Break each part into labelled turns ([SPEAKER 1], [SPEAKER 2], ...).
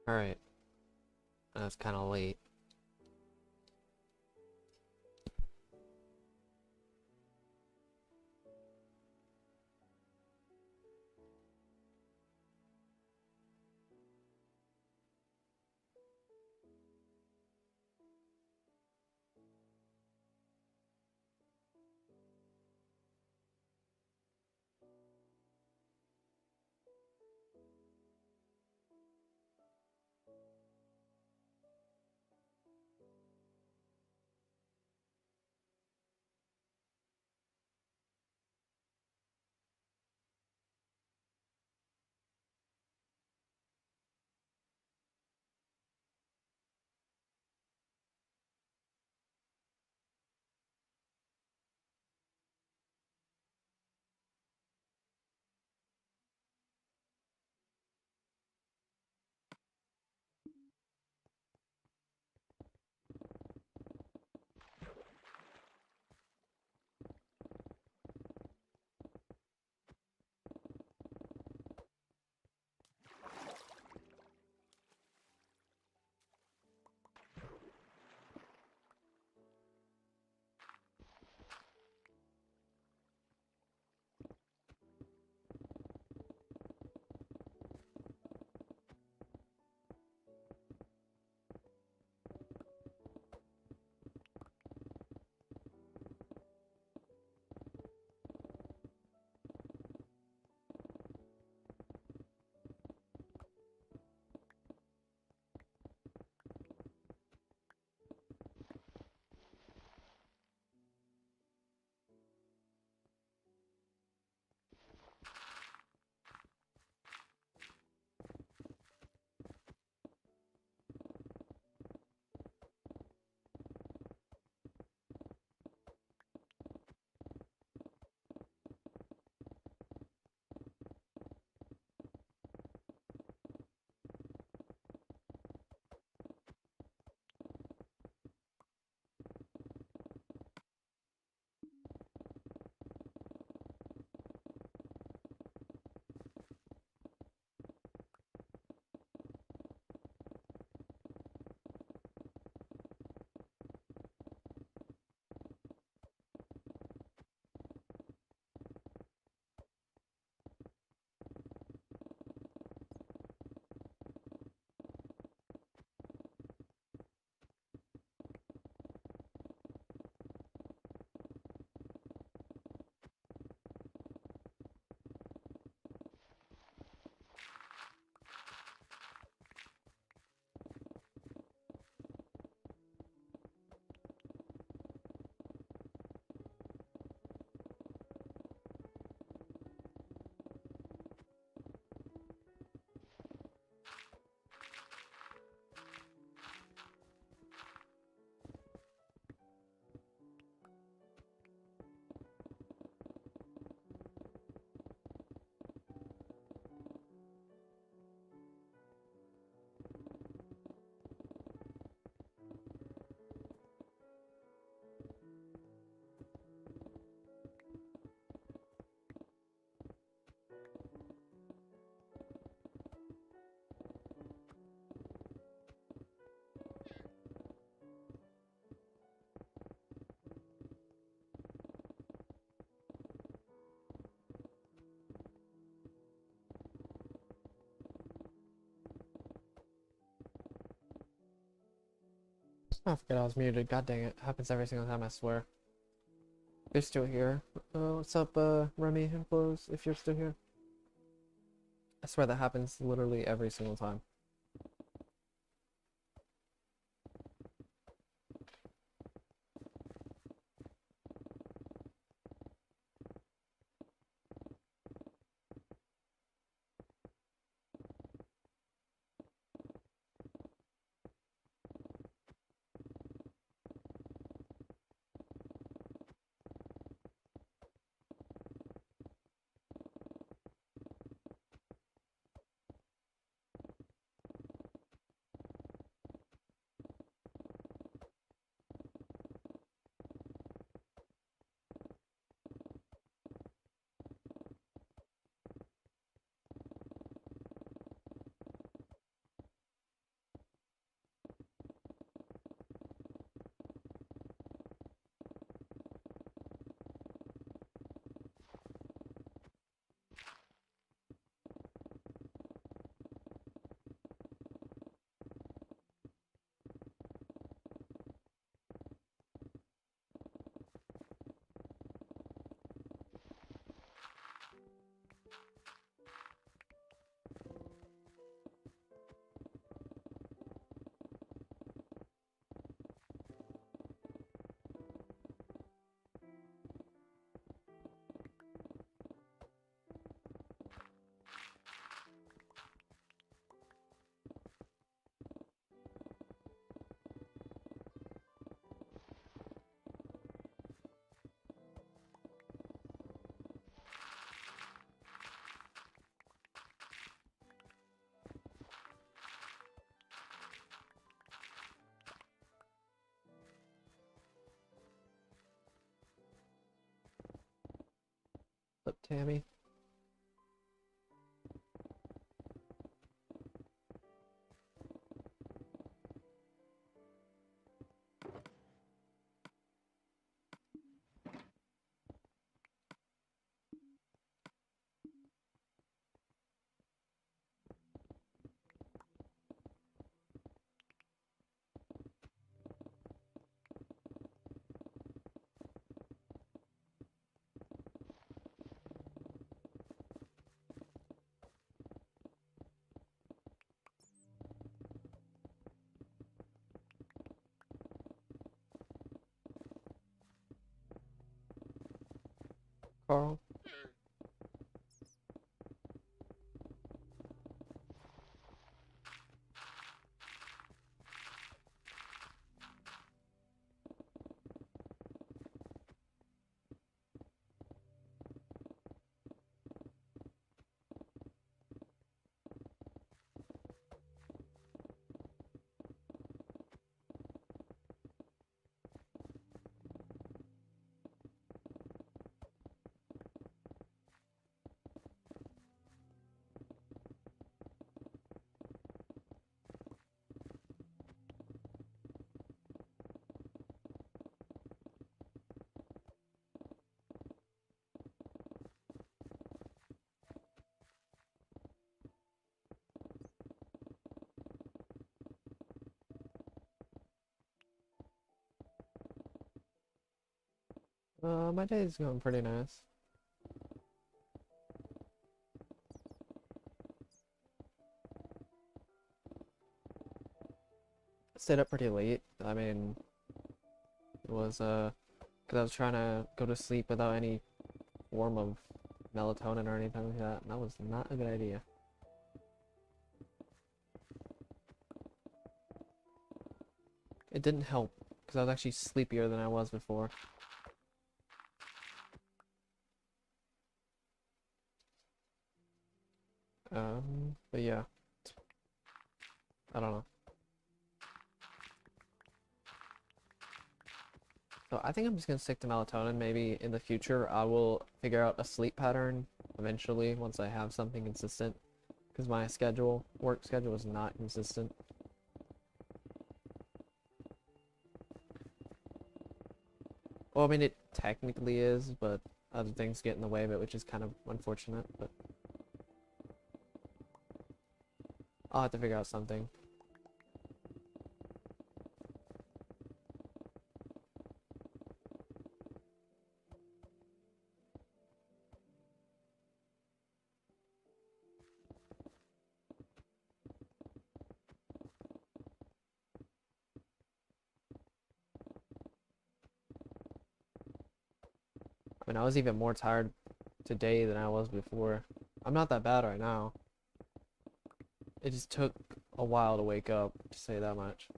[SPEAKER 1] Alright, that's kind of late. I forget I was muted. God dang it. Happens every single time, I swear. You're still here. What's up, Remy and Flows, if you're still here? I swear that happens literally every single time. Tammy. Carl. My day's going pretty nice. Stayed up pretty late. I mean, it was because I was trying to go to sleep without any form of melatonin or anything like that, and that was not a good idea. It didn't help because I was actually sleepier than I was before. But yeah, I don't know. So I think I'm just gonna stick to melatonin. Maybe in the future I will figure out a sleep pattern eventually once I have something consistent, because my work schedule is not consistent. Well, I mean it technically is, but other things get in the way of it, which is kind of unfortunate, but I'll have to figure out something. I mean, I was even more tired today than I was before. I'm not that bad right now. It just took a while to wake up, to say that much.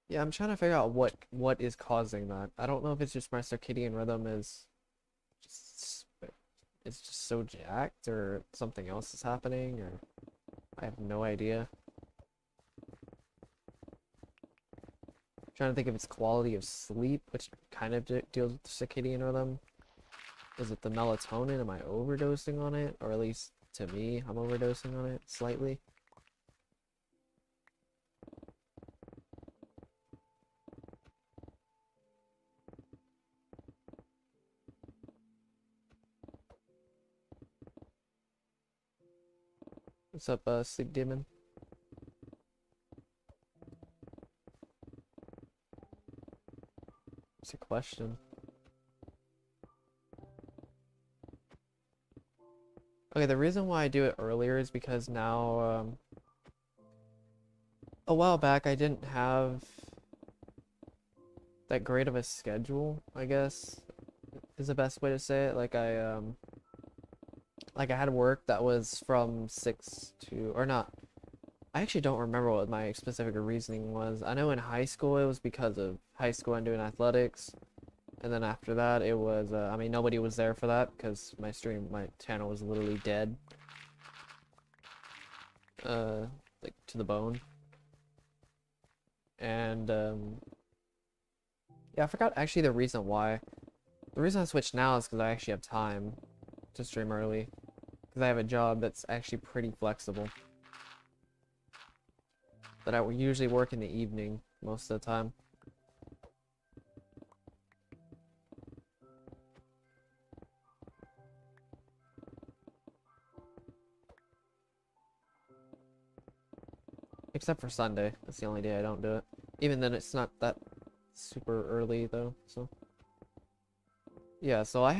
[SPEAKER 1] Yeah, I'm trying to figure out what is causing that. I don't know if it's just my circadian rhythm is just it's just so jacked, or something else is happening, or I have no idea. I'm trying to think if it's quality of sleep, which kind of deals with the circadian rhythm. Is it the melatonin? Am I overdosing on it? Or at least to me, I'm overdosing on it slightly. What's up, sleep demon? It's a question. Okay, the reason why I do it earlier is because now, a while back I didn't have that great of a schedule, I guess, is the best way to say it. Like I had work that was from 6 to, or not. I actually don't remember what my specific reasoning was. I know in high school it was because of high school and doing athletics. And then after that it was, I mean, nobody was there for that because my channel was literally dead. like to the bone. And yeah, I forgot actually the reason why. The reason I switched now is because I actually have time to stream early. Because I have a job that's actually pretty flexible. But I usually work in the evening most of the time. Except for Sunday. That's the only day I don't do it. Even then, it's not that super early, though, so... Yeah, so I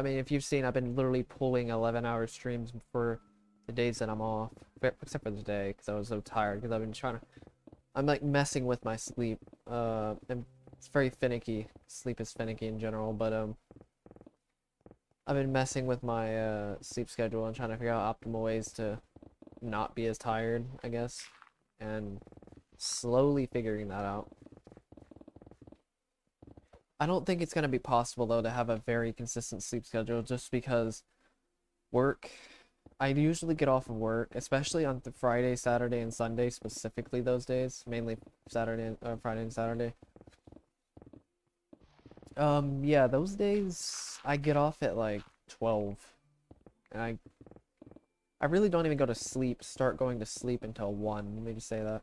[SPEAKER 1] mean, if you've seen, I've been literally pulling 11-hour streams for the days that I'm off. Except for today, because I was so tired, because I've been trying to... I'm, like, messing with my sleep. And it's very finicky. Sleep is finicky in general, but, I've been messing with my, sleep schedule and trying to figure out optimal ways to not be as tired, I guess. And slowly figuring that out. I don't think it's going to be possible, though, to have a very consistent sleep schedule just because work... I usually get off of work, especially on Friday, Saturday, and Sunday, specifically those days. Mainly Saturday, Friday and Saturday. Yeah, those days I get off at like 12. And I really don't even start going to sleep until 1. Let me just say that.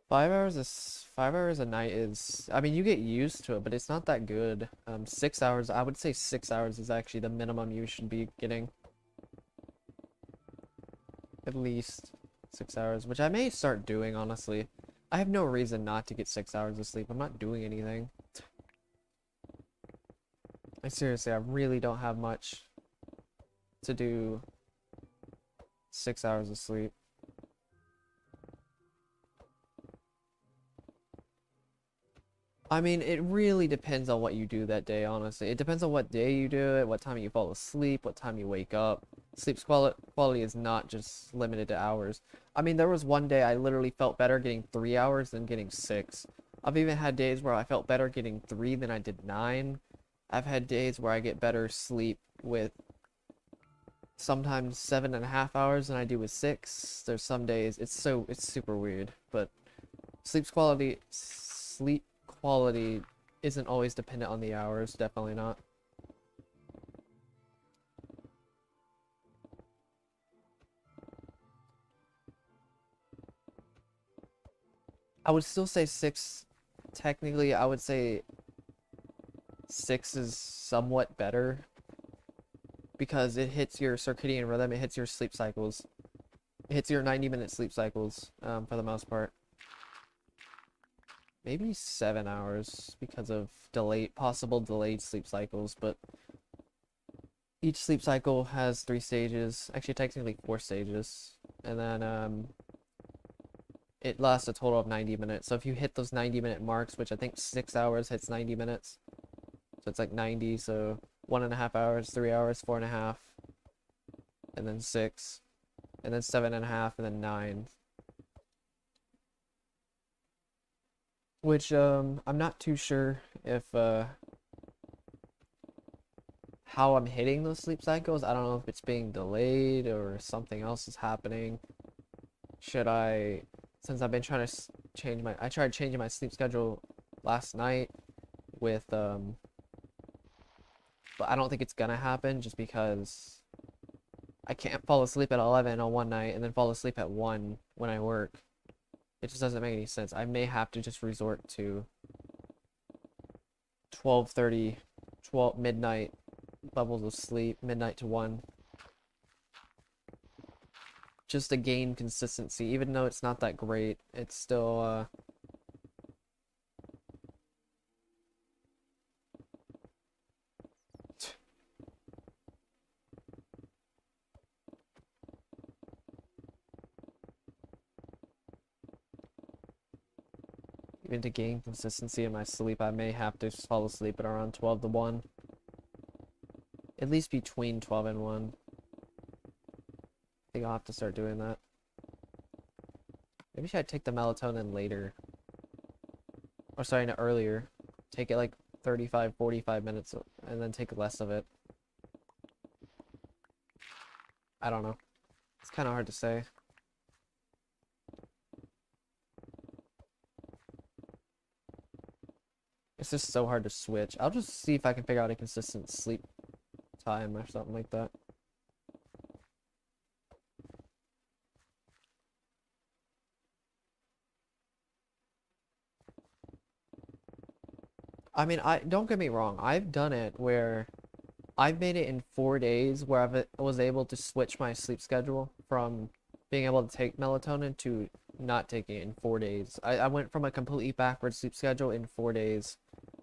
[SPEAKER 1] 5 hours a night is, I mean, you get used to it, but it's not that good. 6 hours, I would say 6 hours is actually the minimum you should be getting. At least 6 hours, which I may start doing, honestly. I have no reason not to get 6 hours of sleep. I'm not doing anything. Seriously, I really don't have much to do 6 hours of sleep. I mean, it really depends on what you do that day, honestly. It depends on what day you do it, what time you fall asleep, what time you wake up. Sleep's quality is not just limited to hours. I mean, there was one day I literally felt better getting 3 hours than getting 6. I've even had days where I felt better getting 3 than I did 9. I've had days where I get better sleep with sometimes 7.5 hours than I do with 6. There's some days, it's super weird, but sleep quality isn't always dependent on the hours, definitely not. I would still say 6, technically, I would say 6 is somewhat better because it hits your circadian rhythm, it hits your sleep cycles. It hits your 90-minute sleep cycles, for the most part. Maybe 7 hours because of possible delayed sleep cycles, but each sleep cycle has 3 stages, actually technically 4 stages, and then it lasts a total of 90 minutes. So if you hit those 90-minute marks, which I think 6 hours hits 90 minutes, so it's like 90, so 1.5 hours, 3 hours, 4.5, and then 6, and then 7.5, and then 9. Which, I'm not too sure if, how I'm hitting those sleep cycles. I don't know if it's being delayed or something else is happening. Since I've been trying to I tried changing my sleep schedule last night with, but I don't think it's gonna happen just because I can't fall asleep at 11 on one night and then fall asleep at 1 when I work. It just doesn't make any sense. I may have to just resort to 12:30, midnight levels of sleep, midnight to 1. Just to gain consistency, even though it's not that great, it's still, even to gain consistency in my sleep, I may have to fall asleep at around 12 to 1. At least between 12 and 1. I think I'll have to start doing that. Maybe I should take the melatonin later. Or sorry, no, earlier. Take it like 35, 45 minutes and then take less of it. I don't know. It's kind of hard to say. It's just so hard to switch. I'll just see if I can figure out a consistent sleep time or something like that. I mean, I don't get me wrong. I've done it where I've made it in 4 days where I was able to switch my sleep schedule from being able to take melatonin to not taking it in 4 days. I went from a completely backwards sleep schedule in 4 days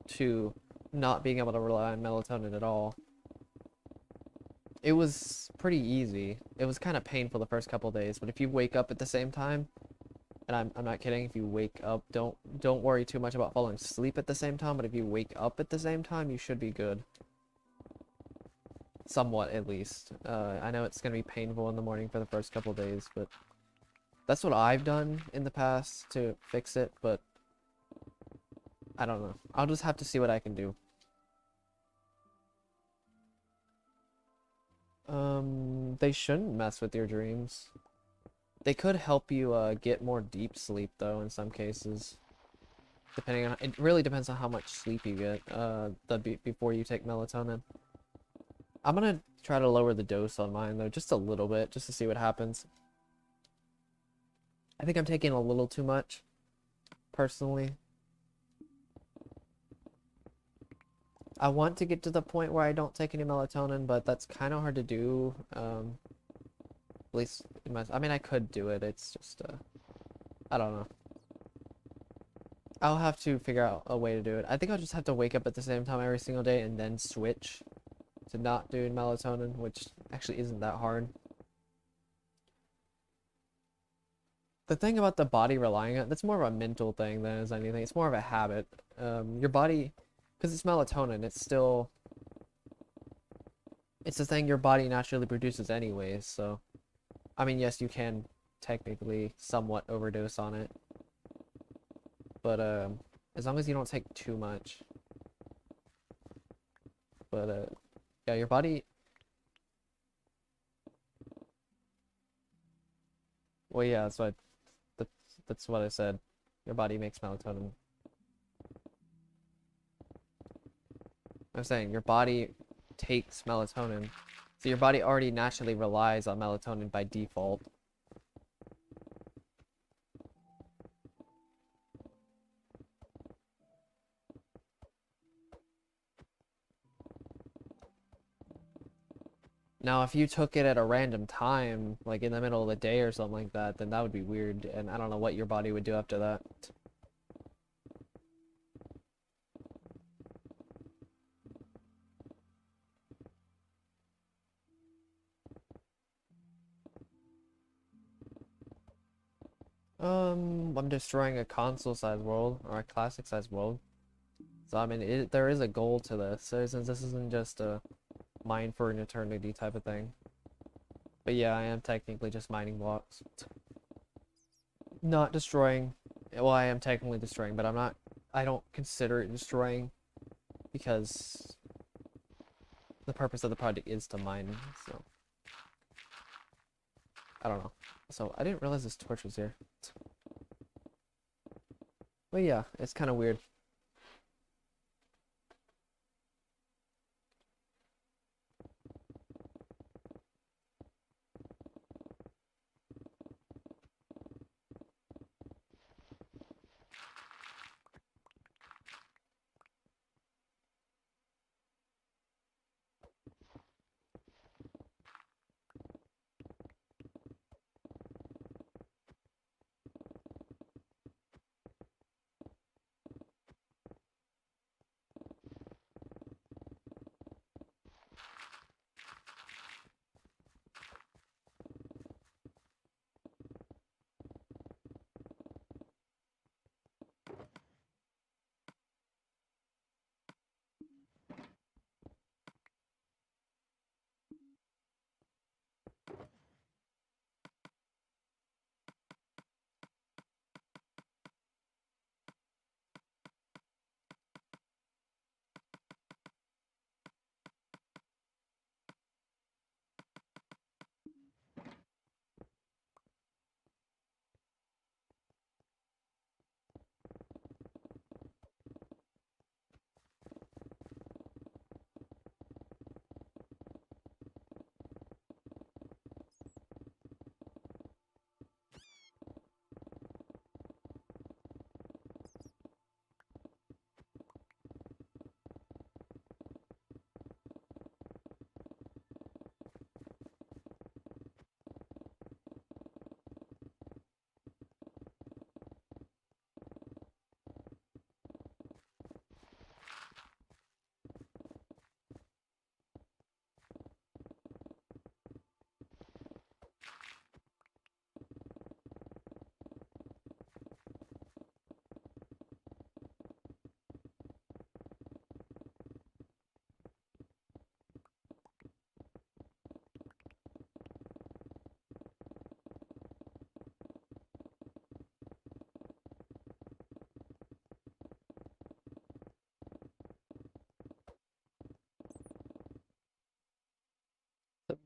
[SPEAKER 1] to not being able to rely on melatonin at all. It was pretty easy. It was kind of painful the first couple days, but if you wake up at the same time, and I'm not kidding, if you wake up, don't worry too much about falling asleep at the same time, but if you wake up at the same time, you should be good. Somewhat, at least. I know it's gonna be painful in the morning for the first couple days, but that's what I've done in the past to fix it, but I don't know. I'll just have to see what I can do. They shouldn't mess with your dreams. They could help you get more deep sleep though in some cases. Depending on, it really depends on how much sleep you get before you take melatonin. I'm gonna try to lower the dose on mine though, just a little bit, just to see what happens. I think I'm taking a little too much, personally. I want to get to the point where I don't take any melatonin, but that's kind of hard to do. At least, I mean, I could do it. It's just, I don't know. I'll have to figure out a way to do it. I think I'll just have to wake up at the same time every single day and then switch to not doing melatonin, which actually isn't that hard. The thing about the body relying on it, that's more of a mental thing than as anything. It's more of a habit. Your body, because it's melatonin, it's a thing your body naturally produces anyways, so I mean, yes, you can technically somewhat overdose on it, but as long as you don't take too much. But yeah, your body, well, yeah, that's what I said. Your body makes melatonin. I'm saying your body takes melatonin. So your body already naturally relies on melatonin by default. Now, if you took it at a random time, like in the middle of the day or something like that, then that would be weird, and I don't know what your body would do after that. I'm destroying a console-sized world, or a classic-sized world. So, I mean, there is a goal to this. So, since this isn't just a mine for an eternity type of thing. But yeah, I am technically just mining blocks. Not destroying. Well, I am technically destroying, but I don't consider it destroying because the purpose of the project is to mine, so. I don't know. So, I didn't realize this torch was here. But yeah, it's kind of weird.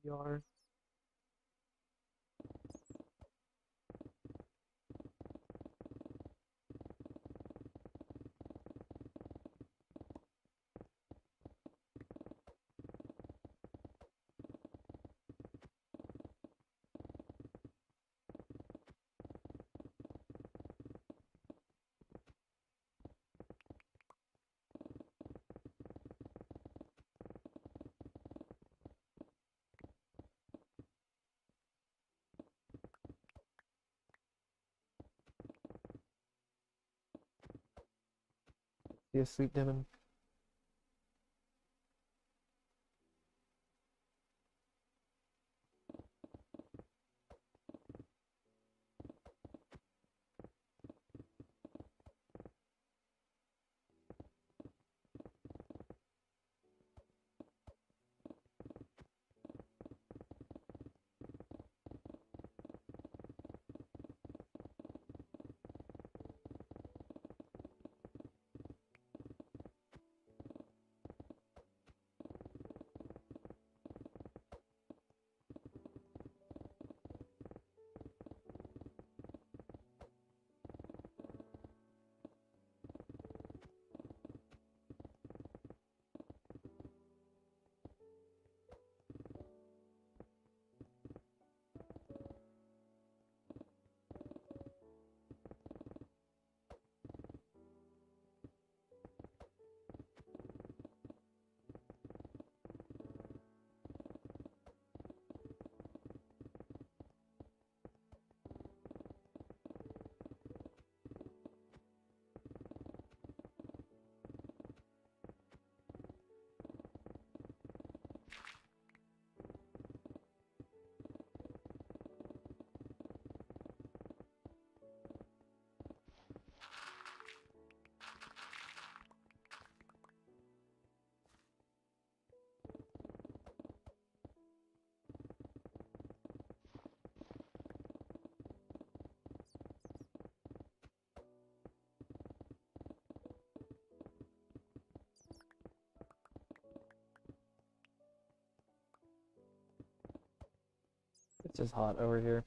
[SPEAKER 1] Yar. You asleep, Devin? It's just hot over here.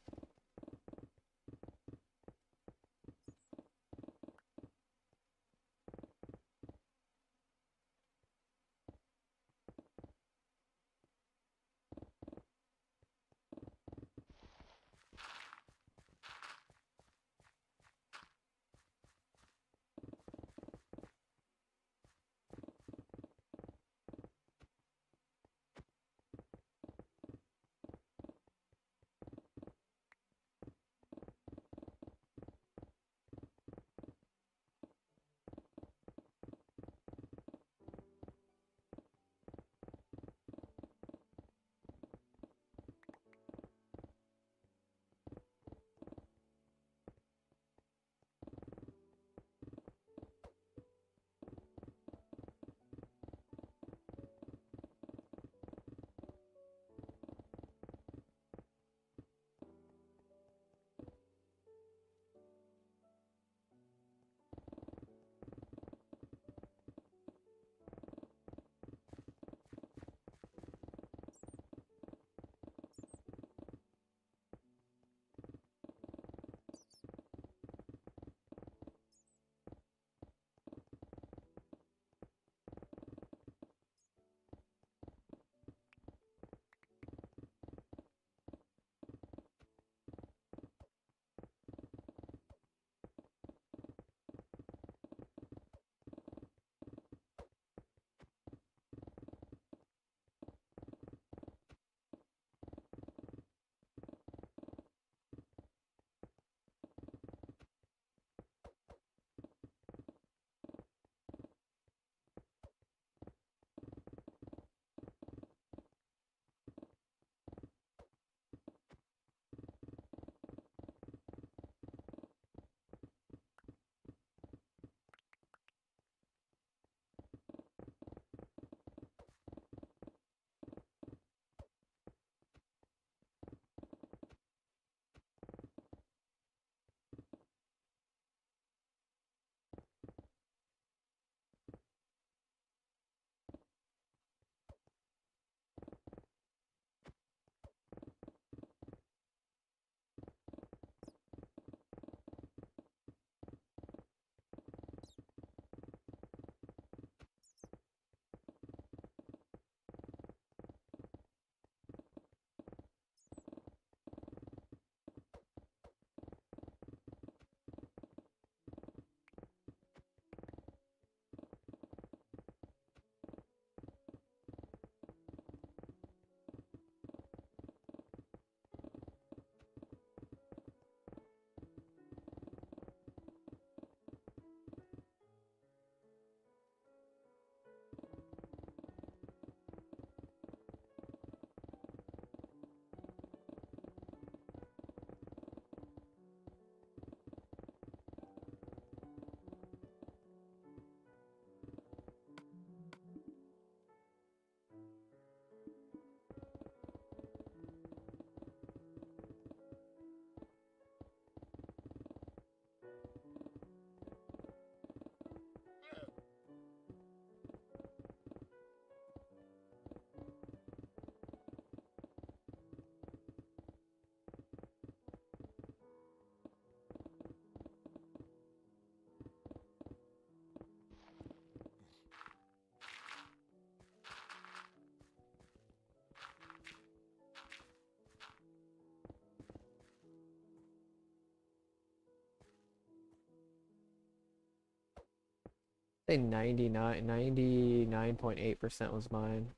[SPEAKER 1] say 99.8% was mine.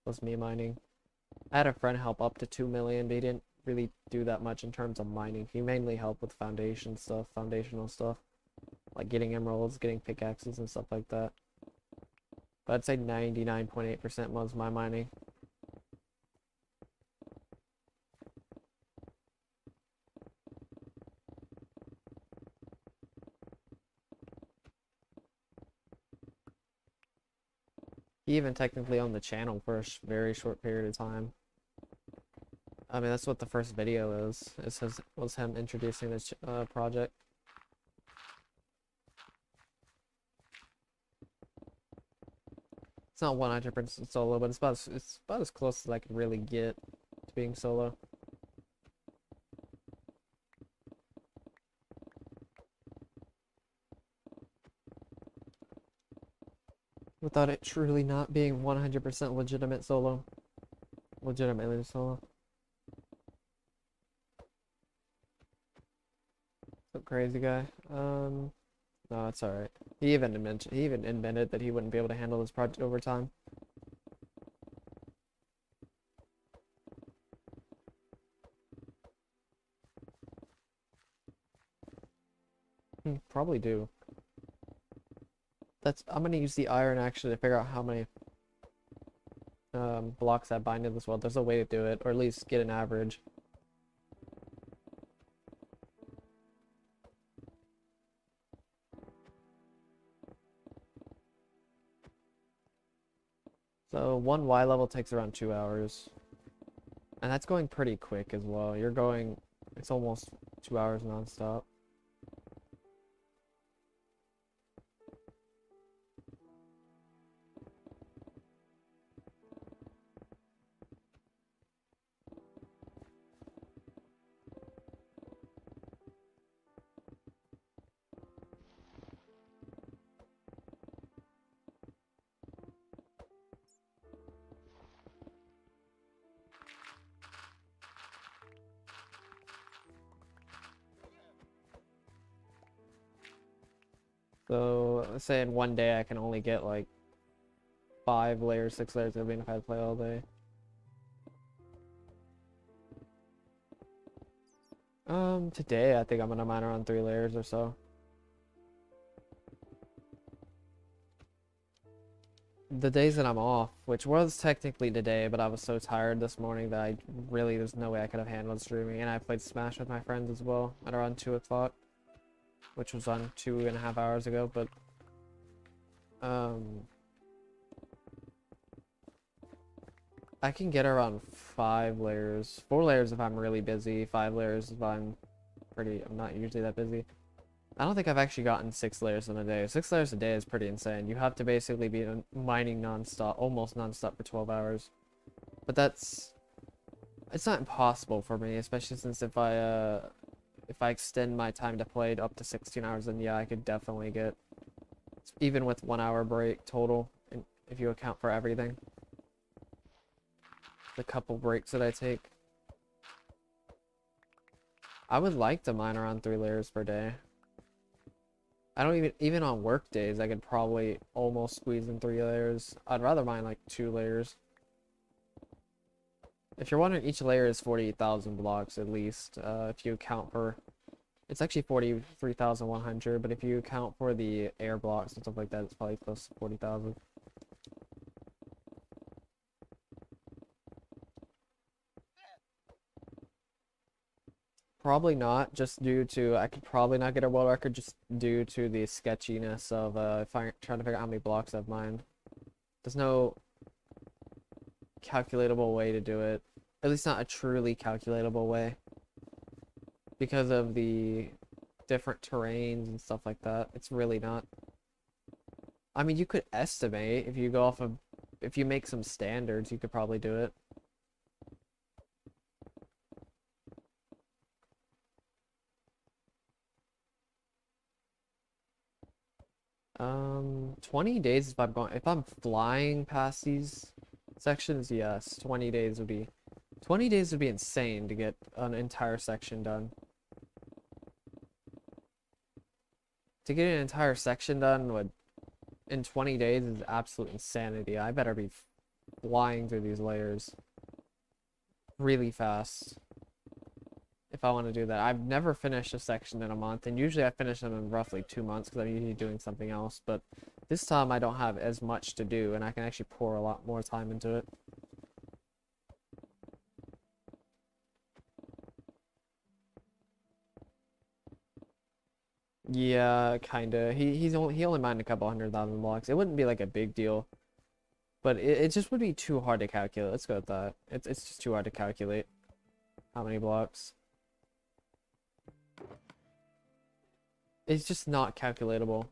[SPEAKER 1] Was me mining. I had a friend help up to 2 million, but he didn't really do that much in terms of mining. He mainly helped with foundational stuff. Like getting emeralds, getting pickaxes and stuff like that. But I'd say 99.8% was my mining. He even technically owned the channel for a very short period of time. I mean, that's what the first video is. Was him introducing this project. It's not 100% solo, but it's about as close as I could really get to being solo. Without it truly not being 100% legitimate solo. Legitimately solo. Some crazy guy. No, it's alright. He even admitted that he wouldn't be able to handle this project over time. Probably do. I'm gonna use the iron actually to figure out how many blocks I bind in this world. There's a way to do it, or at least get an average. So one Y level takes around 2 hours. And that's going pretty quick as well. It's almost 2 hours non-stop. So, let's say in one day I can only get like 5 layers, 6 layers of if I play all day. Today I think I'm gonna mine around 3 layers or so. The days that I'm off, which was technically today, but I was so tired this morning that there's no way I could have handled streaming, and I played Smash with my friends as well at around 2 o'clock. Which was on 2.5 hours ago, but I can get around 5 layers, 4 layers if I'm really busy, 5 layers if I'm not usually that busy. I don't think I've actually gotten 6 layers in a day. 6 layers a day is pretty insane. You have to basically be mining non-stop, almost non-stop for 12 hours. But it's not impossible for me, especially since if I extend my time to play up to 16 hours, then yeah, I could definitely get, even with 1 hour break total, if you account for everything. The couple breaks that I take. I would like to mine around 3 layers per day. I don't even on work days, I could probably almost squeeze in 3 layers. I'd rather mine like 2 layers. If you're wondering, each layer is 48,000 blocks at least. If you account for, it's actually 43,100, but if you account for the air blocks and stuff like that, it's probably close to 40,000. Probably not, just due to, I could probably not get a world record just due to the sketchiness of trying to figure out how many blocks I've mined. There's no calculatable way to do it. At least not a truly calculatable way. Because of the different terrains and stuff like that. It's really not. I mean, you could estimate if you go off of, if you make some standards, you could probably do it. 20 days if I'm flying past these sections, yes, 20 days would be insane to get an entire section done. To get an entire section done in 20 days is absolute insanity. I better be flying through these layers really fast if I want to do that. I've never finished a section in a month, and usually I finish them in roughly 2 months because I'm usually doing something else, but this time I don't have as much to do, and I can actually pour a lot more time into it. Yeah, kinda. He only mined a couple 100,000 blocks. It wouldn't be like a big deal, but it just would be too hard to calculate. Let's go with that. It's just too hard to calculate how many blocks. It's just not calculatable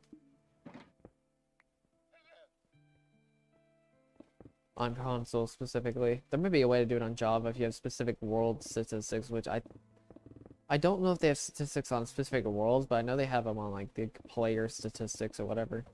[SPEAKER 1] on console specifically. There may be a way to do it on Java if you have specific world statistics, which I don't know if they have statistics on specific worlds, but I know they have them on like the player statistics or whatever.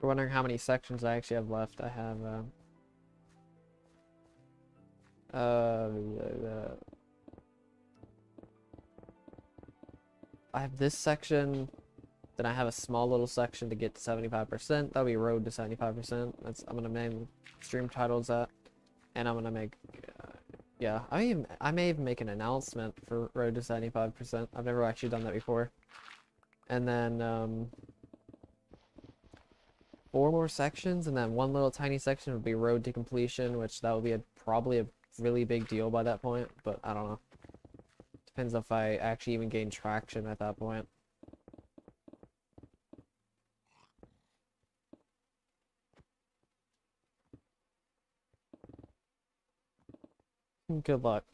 [SPEAKER 1] You're wondering how many sections I actually have left. I have I have this section, then I have a small little section to get to 75%. That'll be road to 75%. I'm gonna name stream titles that, and I'm gonna make yeah, I may even make an announcement for road to 75%. I've never actually done that before. And then 4 more sections, and then one little tiny section would be road to completion, which that would be probably a really big deal by that point, but I don't know. Depends if I actually even gain traction at that point. Good luck.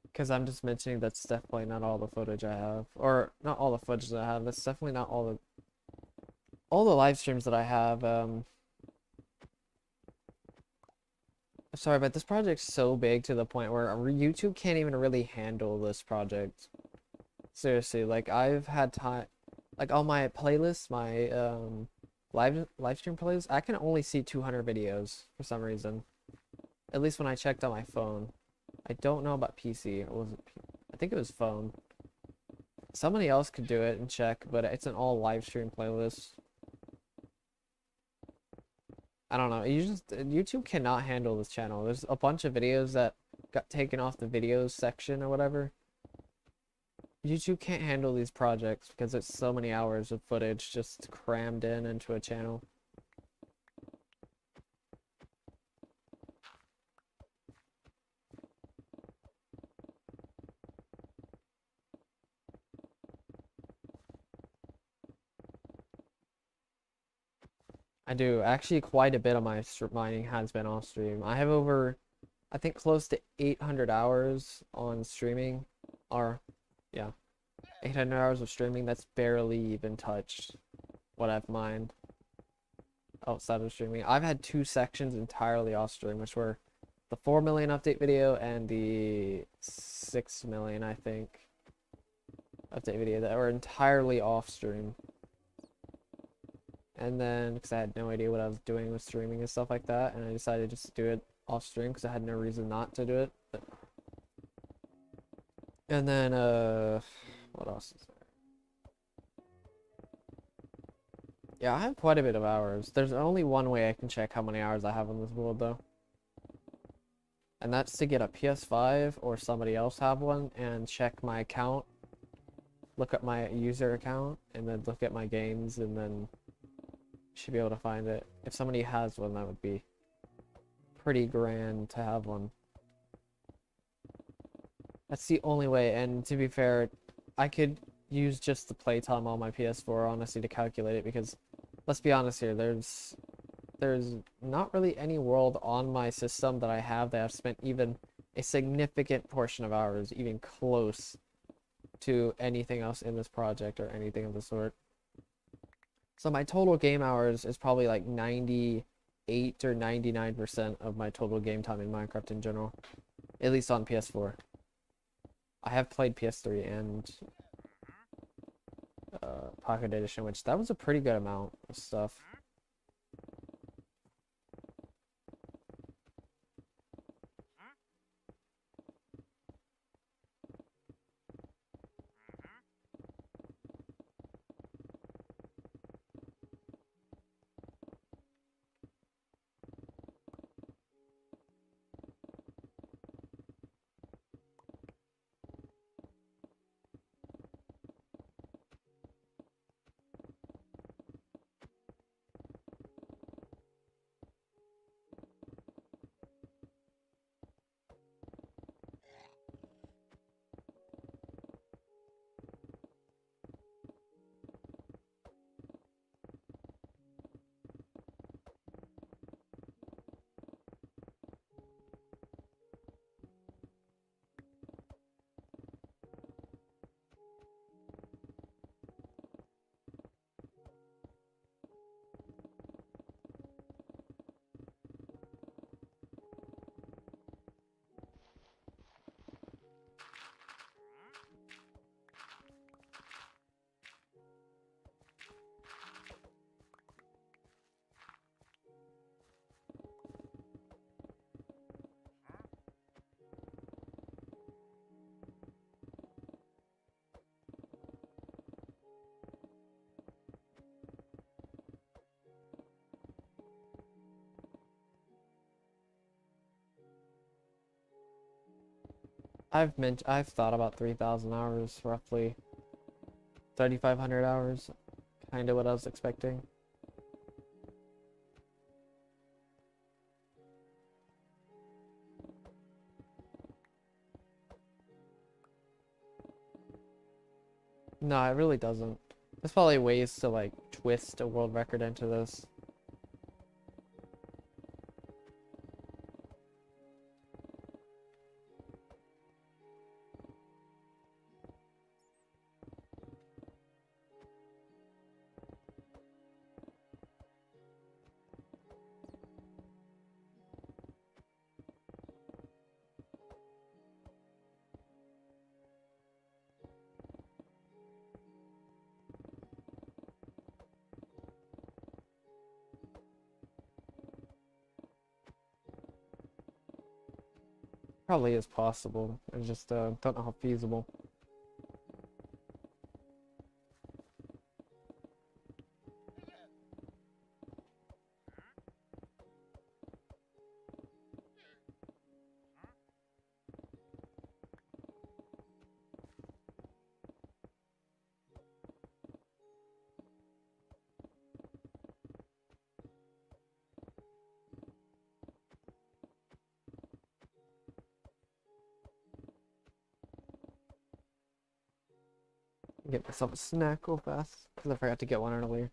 [SPEAKER 1] Because I'm just mentioning that's definitely not all the footage I have. Or, not all the footage that I have. That's definitely not all the live streams that I have. Sorry, but this project's so big to the point where YouTube can't even really handle this project. Seriously, like I've had time, like on my playlist, my live stream playlist, I can only see 200 videos for some reason. At least when I checked on my phone. I don't know about PC. Or was it I think it was phone. Somebody else could do it and check, but it's an all live stream playlist. I don't know. YouTube cannot handle this channel. There's a bunch of videos that got taken off the videos section or whatever. YouTube can't handle these projects because it's so many hours of footage just crammed into a channel. I do. Actually, quite a bit of my mining has been off stream. I have over, I think, close to 800 hours on streaming. Or, yeah, 800 hours of streaming. That's barely even touched what I've mined outside of streaming. I've had 2 sections entirely off stream, which were the 4 million update video and the 6 million, I think, update video that were entirely off stream. And then, because I had no idea what I was doing with streaming and stuff like that, and I decided just to do it off stream because I had no reason not to do it. And then, what else is there? Yeah, I have quite a bit of hours. There's only one way I can check how many hours I have on this world, though. And that's to get a PS5 or somebody else have one and check my account. Look at my user account, and then look at my games, and then should be able to find it. If somebody has one, that would be pretty grand to have one. That's the only way, and to be fair, I could use just the playtime on my PS4, honestly, to calculate it, because let's be honest here. There's not really any world on my system that I have that I've spent even a significant portion of hours, even close to anything else in this project or anything of the sort. So my total game hours is probably like 98 or 99% of my total game time in Minecraft in general, at least on PS4. I have played PS3 and Pocket Edition, which that was a pretty good amount of stuff. I've thought about 3,000 hours, roughly 3,500 hours, kind of what I was expecting. No, it really doesn't. There's probably ways to like twist a world record into this. Probably is possible. I just don't know how feasible. Get myself a snack real fast because I forgot to get one earlier.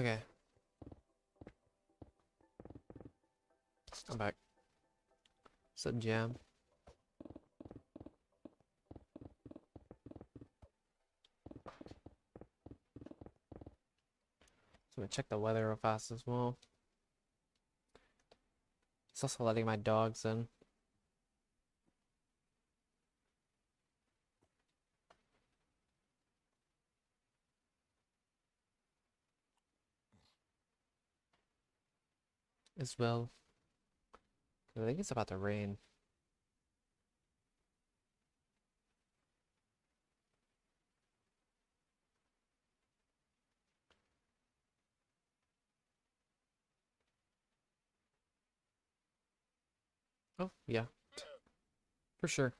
[SPEAKER 1] Okay. I'm back. What's up, Jam? So I'm gonna check the weather real fast as well. It's also letting my dogs in. As well. I think it's about to rain. Oh, yeah. For sure.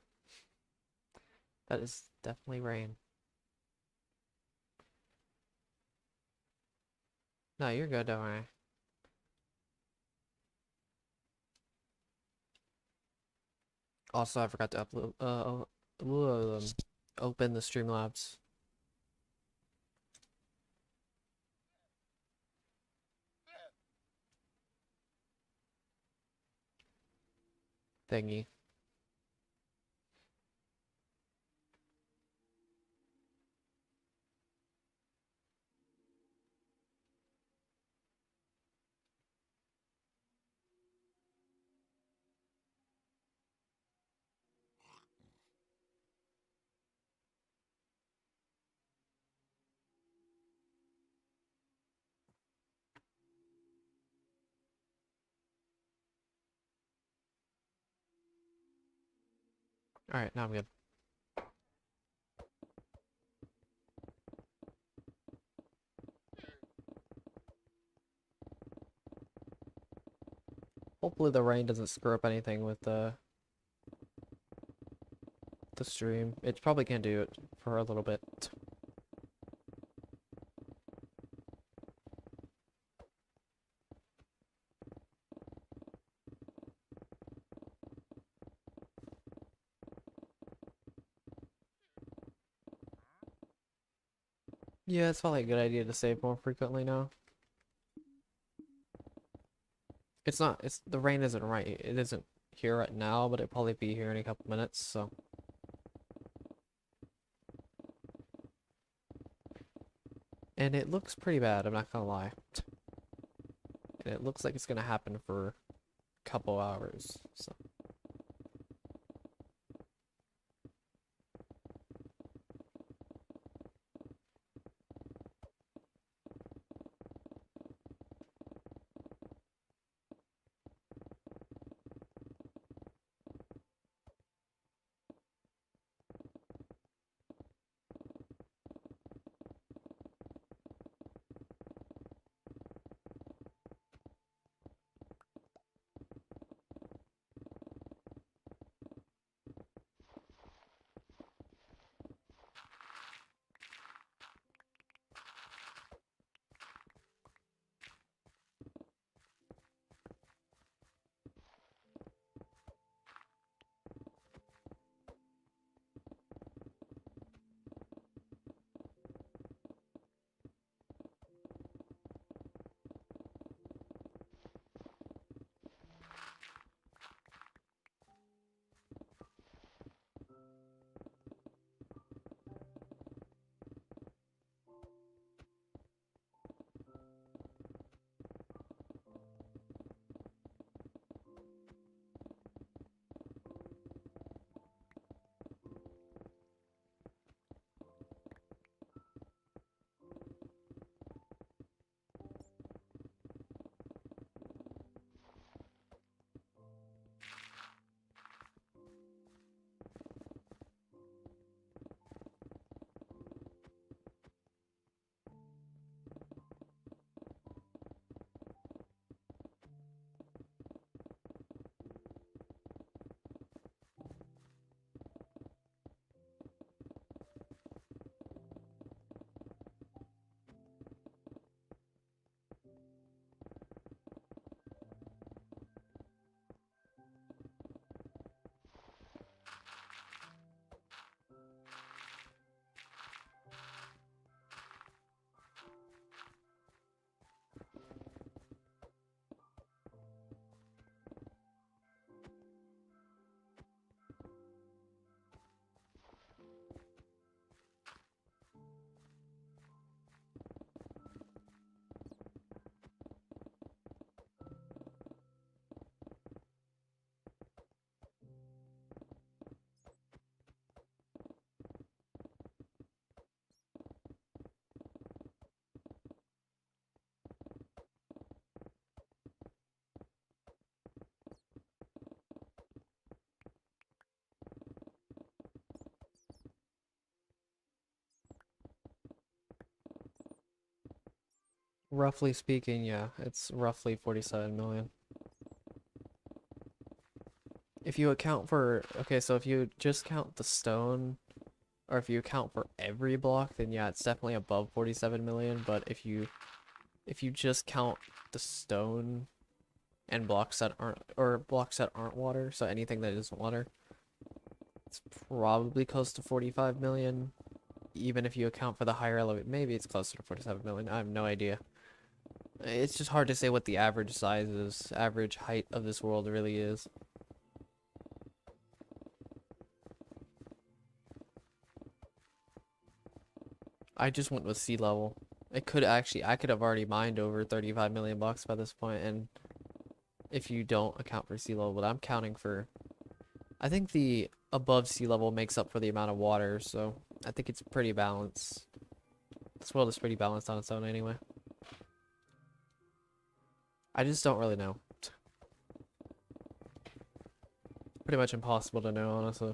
[SPEAKER 1] That is definitely rain. No, you're good, don't worry. Also, I forgot to upload, open the Streamlabs thingy. Alright, now I'm good. Hopefully the rain doesn't screw up anything with the stream. It probably can do it for a little bit. Yeah, it's probably a good idea to save more frequently now. It's not, it's, the rain isn't right, it isn't here right now, but it'll probably be here in a couple minutes, so. And it looks pretty bad, I'm not gonna lie. And it looks like it's gonna happen for a couple hours, so. Roughly speaking, yeah, it's roughly 47 million. If you account for, okay, so if you just count the stone, or if you account for every block, then yeah, it's definitely above 47 million, but if you just count the stone and blocks that aren't, or blocks that aren't water, so anything that isn't water, it's probably close to 45 million. Even if you account for the higher elevate, maybe it's closer to 47 million. I have no idea. It's just hard to say what the average size is, average height of this world really is. I just went with sea level. It could actually, I could have already mined over 35 million bucks by this point, and if you don't account for sea level, but I'm counting for, I think the above sea level makes up for the amount of water, so I think it's pretty balanced. This world is pretty balanced on its own anyway. I just don't really know. Pretty much impossible to know, honestly.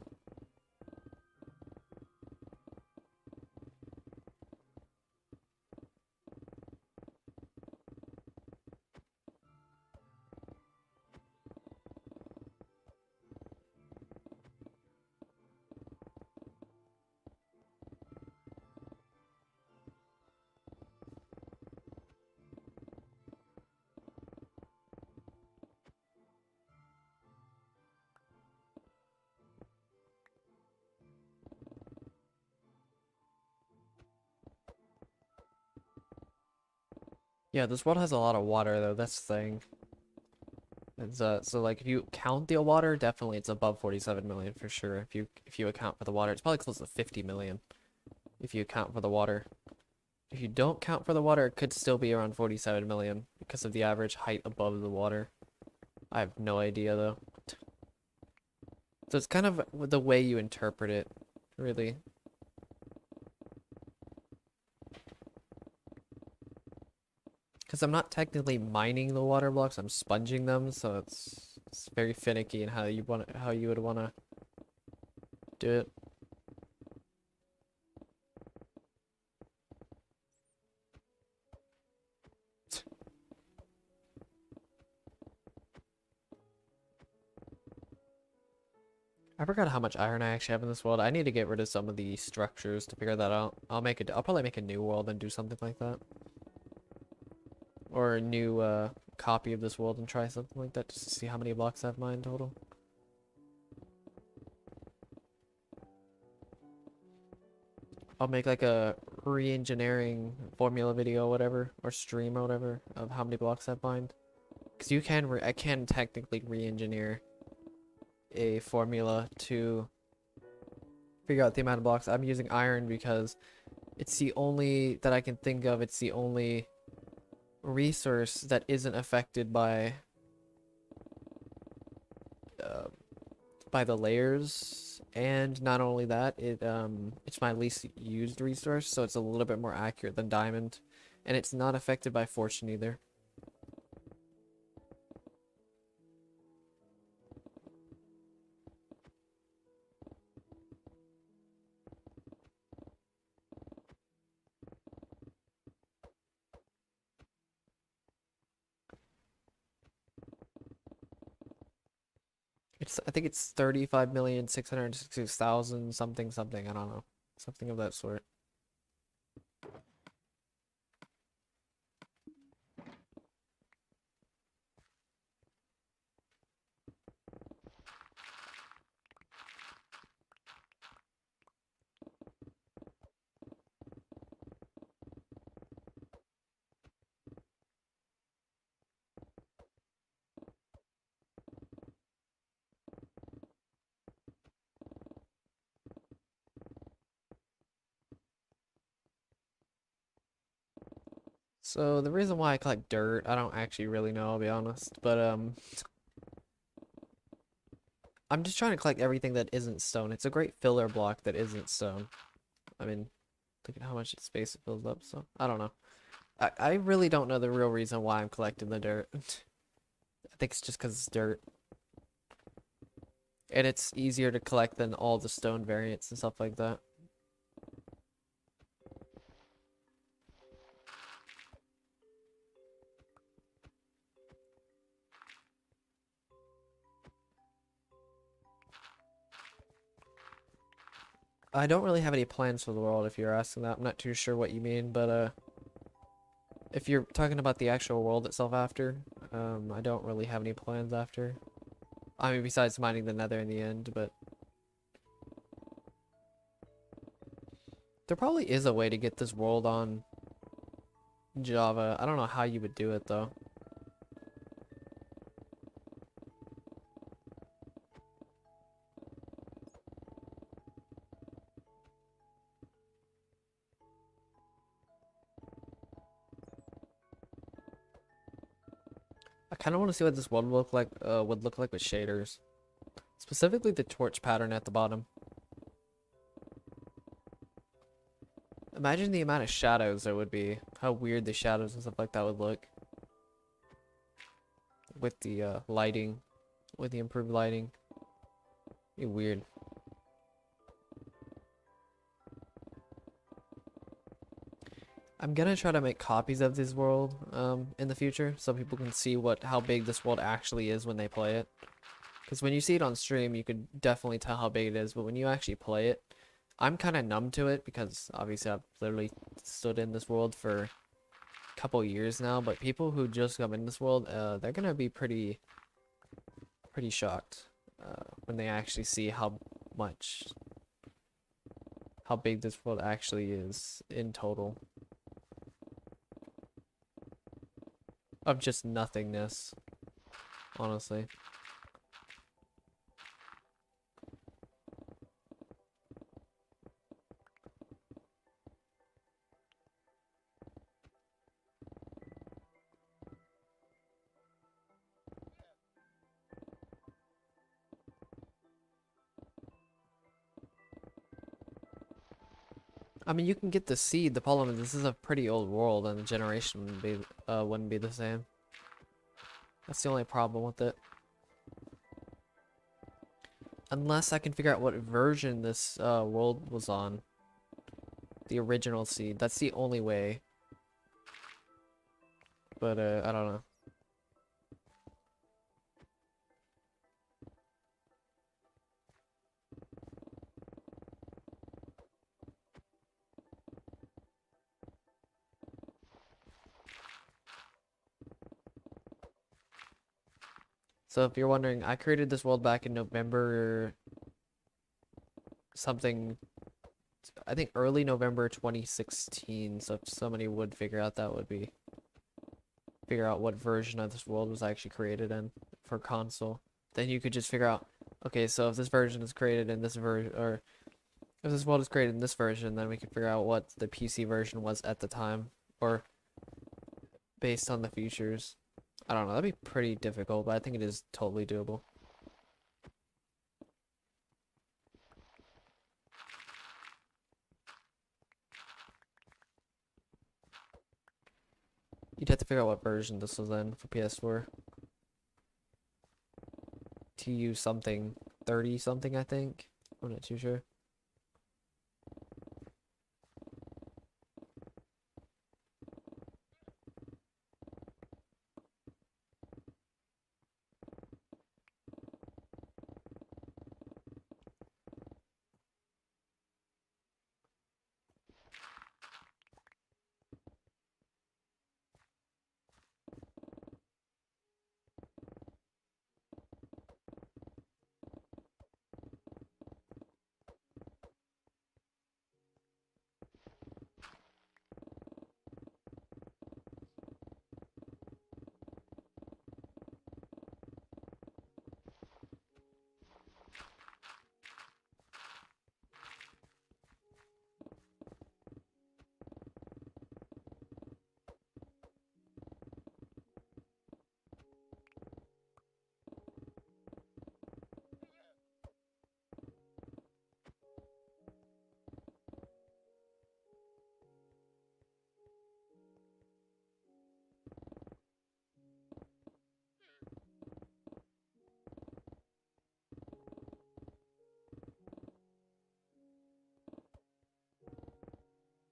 [SPEAKER 1] Yeah, this world has a lot of water though, that's the thing. It's, so like if you count the water, definitely it's above 47 million for sure. If you account for the water, it's probably close to 50 million if you account for the water. If you don't count for the water, it could still be around 47 million because of the average height above the water. I have no idea though. So it's kind of the way you interpret it, really. Because I'm not technically mining the water blocks, I'm sponging them, so it's very finicky in how you would want to do it. I forgot how much iron I actually have in this world. I need to get rid of some of the structures to figure that out. I'll probably make a new world and do something like that. Or a new copy of this world and try something like that just to see how many blocks I have mined total. I'll make like a re-engineering formula video or whatever, or stream or whatever, of how many blocks I've mined. Because I can technically re-engineer a formula to figure out the amount of blocks. I'm using iron because it's the only that I can think of. It's the only resource that isn't affected uh, by the layers, and not only that, it's my least used resource, so it's a little bit more accurate than diamond, and it's not affected by fortune either. I think it's 35,666,000 something something, I don't know. Something of that sort. So the reason why I collect dirt, I don't actually really know, I'll be honest, but I'm just trying to collect everything that isn't stone. It's a great filler block that isn't stone. I mean, look at how much space it fills up, so I don't know. I really don't know the real reason why I'm collecting the dirt. I think it's just because it's dirt. And it's easier to collect than all the stone variants and stuff like that. I don't really have any plans for the world, if you're asking that. I'm not too sure what you mean, but if you're talking about the actual world itself after, I don't really have any plans after. I mean, besides mining the Nether in the end, but there probably is a way to get this world on Java. I don't know how you would do it though. I kind of want to see what this world would look like with shaders, specifically the torch pattern at the bottom. Imagine the amount of shadows there would be. How weird the shadows and stuff like that would look with the lighting, with the improved lighting. Be weird. I'm gonna try to make copies of this world in the future so people can see how big this world actually is when they play it. Because when you see it on stream, you could definitely tell how big it is, but when you actually play it, I'm kind of numb to it because obviously I've literally stood in this world for a couple years now. But people who just come in this world, they're gonna be pretty shocked when they actually see how big this world actually is in total. Of just nothingness, honestly. I mean, you can get the seed. The problem is this is a pretty old world, and the generation wouldn't be the same. That's the only problem with it. Unless I can figure out what version this world was on. The original seed. That's the only way. But I don't know. So if you're wondering, I created this world back in November something, I think early November 2016. So if somebody would figure out figure out what version of this world was actually created in for console, then you could just figure out, okay, so if this version is created in this version, or if this world is created in this version, then we can figure out what the PC version was at the time, or based on the features. I don't know, that'd be pretty difficult, but I think it is totally doable. You'd have to figure out what version this was in for PS4. TU something, 30 something, I think. I'm not too sure.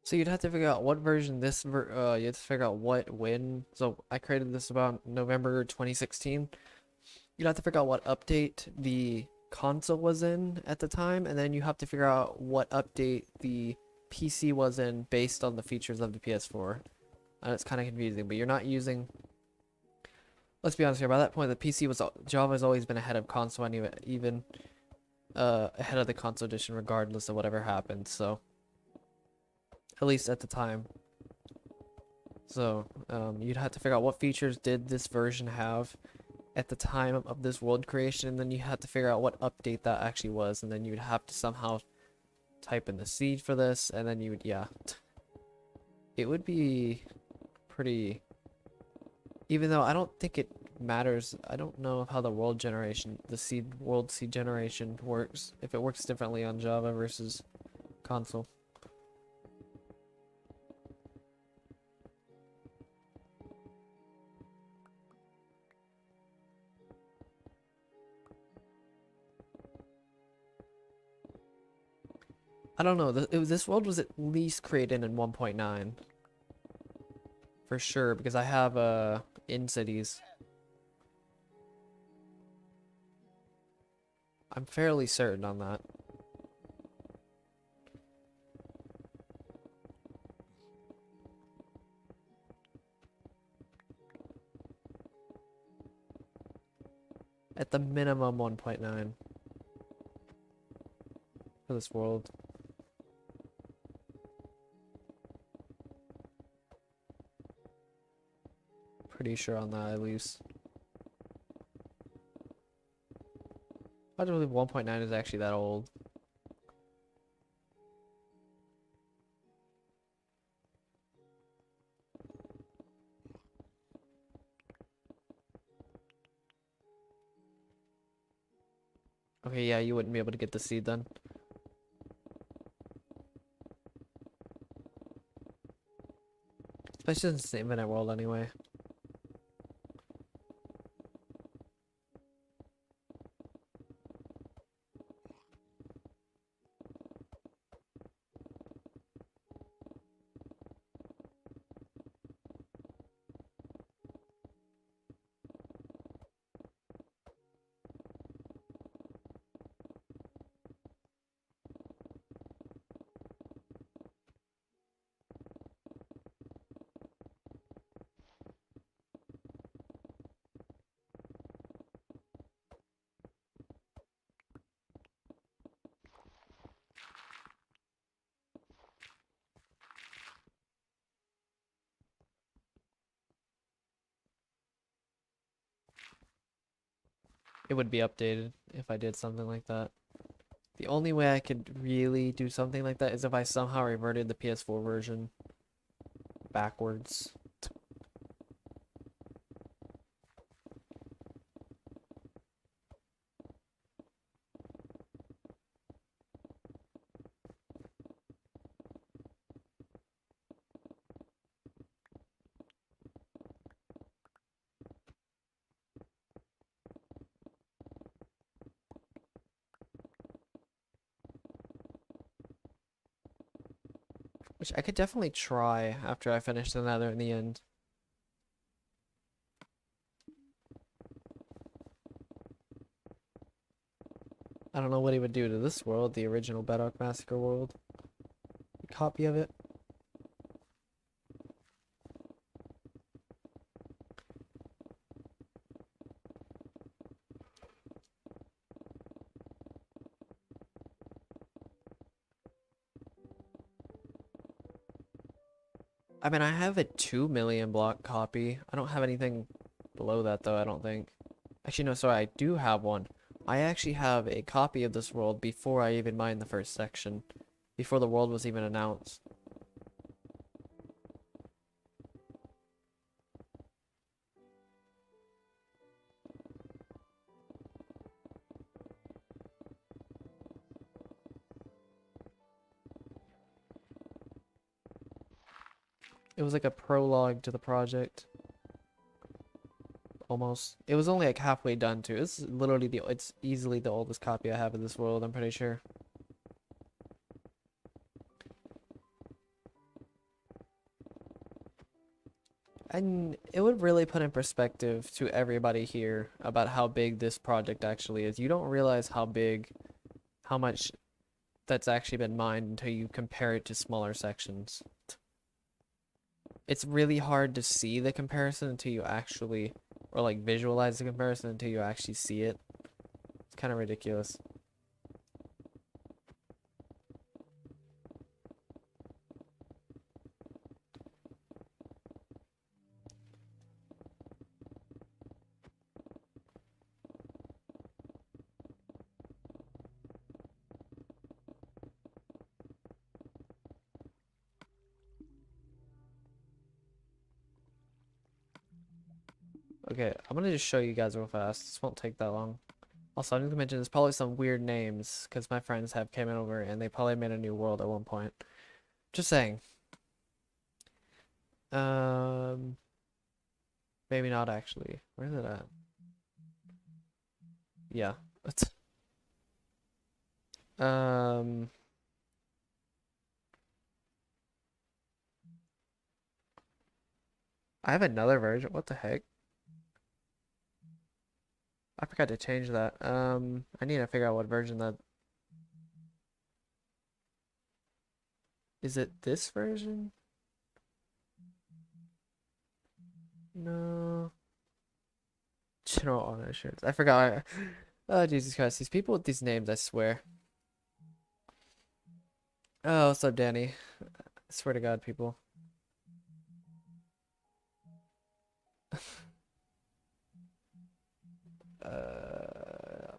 [SPEAKER 1] So you'd have to figure out what version you have to figure out when. So I created this about November 2016. You'd have to figure out what update the console was in at the time, and then you have to figure out what update the PC was in based on the features of the PS4. And it's kind of confusing, but you're not using... Let's be honest here, by that point the PC was... Java's always been ahead of console anyway, even ahead of the console edition regardless of whatever happened, so... At least at the time. So, you'd have to figure out what features did this version have at the time of this world creation, and then you had to figure out what update that actually was, and then you'd have to somehow type in the seed for this, and then you would, yeah. It would be pretty... Even though I don't think it matters, I don't know how the world generation, the world seed generation works, if it works differently on Java versus console. I don't know, this world was at least created in 1.9. For sure, because I have in cities. I'm fairly certain on that. At the minimum 1.9 for this world. Pretty sure on that at least. I don't believe 1.9 is actually that old. Okay, yeah, you wouldn't be able to get the seed then. Especially since it's the infinite world anyway. It would be updated if I did something like that. The only way I could really do something like that is if I somehow reverted the PS4 version backwards. Which I could definitely try after I finish the Nether in the end. I don't know what he would do to this world, the original Bedrock Massacre world. A copy of it. I mean, I have a 2 million block copy. I don't have anything below that though, I don't think. Actually, no, sorry, I do have one. I actually have a copy of this world before I even mined the first section. Before the world was even announced. It was like a prologue to the project. Almost. It was only like halfway done too. It's literally it's easily the oldest copy I have of this world, I'm pretty sure. And it would really put in perspective to everybody here about how big this project actually is. You don't realize how big, how much that's actually been mined until you compare it to smaller sections. It's really hard to see the comparison until you actually, or like visualize the comparison until you actually see it. It's kind of ridiculous. Okay, I'm gonna just show you guys real fast. This won't take that long. Also, I'm just gonna mention there's probably some weird names because my friends have came in over and they probably made a new world at one point. Just saying. Um, maybe not actually. Where's it at? Yeah. Um, I have another version. What the heck? I forgot to change that. I need to figure out what version that is. It this version? No. General auto insurance. I forgot. Oh, Jesus Christ. These people with these names, I swear. Oh, what's up, Danny? I swear to God, people.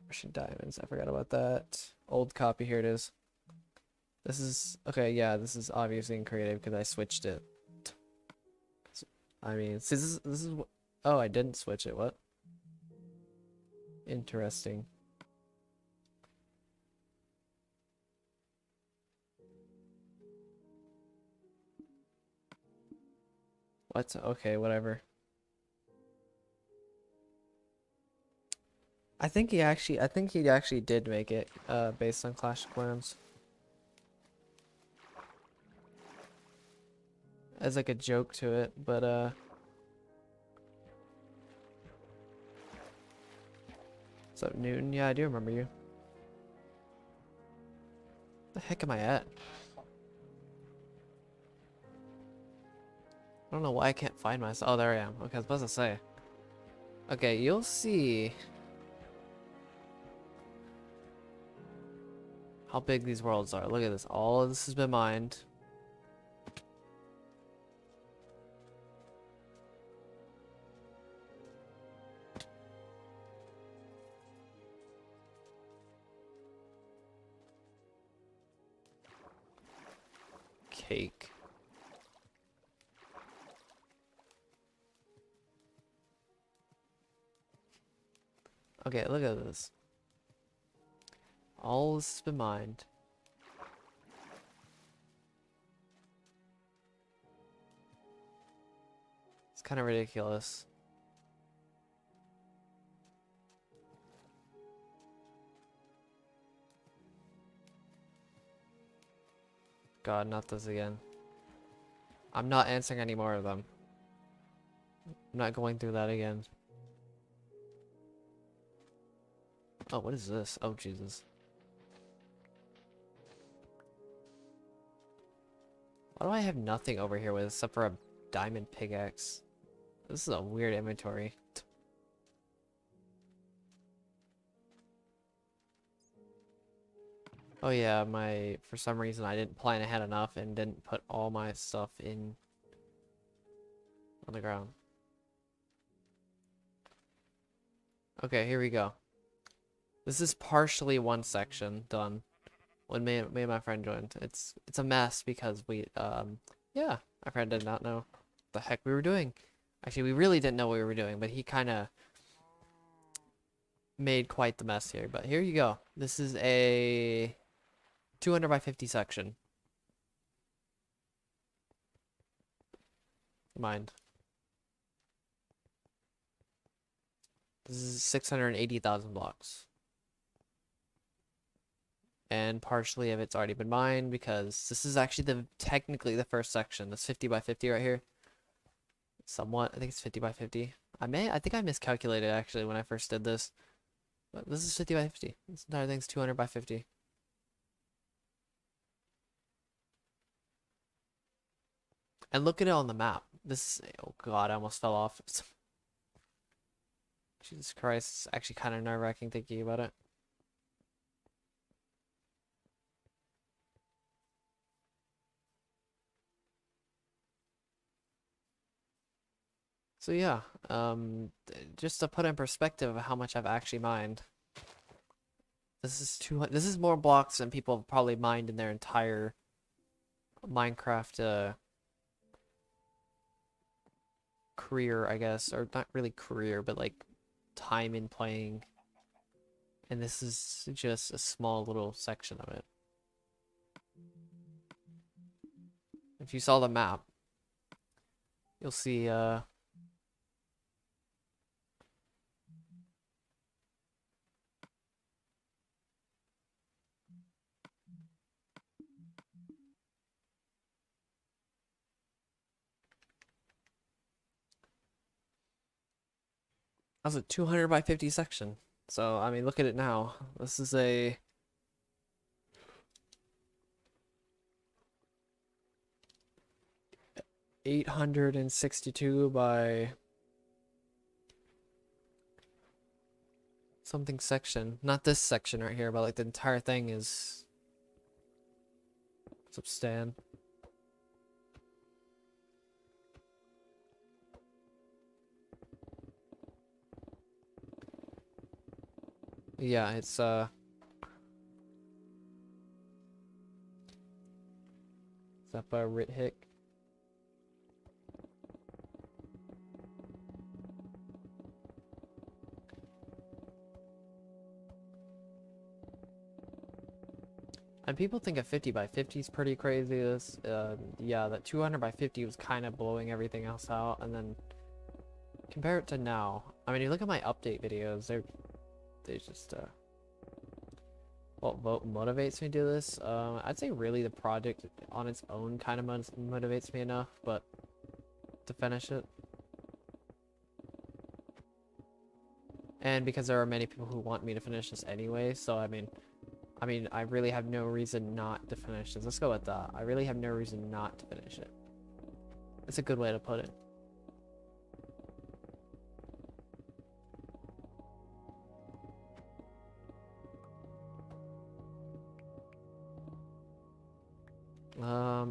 [SPEAKER 1] Russian diamonds. I forgot about that. Old copy. Here it is. This is okay. Yeah, this is obviously in creative because I switched it. I mean, see, this is. Oh, I didn't switch it. What? Interesting. What? Okay, whatever. I think he actually did make it, based on Clash of Clans. As like a joke to it, but, what's up, Newton? Yeah, I do remember you. The heck am I at? I don't know why I can't find myself. Oh, there I am. Okay, I was supposed to say. Okay, you'll see how big these worlds are. Look at this. All of this has been mined. Cake. Okay, look at this. All this has been mined. It's kind of ridiculous. God, not this again. I'm not answering any more of them. I'm not going through that again. Oh, what is this? Oh, Jesus. Why do I have nothing over here with except for a diamond pickaxe? This is a weird inventory. Oh yeah, for some reason I didn't plan ahead enough and didn't put all my stuff in on the ground. Okay, here we go. This is partially one section done. When me and my friend joined. It's a mess because yeah, my friend did not know the heck we were doing. Actually, we really didn't know what we were doing, but he kind of made quite the mess here. But here you go. This is a 200 by 50 section. Mind. This is 680,000 blocks. And partially of it's already been mined because this is actually technically the first section. This 50 by 50 right here. somewhat. I think it's 50 by 50. I think I miscalculated actually when I first did this. But this is 50 by 50. This entire thing's 200 by 50. And look at it on the map. This is, oh god, I almost fell off. Jesus Christ, it's actually kind of nerve-wracking thinking about it. So yeah, just to put in perspective of how much I've actually mined. This is more blocks than people have probably mined in their entire Minecraft career, I guess, or not really career, but like time in playing. And this is just a small little section of it. If you saw the map, you'll see that was a 200 by 50 section. So, I mean, look at it now. This is a 862 by something section. Not this section right here, but like the entire thing is substan. Yeah, it's up by Rit Hick. And people think a 50 by 50 is pretty crazy. This, yeah, that 200 by 50 was kind of blowing everything else out. And then compare it to now. I mean, you look at my update videos, they just, what motivates me to do this? I'd say really the project on its own kind of motivates me enough, but to finish it. And because there are many people who want me to finish this anyway, so I mean, I really have no reason not to finish this. Let's go with that. I really have no reason not to finish it. It's a good way to put it.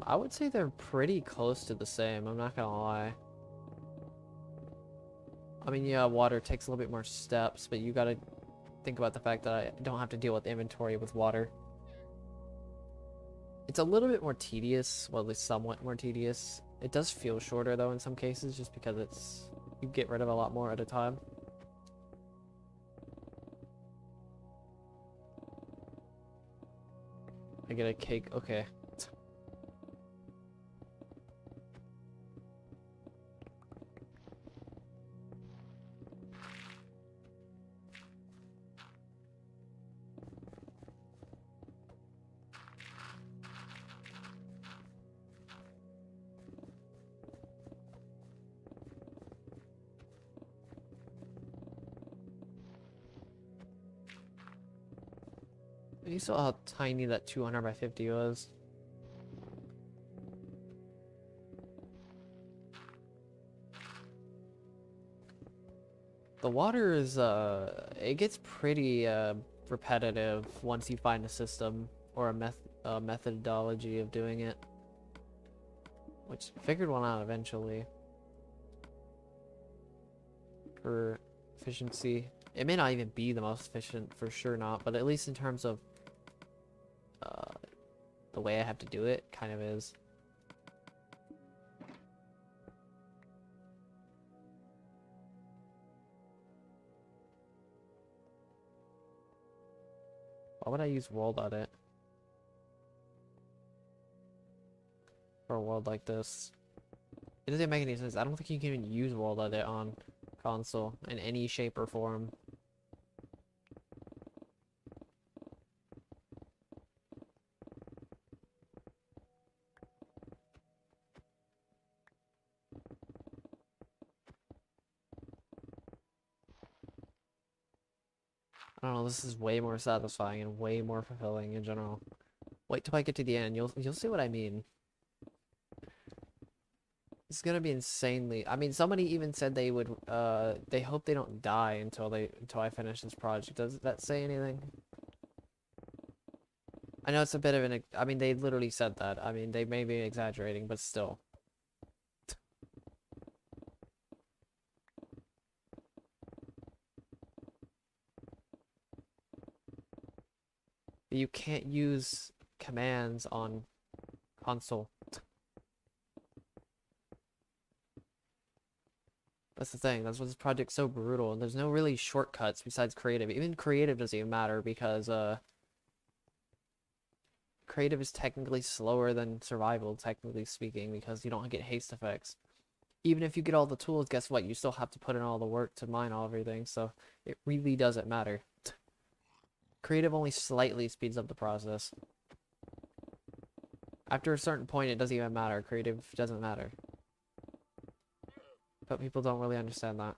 [SPEAKER 1] I would say they're pretty close to the same, I'm not gonna lie. I mean, yeah, water takes a little bit more steps, but you gotta think about the fact that I don't have to deal with inventory with water. It's a little bit more tedious, well, at least somewhat more tedious. It does feel shorter though in some cases, just because it's, you get rid of a lot more at a time. I get a cake, okay. You saw how tiny that 200 by 50 was. The water is, it gets pretty, repetitive once you find a system or a methodology of doing it. Which, figured one out eventually. For efficiency. It may not even be the most efficient, for sure not, but at least in terms of the way I have to do it, kind of is. Why would I use world edit for a world like this? It doesn't make any sense. I don't think you can even use world edit on console in any shape or form. I don't know, this is way more satisfying and way more fulfilling in general. Wait till I get to the end, you'll see what I mean. It's gonna be insanely. I mean, somebody even said they would they hope they don't die until I finish this project. Does that say anything? I know it's a bit of an, I mean, they literally said that. I mean, they may be exaggerating, but still. You can't use commands on console. That's the thing. That's why this project's so brutal. And there's no really shortcuts besides creative. Even creative doesn't even matter because creative is technically slower than survival, technically speaking, because you don't get haste effects. Even if you get all the tools, guess what? You still have to put in all the work to mine all everything, so it really doesn't matter. Creative only slightly speeds up the process. After a certain point, it doesn't even matter. Creative doesn't matter. But people don't really understand that.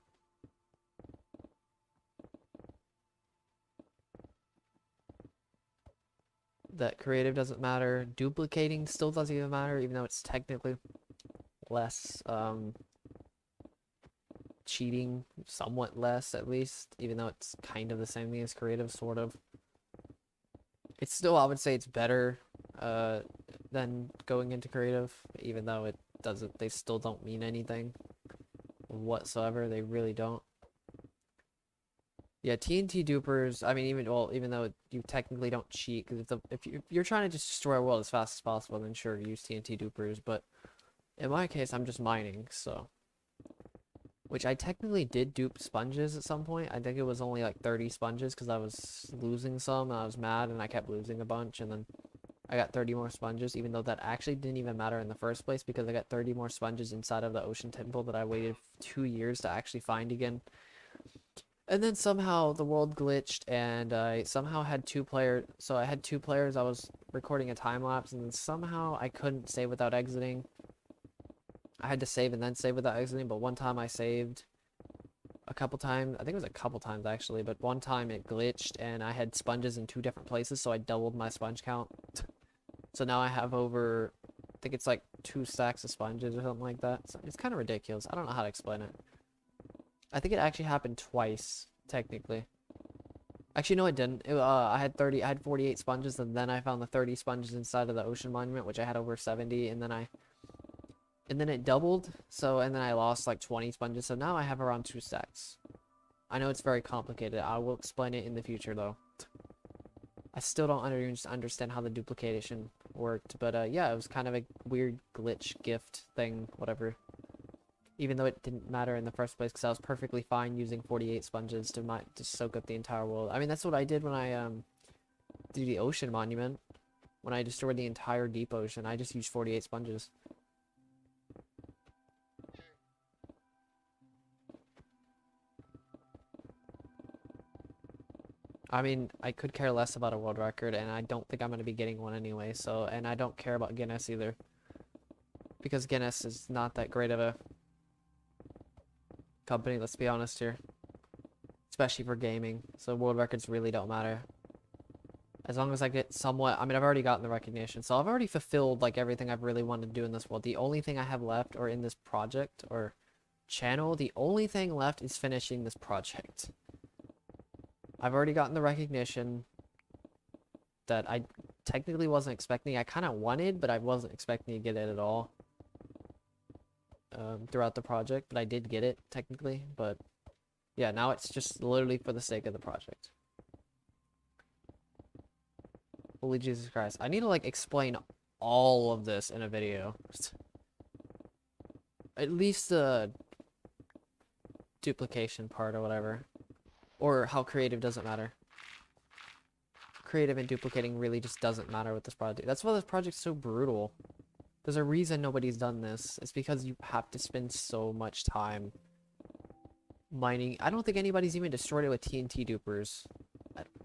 [SPEAKER 1] That creative doesn't matter. Duplicating still doesn't even matter, even though it's technically less, cheating, somewhat less at least, even though it's kind of the same thing as creative, sort of. It's still, I would say it's better, than going into creative, even though it doesn't, they still don't mean anything whatsoever. They really don't. Yeah, TNT dupers, I mean, even though you technically don't cheat, because if you're trying to just destroy a world as fast as possible, then sure, use TNT dupers, but in my case, I'm just mining, so. Which I technically did dupe sponges at some point. I think it was only like 30 sponges, because I was losing some, and I was mad, and I kept losing a bunch, and then I got 30 more sponges, even though that actually didn't even matter in the first place, because I got 30 more sponges inside of the ocean temple that I waited 2 years to actually find again. And then somehow the world glitched, and I somehow had two players. So I had two players. I was recording a time lapse, and then somehow I couldn't save without exiting. I had to save and then save without exiting. But one time I saved a couple times. I think it was a couple times actually. But one time it glitched, and I had sponges in two different places, so I doubled my sponge count. So now I have over, I think it's like 2 stacks of sponges or something like that. So it's kind of ridiculous. I don't know how to explain it. I think it actually happened twice, technically. Actually, no, it didn't. I had 48 sponges, and then I found the 30 sponges inside of the ocean monument, which I had over 70, and then it doubled, so, and then I lost like 20 sponges, so now I have around 2 stacks. I know it's very complicated. I will explain it in the future, though. I still don't understand how the duplication worked, but yeah, it was kind of a weird glitch gift thing, whatever. Even though it didn't matter in the first place, because I was perfectly fine using 48 sponges to soak up the entire world. I mean, that's what I did when I did the ocean monument. When I destroyed the entire deep ocean, I just used 48 sponges. I mean, I could care less about a world record, and I don't think I'm going to be getting one anyway, so, and I don't care about Guinness either. Because Guinness is not that great of a company, let's be honest here, especially for gaming, so world records really don't matter as long as I get somewhat. I mean, I've already gotten the recognition, so I've already fulfilled like everything I've really wanted to do in this world. The only thing I have left, or in this project or channel, the only thing left is finishing this project. I've already gotten the recognition that I technically wasn't expecting. I kind of wanted, but I wasn't expecting to get it at all. Throughout the project, but I did get it technically. But yeah, now it's just literally for the sake of the project. Holy Jesus Christ, I need to like explain all of this in a video. At least the duplication part or whatever, or how creative doesn't matter. Creative and duplicating really just doesn't matter with this project. That's why this project's so brutal. There's a reason nobody's done this. It's because you have to spend so much time mining. I don't think anybody's even destroyed it with TNT dupers.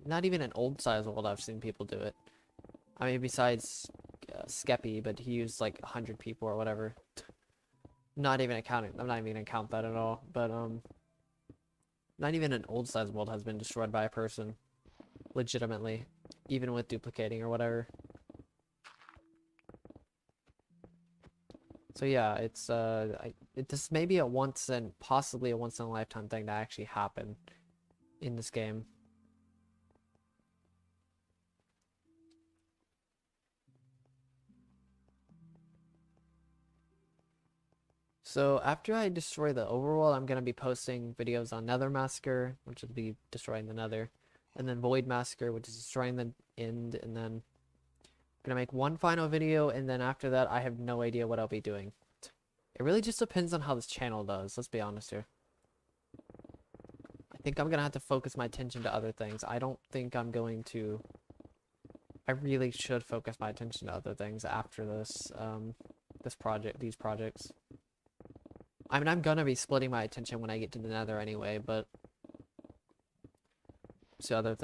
[SPEAKER 1] Not even an old size world I've seen people do it. I mean, besides Skeppy, but he used like 100 people or whatever. Not even accounting. I'm not even gonna count that at all. But not even an old size world has been destroyed by a person. legitimately, even with duplicating or whatever. So yeah, it's this may be a possibly a once in a lifetime thing that actually happened in this game. So after I destroy the overworld, I'm gonna be posting videos on Nether Massacre, which will be destroying the Nether, and then Void Massacre, which is destroying the End, and then I'm gonna make one final video, and then after that, I have no idea what I'll be doing. It really just depends on how this channel does, let's be honest here. I think I'm gonna have to focus my attention to other things. I don't think I'm going to... I really should focus my attention to other things after this, these projects. I mean, I'm gonna be splitting my attention when I get to the Nether anyway, but... So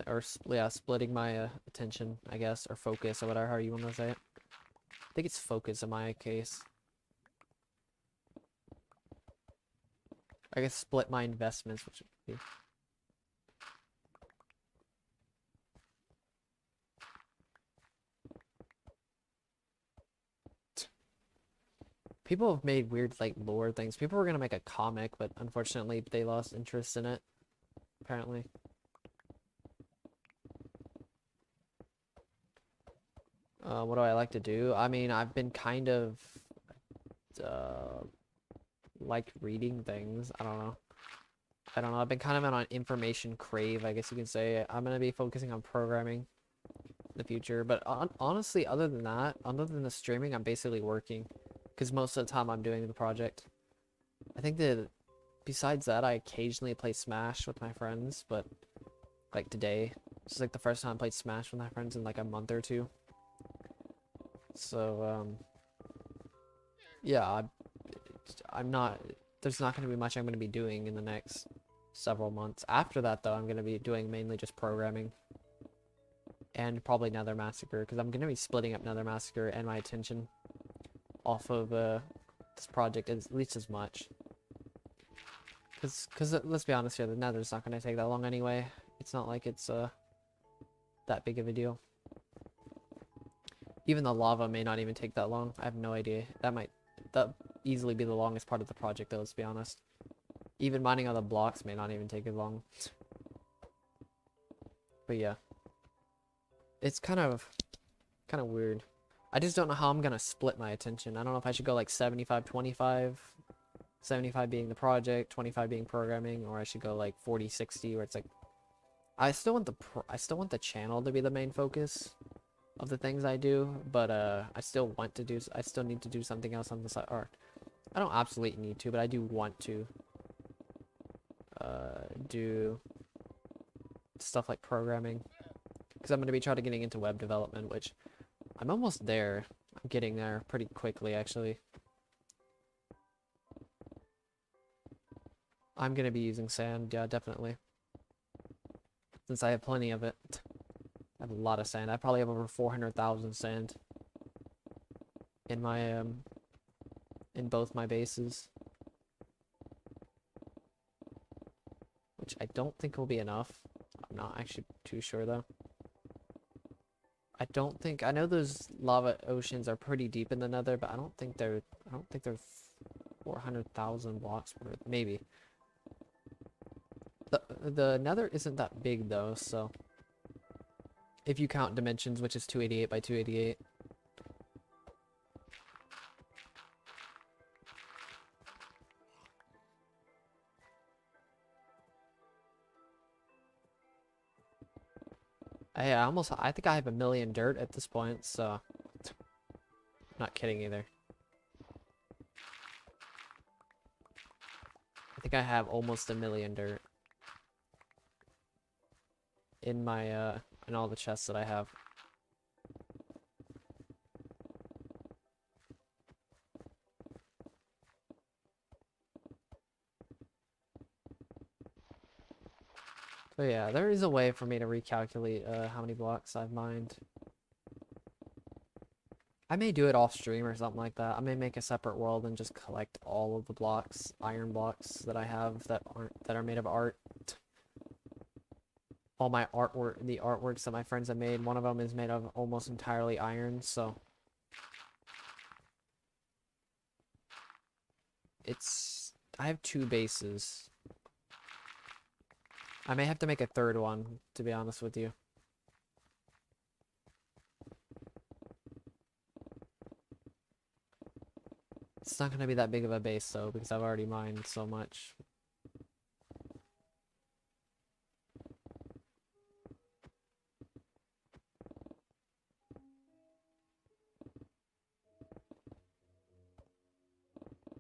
[SPEAKER 1] splitting my attention, I guess, or focus, or whatever, how you want to say it. I think it's focus in my case. I guess split my investments, which would be... People have made weird, like, lore things. People were gonna make a comic, but unfortunately they lost interest in it, apparently. What do I like to do? I mean, I've been kind of, like reading things. I don't know. I've been kind of on an information crave, I guess you can say. I'm gonna be focusing on programming in the future, but honestly, other than that, other than the streaming, I'm basically working. Because most of the time I'm doing the project. I think that besides that, I occasionally play Smash with my friends, but like today, this is like the first time I played Smash with my friends in like a month or two. So, yeah, I'm not, there's not going to be much I'm going to be doing in the next several months. After that, though, I'm going to be doing mainly just programming. And probably Nether Massacre, because I'm going to be splitting up Nether Massacre and my attention off of this project at least as much, because let's be honest here, the Nether's not going to take that long anyway. It's not like it's that big of a deal. Even the lava may not even take that long. I have no idea. That easily be the longest part of the project, though, let's be honest. Even mining other blocks may not even take as long. But yeah, it's kind of weird. I just don't know how I'm gonna split my attention. I don't know if I should go like 75-25, 75 being the project, 25 being programming, or I should go like 40-60, where it's like I still want the channel to be the main focus of the things I do, but I still need to do something else on the side. Or I don't absolutely need to, but I do want to do stuff like programming, because I'm gonna be trying to getting into web development, which I'm almost there. I'm getting there pretty quickly, actually. I'm gonna be using sand, yeah, definitely. Since I have plenty of it. I have a lot of sand. I probably have over 400,000 sand in my, in both my bases. Which I don't think will be enough. I'm not actually too sure, though. I know those lava oceans are pretty deep in the Nether, but I don't think they're 400,000 blocks worth. Maybe. The Nether isn't that big though, so if you count dimensions, which is 288 by 288. I think I have 1 million dirt at this point, so not kidding either. I think I have almost 1 million dirt in my in all the chests that I have. So yeah, there is a way for me to recalculate how many blocks I've mined. I may do it off stream or something like that. I may make a separate world and just collect all of the blocks, iron blocks that I have that are made of art. all my artwork, the artworks that my friends have made. One of them is made of almost entirely iron, so I have 2 bases. I may have to make a 3rd one, to be honest with you. It's not going to be that big of a base, though, because I've already mined so much.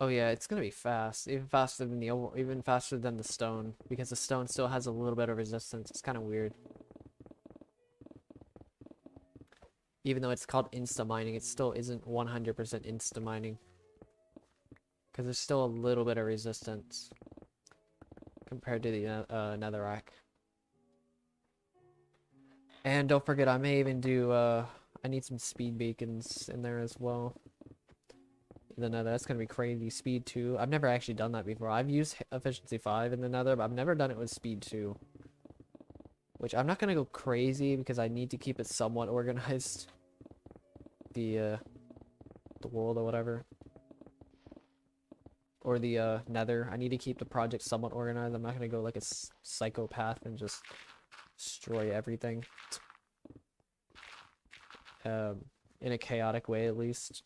[SPEAKER 1] Oh yeah, it's gonna be fast, even faster than the stone, because the stone still has a little bit of resistance. It's kind of weird. Even though it's called insta mining, it still isn't 100% insta mining, because there's still a little bit of resistance compared to the netherrack. And don't forget, I may even do I need some speed beacons in there as well. The nether, that's gonna be crazy. Speed 2, I've never actually done that before. I've used efficiency 5 in the nether, but I've never done it with speed 2, which I'm not gonna go crazy because I need to keep it somewhat organized, the world or whatever, or the nether. I need to keep the project somewhat organized. I'm not gonna go like a psychopath and just destroy everything, in a chaotic way at least.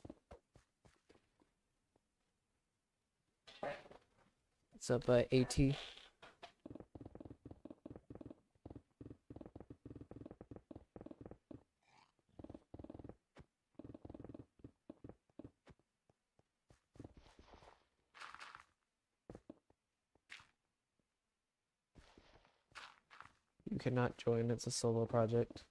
[SPEAKER 1] What's up, AT? You cannot join, it's a solo project.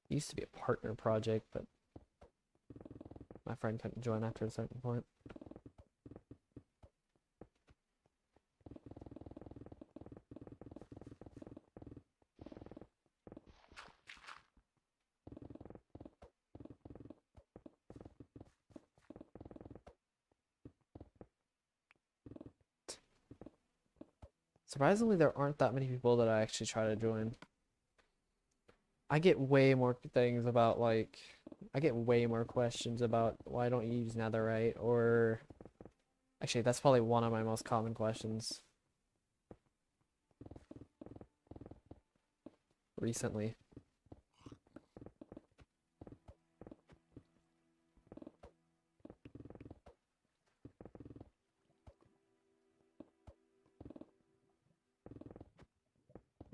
[SPEAKER 1] It used to be a partner project, but my friend couldn't join after a certain point. Surprisingly, there aren't that many people that I actually try to join. I get way more things about, like, I get way more questions about why don't you use netherite, or actually that's probably one of my most common questions recently.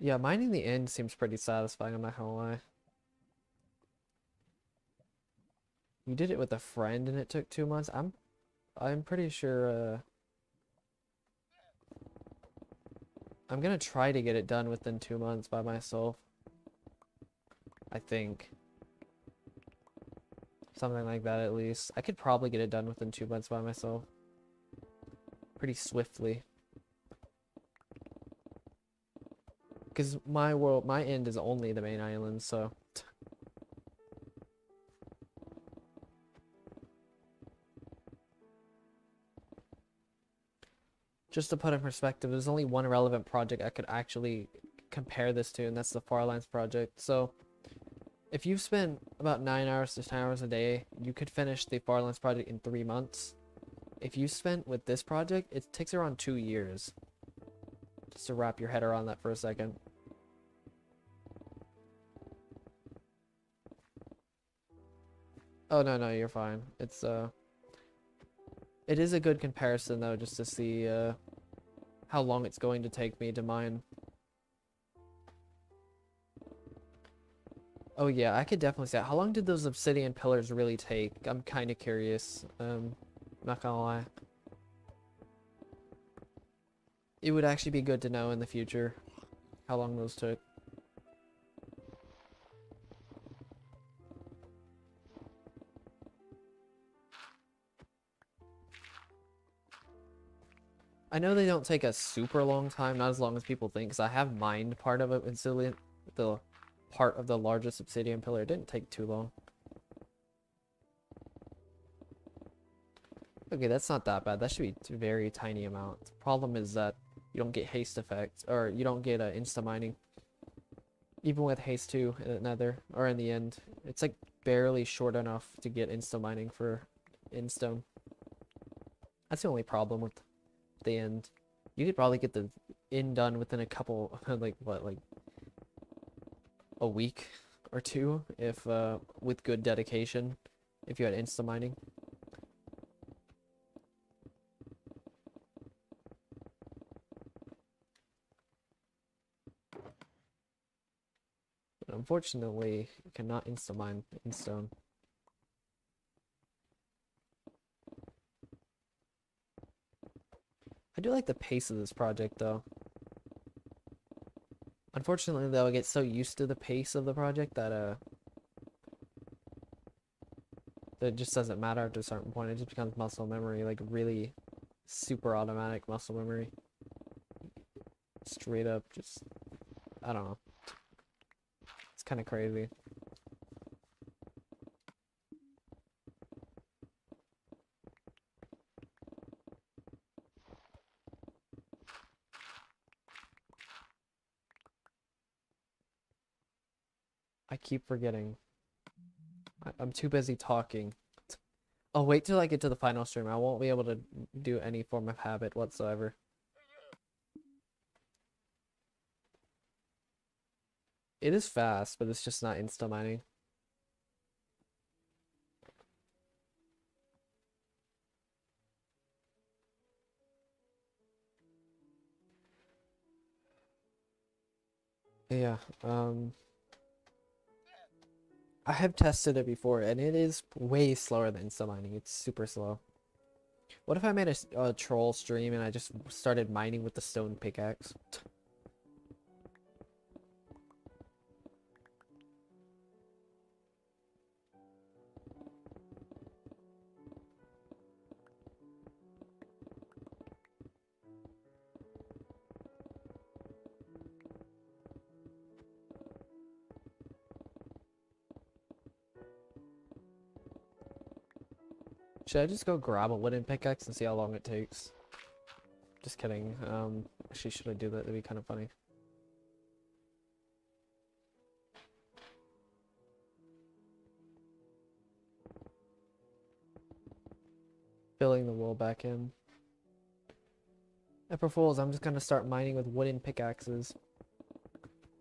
[SPEAKER 1] Yeah, mining the end seems pretty satisfying, I'm not gonna lie. You did it with a friend and it took 2 months? I'm pretty sure I'm gonna try to get it done within 2 months by myself. I think. Something like that at least. I could probably get it done within 2 months by myself. Pretty swiftly. Because my end is only the main island, so. Just to put in perspective, there's only one relevant project I could actually compare this to, and that's the Farlands project. So, if you've spent about 9 hours to 10 hours a day, you could finish the Farlands project in 3 months. If you spent with this project, it takes around 2 years. Just to wrap your head around that for a second. Oh, no, you're fine. It is a good comparison, though, just to see, how long it's going to take me to mine. Oh, yeah, I could definitely see that. How long did those obsidian pillars really take? I'm kind of curious. Not gonna lie. It would actually be good to know in the future how long those took. I know they don't take a super long time, not as long as people think, because I have mined part of it in the part of the largest obsidian pillar. It didn't take too long. Okay, that's not that bad. That should be a very tiny amount. The problem is that you don't get haste effects, or you don't get insta mining. Even with haste 2 in the nether, or in the end, it's like barely short enough to get insta mining for endstone. That's the only problem with the end. You could probably get the end done within a couple, like what, like a week or two, if with good dedication, if you had insta mining. But unfortunately, you cannot insta mine in stone. I do like the pace of this project though. Unfortunately though, I get so used to the pace of the project that it just doesn't matter after a certain point. It just becomes muscle memory, like really super automatic muscle memory. Straight up, just, I don't know. It's kind of crazy. I keep forgetting. I'm too busy talking. I'll wait till I get to the final stream. I won't be able to do any form of habit whatsoever. It is fast, but it's just not insta mining. Yeah, I have tested it before, and it is way slower than insta mining. It's super slow. What if I made a troll stream and I just started mining with the stone pickaxe? Should I just go grab a wooden pickaxe and see how long it takes? Just kidding. Actually, should I do that? That'd be kind of funny. Filling the wool back in. April Fools, I'm just gonna start mining with wooden pickaxes.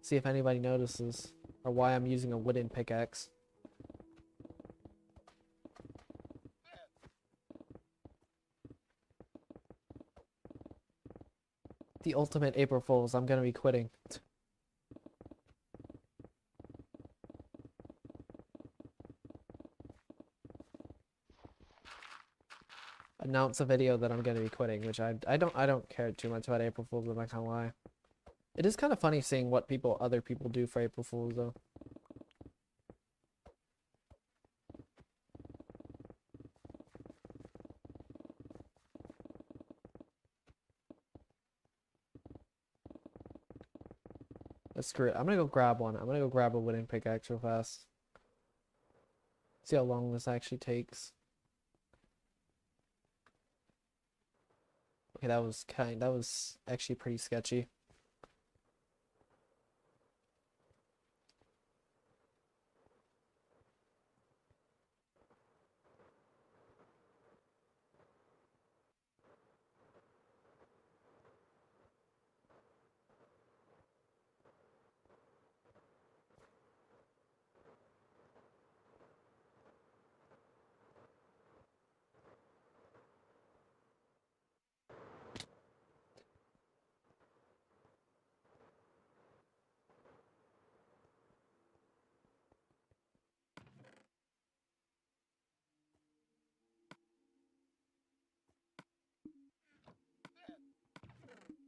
[SPEAKER 1] See if anybody notices, or why I'm using a wooden pickaxe. The ultimate April Fools, I'm gonna be quitting. Announce a video that I'm gonna be quitting, which I don't care too much about April Fools, I'm not gonna lie. It is kind of funny seeing what other people do for April Fools though. Let's screw it. I'm gonna go grab one. I'm gonna go grab a wooden pickaxe real fast. See how long this actually takes. Okay, that was actually pretty sketchy.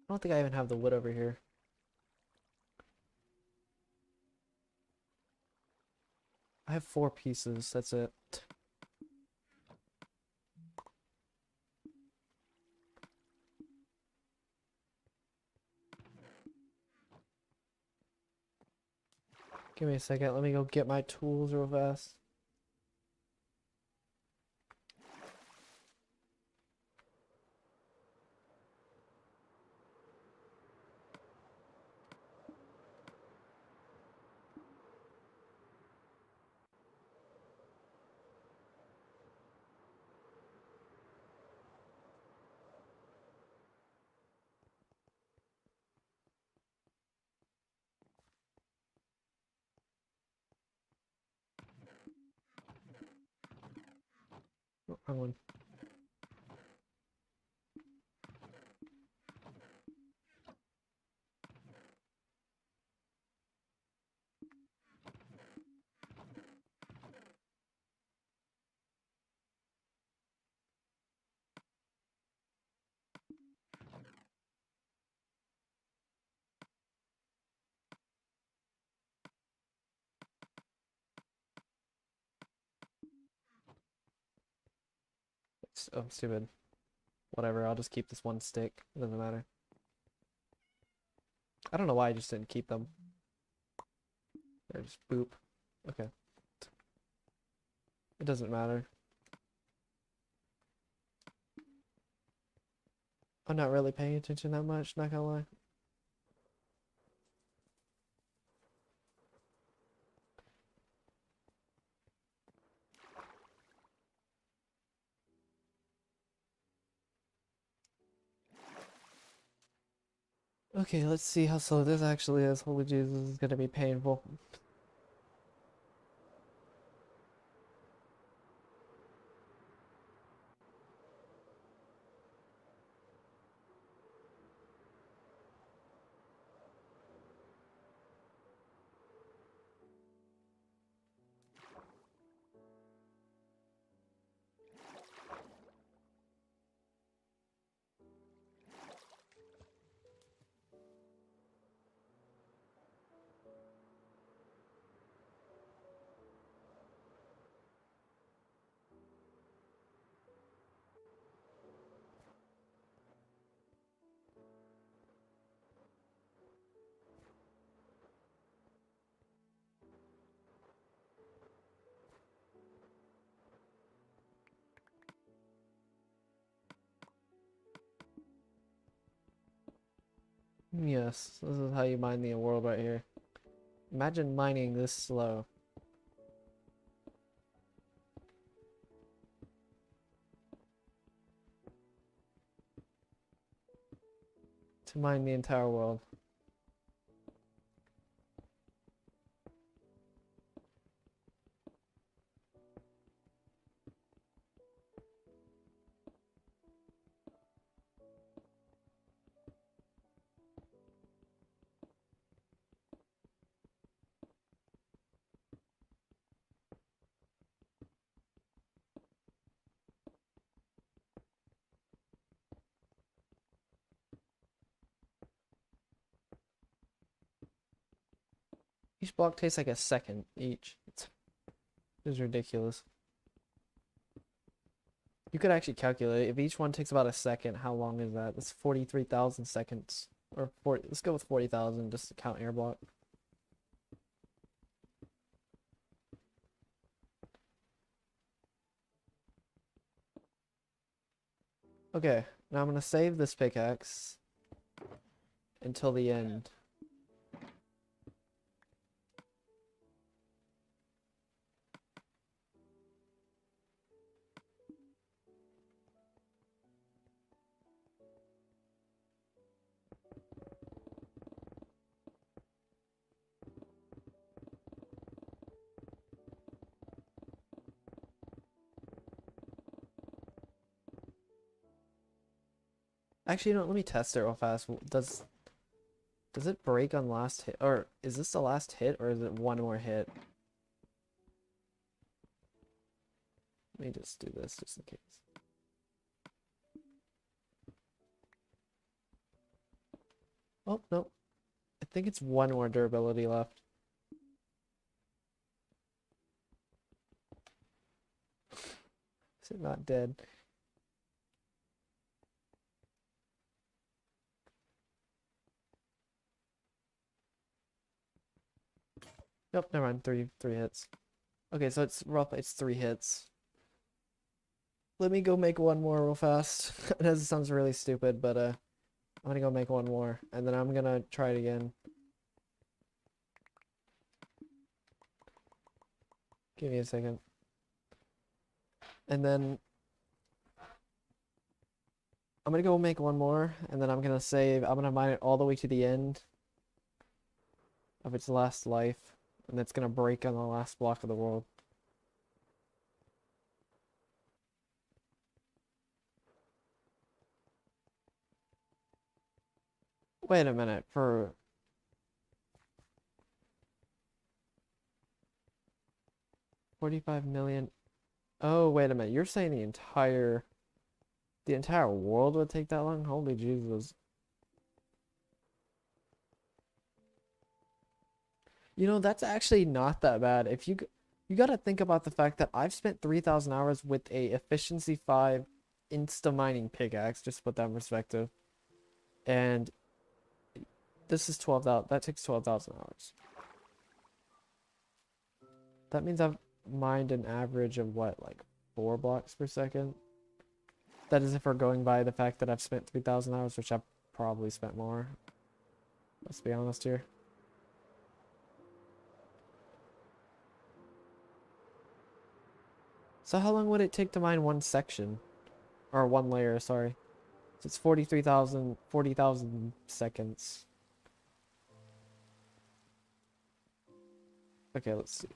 [SPEAKER 1] I don't think I even have the wood over here. I have 4 pieces, that's it. Give me a second. Let me go get my tools real fast. Oh, wrong one. Oh, I'm stupid. Whatever, I'll just keep this one stick. It doesn't matter. I don't know why I just didn't keep them. They're just boop. Okay. It doesn't matter. I'm not really paying attention that much, not gonna lie. Okay, let's see how slow this actually is. Holy Jesus, this is gonna be painful. Yes, this is how you mine the world right here. Imagine mining this slow. To mine the entire world. Each block takes like a second each. It's ridiculous. You could actually calculate if each one takes about a second. How long is that? That's 43,000 seconds. Or 40. Let's go with 40,000 just to count air block. Okay, now I'm gonna save this pickaxe until the end. Actually, no, let me test it real fast. Does it break on last hit? Or is this the last hit or is it one more hit? Let me just do this just in case. Oh, no. I think it's one more durability left. Is it not dead? Nope, never mind. Three hits. Okay, so it's rough. It's 3 hits. Let me go make one more real fast. I know this sounds really stupid, but I'm gonna go make one more, and then I'm gonna try it again. Give me a second. And then I'm gonna go make one more, and then I'm gonna save. I'm gonna mine it all the way to the end of its last life, and it's gonna break on the last block of the world. Wait a minute, for 45 million. Oh, wait a minute. You're saying the entire world would take that long? Holy Jesus. You know, that's actually not that bad. If you got to think about the fact that I've spent 3,000 hours with a efficiency 5 insta mining pickaxe, just to put that in perspective. And this is 12,000. That takes 12,000 hours. That means I've mined an average of what, like 4 blocks per second? That is if we're going by the fact that I've spent 3,000 hours, which I've probably spent more. Let's be honest here. So how long would it take to mine one section? Or one layer, sorry. So it's 40,000 seconds. Okay, let's see.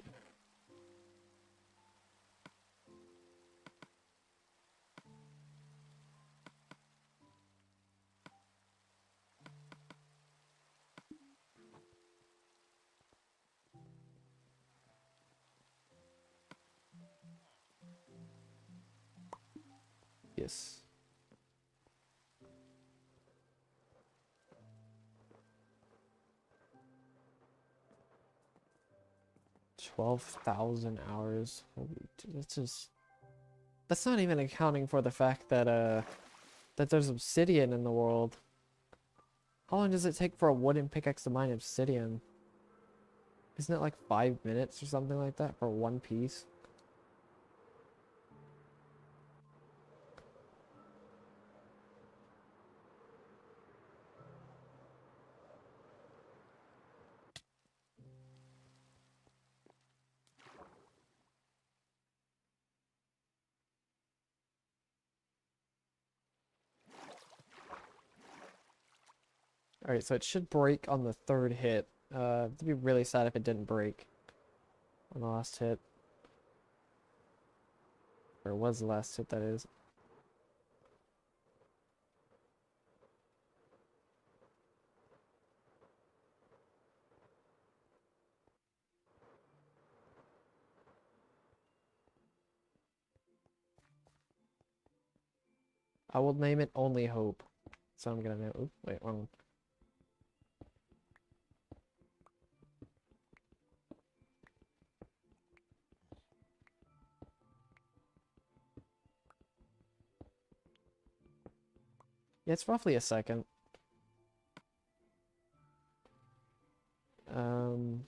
[SPEAKER 1] Yes. 12,000 hours. Holy, that's not even accounting for the fact that there's obsidian in the world. How long does it take for a wooden pickaxe to mine obsidian? Isn't it like 5 minutes or something like that for one piece? Alright, so it should break on the 3rd hit. It'd be really sad if it didn't break on the last hit. Or it was the last hit, that is. I will name it Only Hope. So I'm gonna name. Oop, wait, wrong one. Yeah, it's roughly a second. Um,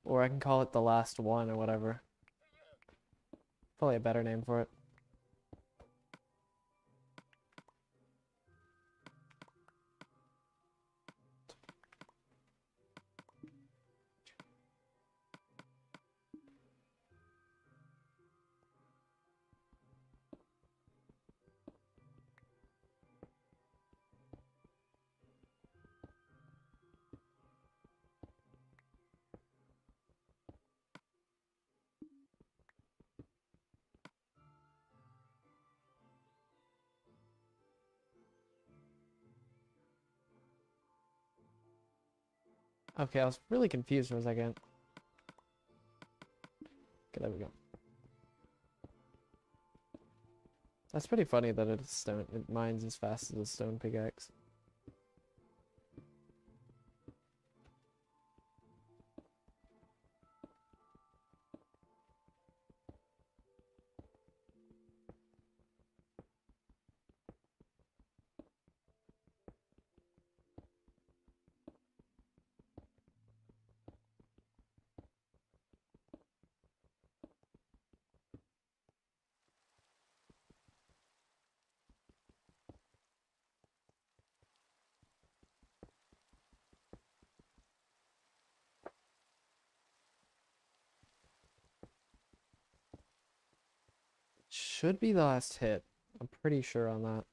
[SPEAKER 1] or I can call it the last one or whatever. Probably a better name for it. Okay, I was really confused for a second. Okay, there we go. That's pretty funny that it's stone. It mines as fast as a stone pickaxe. should be the last hit. I'm pretty sure on that.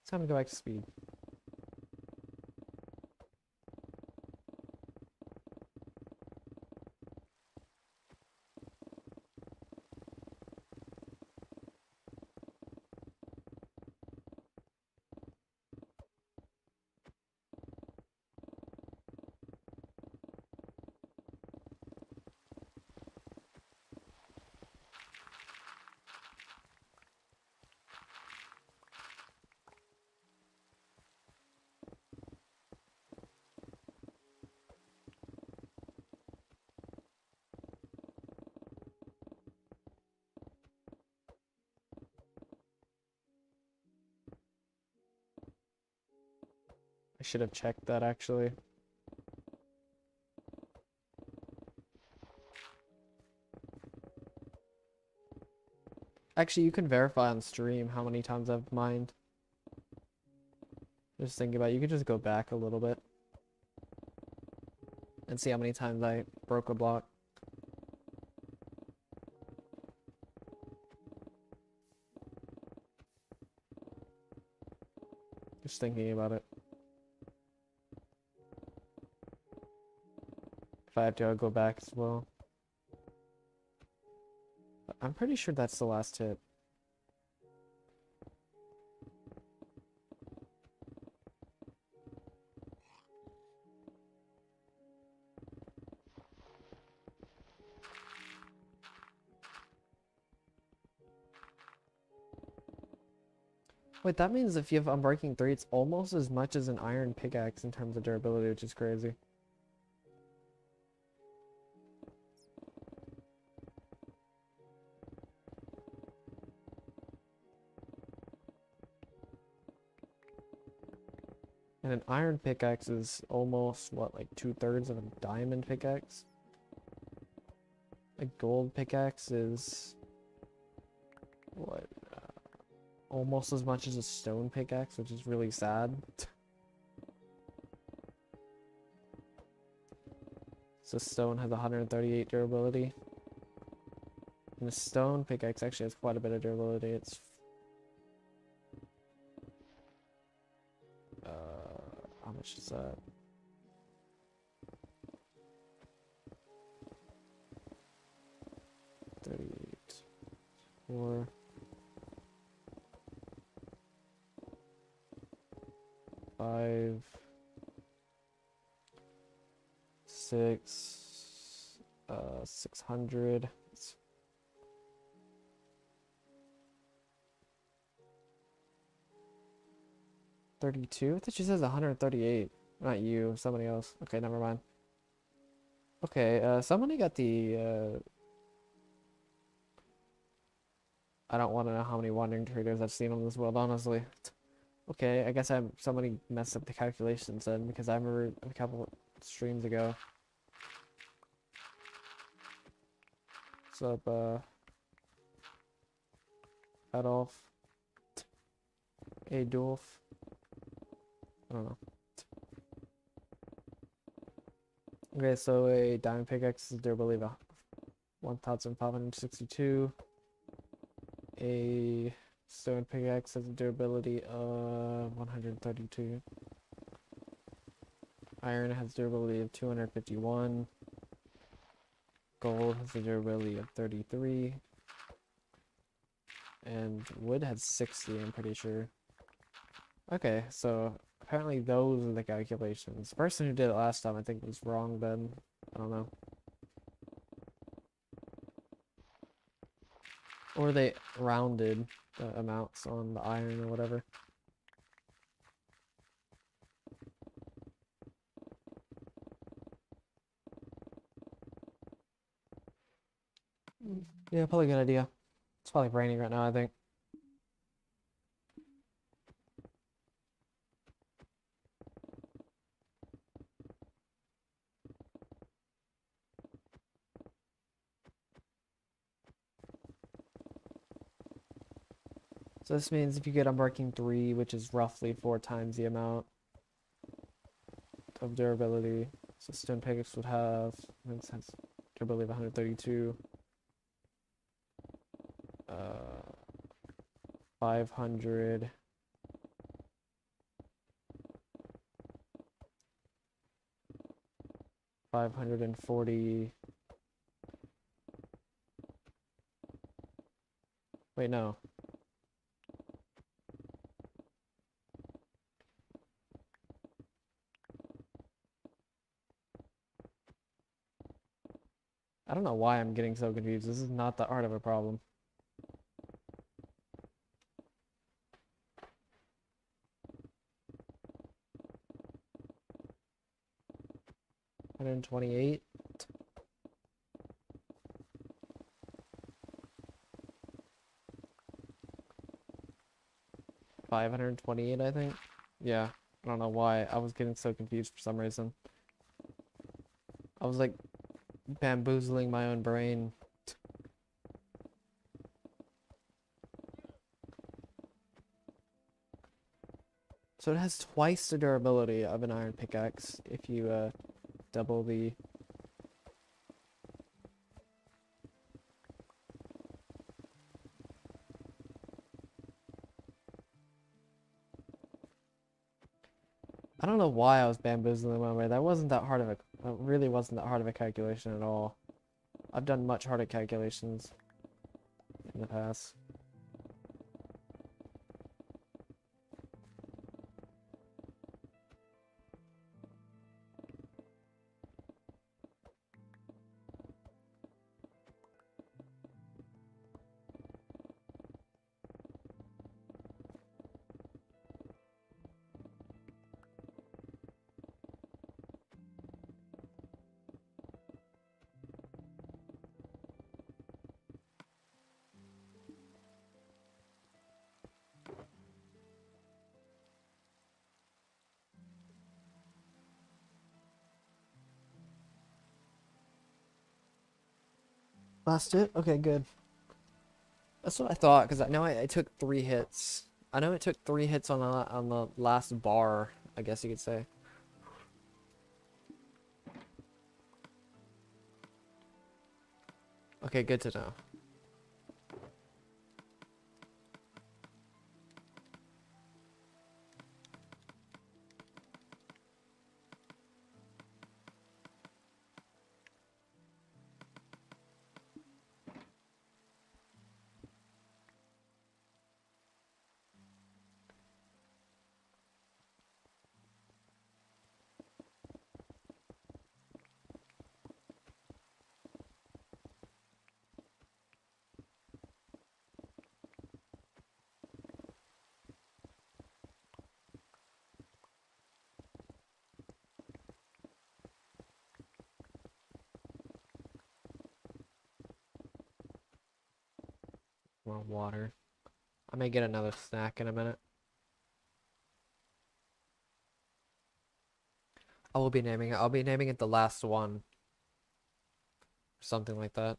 [SPEAKER 1] It's time to go back to speed. I should have checked that actually. Actually, you can verify on stream how many times I've mined. Just thinking about it, you could just go back a little bit and see how many times I broke a block. Just thinking about it. If I have to, I'll go back as well. But I'm pretty sure that's the last hit. Wait, that means if you have Unbreaking 3, it's almost as much as an iron pickaxe in terms of durability, which is crazy. And an iron pickaxe is almost, what, like 2/3 of a diamond pickaxe? A gold pickaxe is, what, almost as much as a stone pickaxe, which is really sad. So stone has 138 durability. And the stone pickaxe actually has quite a bit of durability. It's how much is that? $38, 4, 5, 6, 600. 32? I thought she says 138. Not you, somebody else. Okay, never mind. Okay, somebody got the, I don't want to know how many wandering traders I've seen on this world, honestly. Okay, I guess somebody messed up the calculations then, because I remember a couple streams ago. What's up, Adolf? Adolf? I don't know. Okay, so a diamond pickaxe is durability of 1,562. A stone pickaxe has a durability of 132. Iron has durability of 251. Gold has a durability of 33. And wood has 60, I'm pretty sure. Okay, so apparently those are the calculations. The person who did it last time I think was wrong then. I don't know. Or they rounded the amounts on the iron or whatever. Yeah, probably a good idea. It's probably raining right now, I think. So this means if you get Unbreaking 3, which is roughly 4 times the amount of durability, so stone pickaxe would have, makes sense, durability of 132. 500. 540. Wait, no. I don't know why I'm getting so confused. This is not that hard of a problem. $128. 528, I think. Yeah, I don't know why. I was getting so confused for some reason. I was like bamboozling my own brain. So it has twice the durability of an iron pickaxe if you double the... I don't know why I was bamboozling my way. That wasn't that hard of a... That really wasn't that hard of a calculation at all. I've done much harder calculations in the past. Last it? Okay, good. That's what I thought, because I know I took 3 hits. I know it took 3 hits on the last bar, I guess you could say. Okay, good to know. More water. I may get another snack in a minute. I will be naming it. I'll be naming it the last one. Something like that.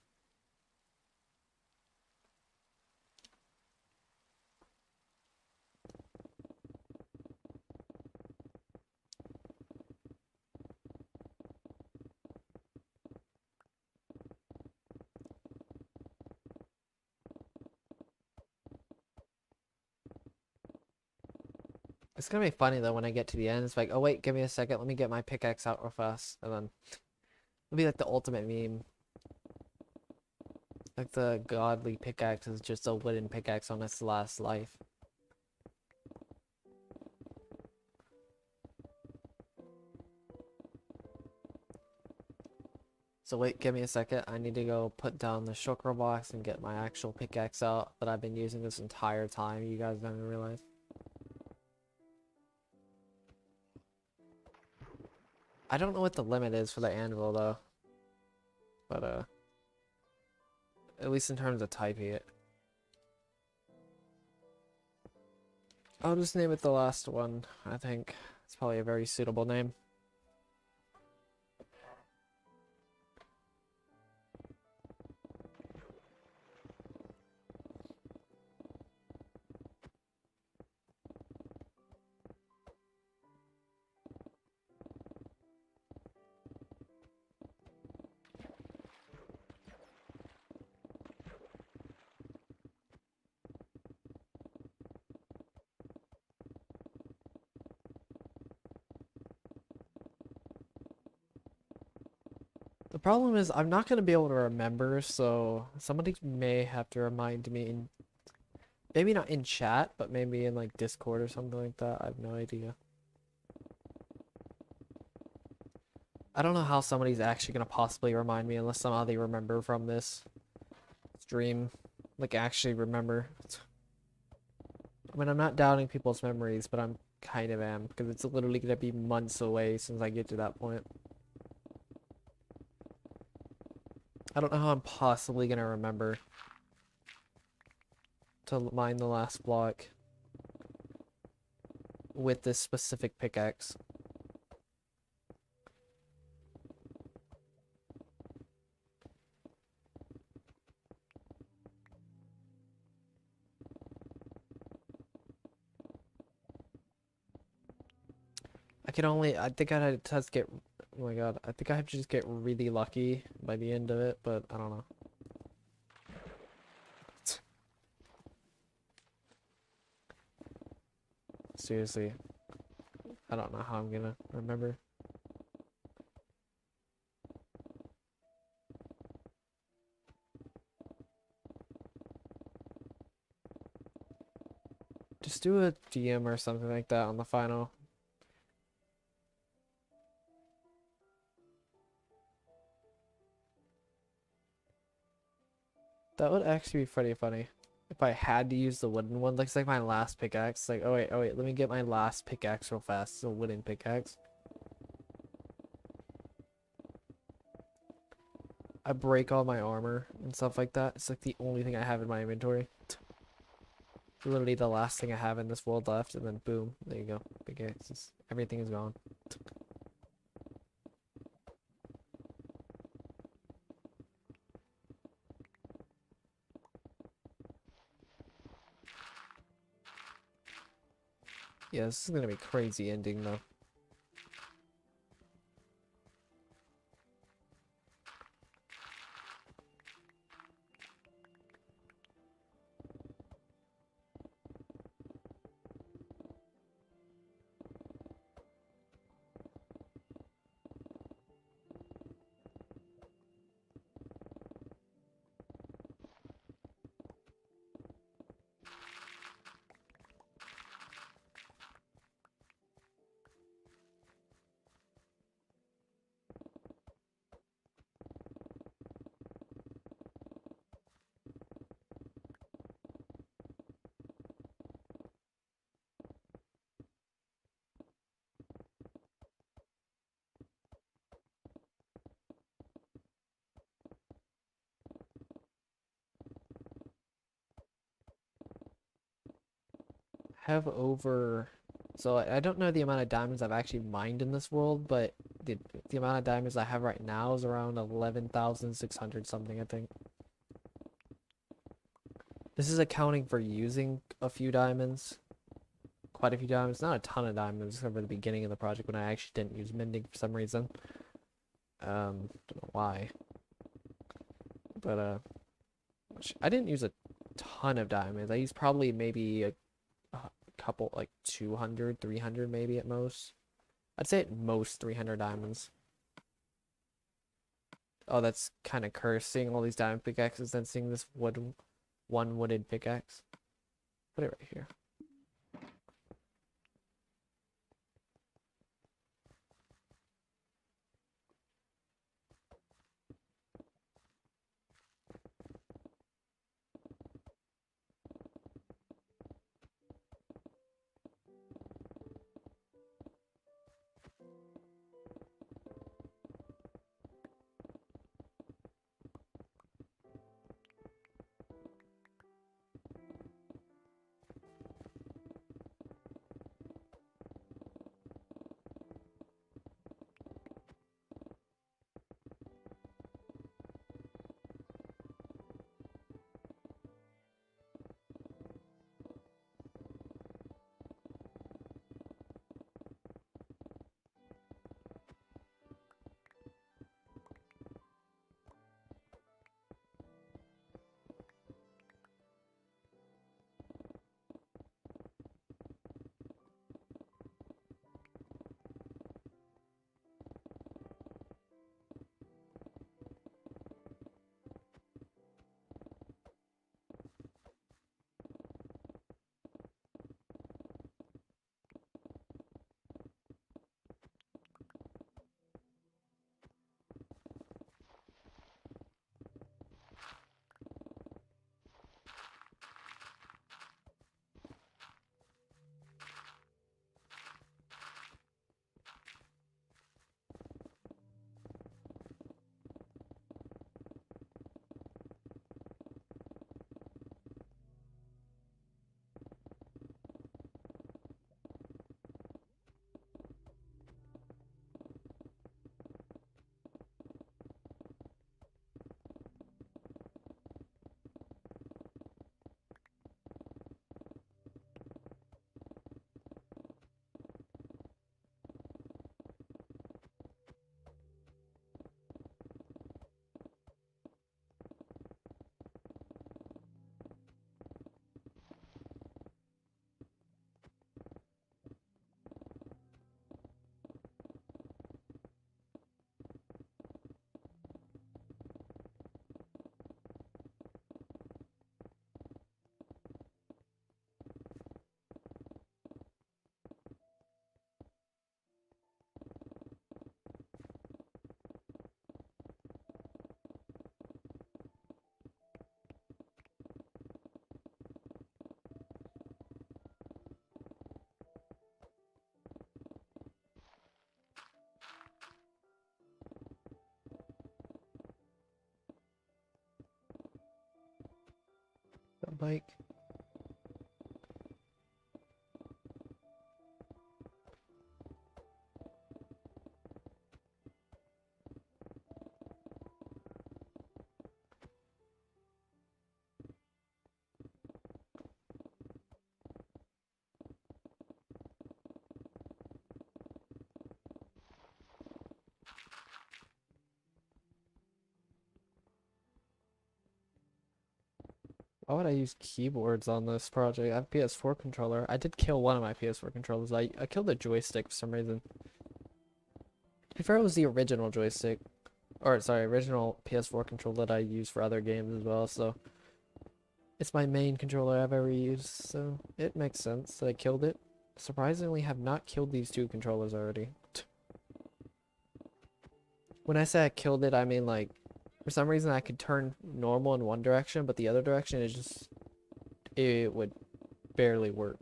[SPEAKER 1] It's gonna be funny though when I get to the end. It's like, oh wait, give me a second. Let me get my pickaxe out real fast. And then it'll be like the ultimate meme. Like the godly pickaxe is just a wooden pickaxe on its last life. So wait, give me a second. I need to go put down the shulker box and get my actual pickaxe out that I've been using this entire time. You guys don't even realize. I don't know what the limit is for the anvil though. But at least in terms of typing it. I'll just name it the last one. I think it's probably a very suitable name. The problem is I'm not gonna be able to remember, so somebody may have to remind me in maybe not in chat, but maybe in like Discord or something like that. I have no idea. I don't know how somebody's actually gonna possibly remind me unless somehow they remember from this stream. Like actually remember. I mean, I'm not doubting people's memories, but I'm kind of am because it's literally gonna be months away since I get to that point. I don't know how I'm possibly gonna remember to mine the last block with this specific pickaxe. I think I'd just get, oh my god, I think I have to just get really lucky by the end of it, but I don't know. Seriously, I don't know how I'm gonna remember. Just do a DM or something like that on the final. That would actually be pretty funny. If I had to use the wooden one, like it's like my last pickaxe. Like, oh wait, let me get my last pickaxe real fast. It's a wooden pickaxe. I break all my armor and stuff like that. It's like the only thing I have in my inventory. Literally the last thing I have in this world left, and then boom, there you go. Pickaxes. Everything is gone. Yeah, this is gonna be crazy ending though. Have over, so I don't know the amount of diamonds I've actually mined in this world, but the amount of diamonds I have right now is around 11,600 something, I think. This is accounting for using a few diamonds, quite a few diamonds, not a ton of diamonds except for the beginning of the project when I actually didn't use mending for some reason. Don't know why, but I didn't use a ton of diamonds. I used probably maybe a couple, like 200, 300 maybe at most. I'd say at most 300 diamonds. Oh, that's kind of cursed, seeing all these diamond pickaxes, then seeing this one wooden pickaxe. Put it right here. mic. Why would I use keyboards on this project? I have PS4 controller. I did kill one of my PS4 controllers. I killed the joystick for some reason. To be fair, it was the original joystick. Or, sorry, original PS4 controller that I use for other games as well, so... It's my main controller I've ever used, so it makes sense that I killed it. Surprisingly, have not killed these two controllers already. When I say I killed it, I mean like... For some reason, I could turn normal in one direction, but the other direction is just... It would barely work.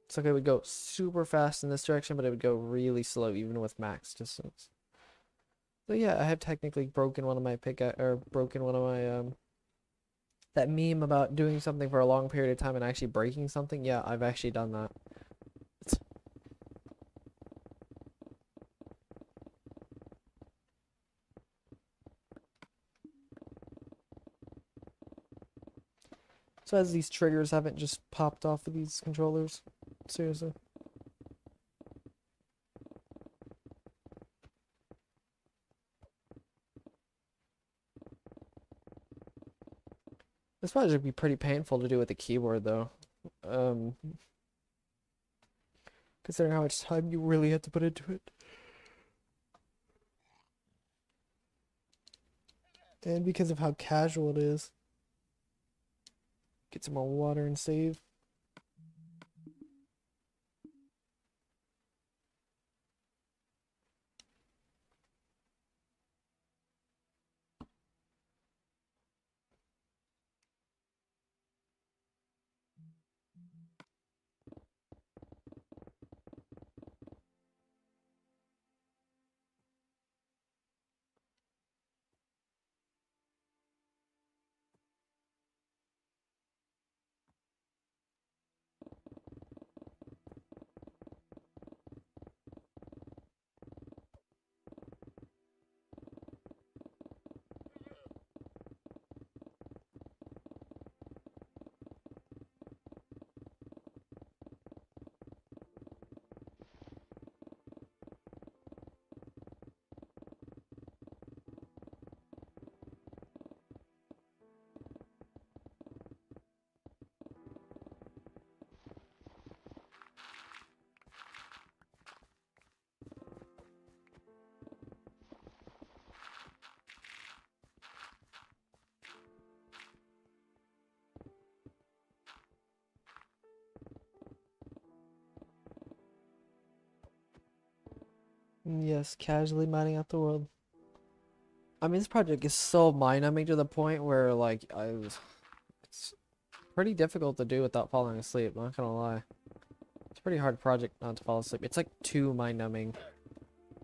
[SPEAKER 1] It's like it would go super fast in this direction, but it would go really slow even with max distance. So yeah, I have technically broken one of my that meme about doing something for a long period of time and actually breaking something. Yeah, I've actually done that. So as these triggers haven't just popped off of these controllers. Seriously. This project would be pretty painful to do with the keyboard though. Considering how much time you really have to put into it. And because of how casual it is. Get some more water and save. Yes, casually mining out the world. I mean, this project is so mind-numbing to the point where, like, it's pretty difficult to do without falling asleep, not gonna lie. It's a pretty hard project not to fall asleep. It's like too mind-numbing.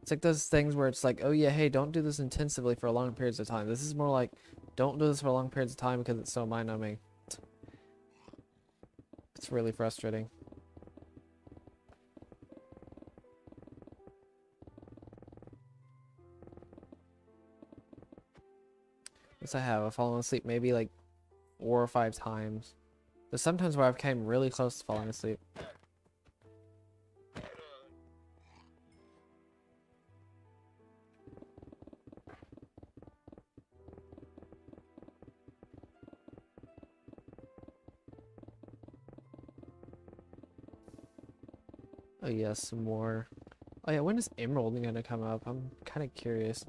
[SPEAKER 1] It's like those things where it's like, oh yeah, hey, don't do this intensively for long periods of time. This is more like, don't do this for long periods of time because it's so mind-numbing. It's really frustrating. Yes, I have. I've fallen asleep maybe like 4 or 5 times. There's sometimes where I've came really close to falling asleep. Oh yeah, some more. Oh yeah, when is Emerald gonna come up? I'm kind of curious.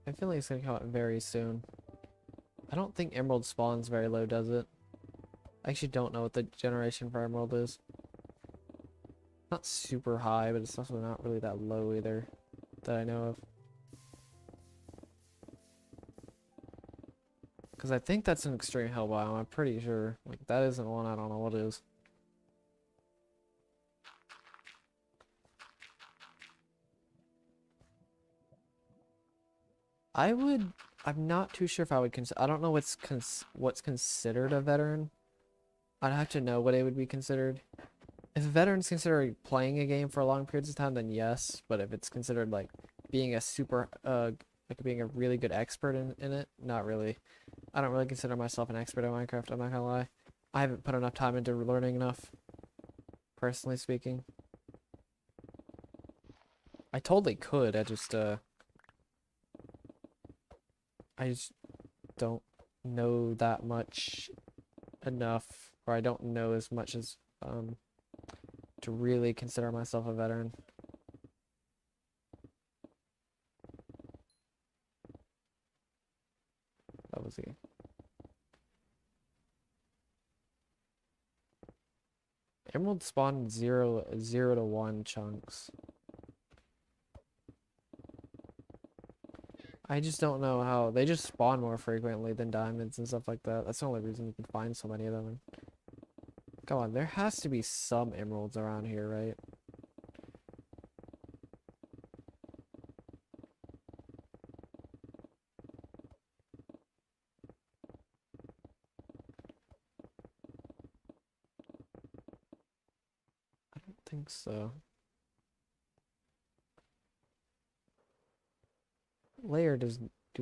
[SPEAKER 1] I feel like it's gonna come up very soon. I don't think Emerald spawns very low, does it? I actually don't know what the generation for Emerald is. Not super high, but it's also not really that low either, that I know of. Because I think that's an extreme hell biome, I'm pretty sure. Like, that isn't one, I don't know what is. I would I'm not too sure if I would I don't know what's considered a veteran. I'd have to know what it would be considered. If a veteran's considered playing a game for long periods of time, then yes. But if it's considered like being a like being a really good expert in it, not really. I don't really consider myself an expert in Minecraft, I'm not gonna lie. I haven't put enough time into learning enough, personally speaking. I totally could, I just don't know that much enough, or I don't know as much as, to really consider myself a veteran. That was the Emerald spawn 0 to 1 chunks. I just don't know how they just spawn more frequently than diamonds and stuff like that. That's the only reason you can find so many of them. Come on, there has to be some emeralds around here, right? I don't think so. What layer do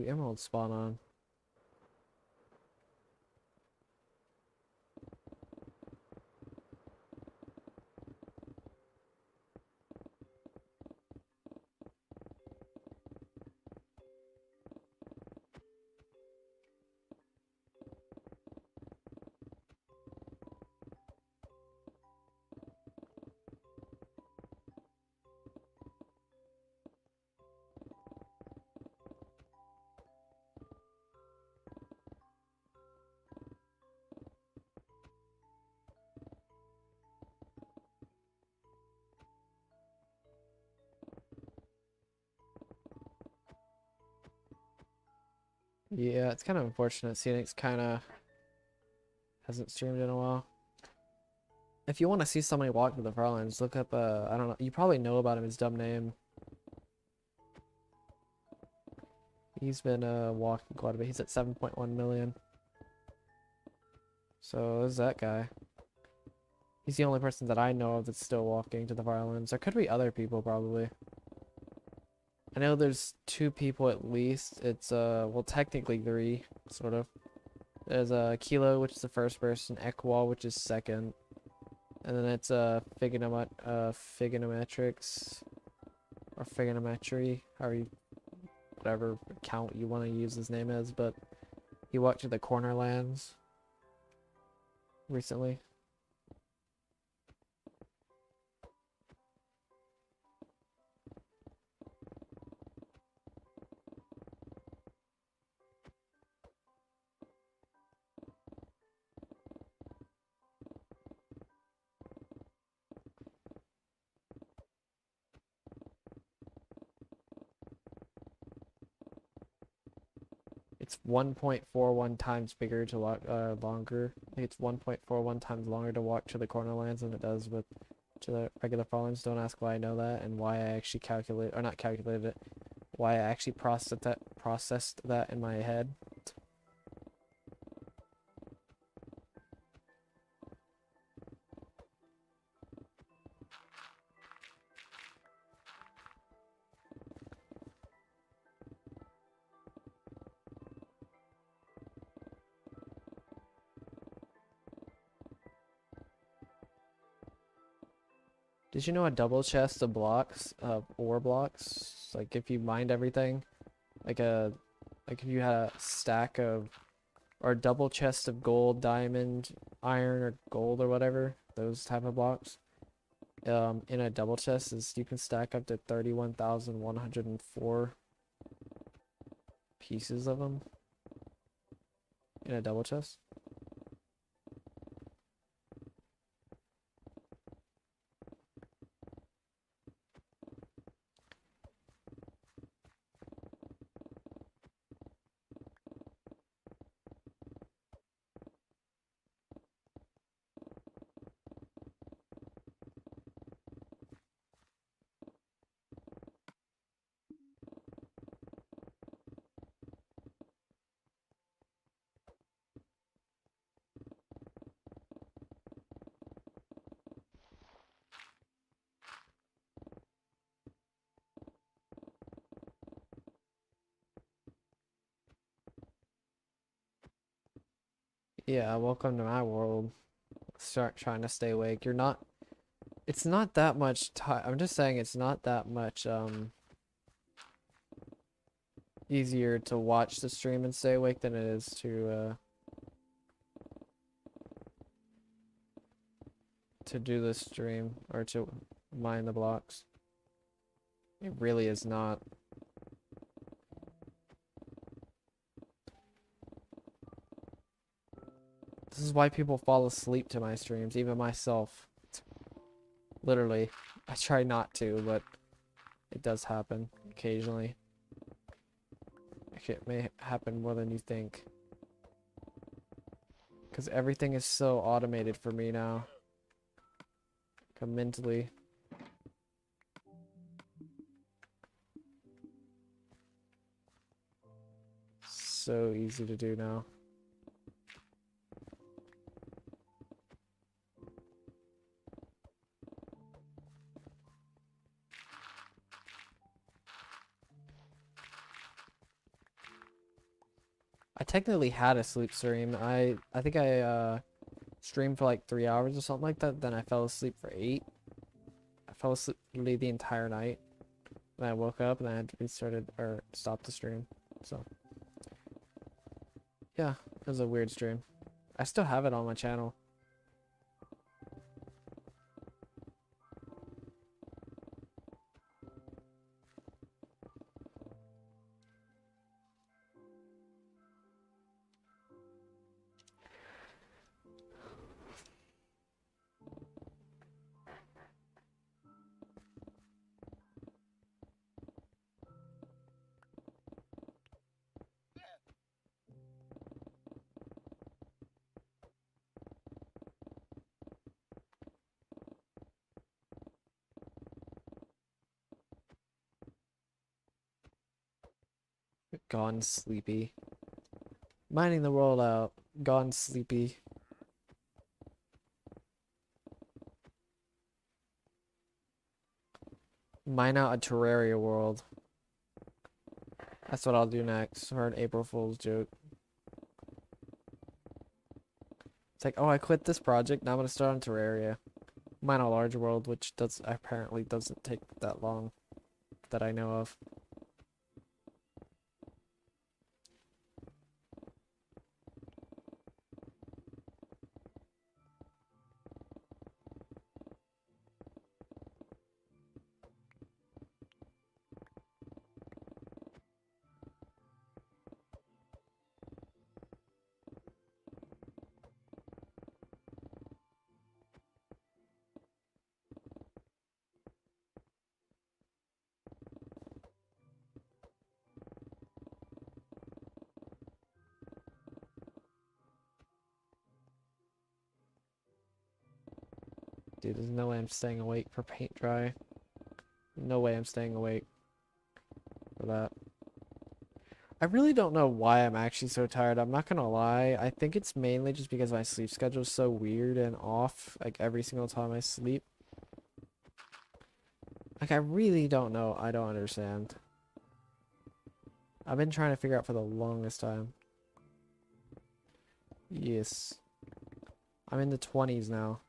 [SPEAKER 1] emeralds spawn on? Yeah, it's kind of unfortunate. Phoenix kind of hasn't streamed in a while. If you want to see somebody walk to the Farlands, look up, I don't know, you probably know about him, his dumb name. He's been, walking quite a bit. He's at 7.1 million. So, there's that guy. He's the only person that I know of that's still walking to the Farlands. There could be other people, probably. I know there's 2 people at least. It's, well, technically 3, sort of. There's, Kilo, which is the first person, Ekwal, which is second. And then it's, Figonometrics, or Figonometry, whatever account you want to use his name as, but he walked to the Cornerlands recently. It's 1.41 times bigger to walk, longer. I think it's 1.41 times longer to walk to the Cornerlands than it does with to the regular Farlands. Don't ask why I know that and why I actually or not calculated it, why I actually processed that in my head. Did you know a double chest of blocks, ore blocks, like if you mined everything, like if you had a stack of, or a double chest of gold, diamond, iron, or gold or whatever, those type of blocks, in a double chest is you can stack up to 31,104 pieces of them in a double chest. Yeah, welcome to my world. Start trying to stay awake. You're not. It's not that much time. I'm just saying it's not that much easier to watch the stream and stay awake than it is to do the stream or to mine the blocks. It really is not. This is why people fall asleep to my streams, even myself. Literally, I try not to, but it does happen occasionally. It may happen more than you think. Because everything is so automated for me now. Like, mentally. So easy to do now. I technically had a sleep stream. I think I streamed for like 3 hours or something like that. Then I fell asleep for 8. I fell asleep literally the entire night. Then I woke up and I had restarted or stopped the stream. So yeah, it was a weird stream. I still have it on my channel. Gone sleepy. Mining the world out. Gone sleepy. Mine out a Terraria world. That's what I'll do next for an April Fool's joke. It's like, oh, I quit this project. Now I'm gonna start on Terraria. Mine a large world, which does apparently doesn't take that long, that I know of. Dude, there's no way I'm staying awake for paint dry. No way I'm staying awake for that. I really don't know why I'm actually so tired. I'm not gonna lie. I think it's mainly just because my sleep schedule is so weird and off, like every single time I sleep. Like, I really don't know. I don't understand. I've been trying to figure out for the longest time. Yes. I'm in the 20s now.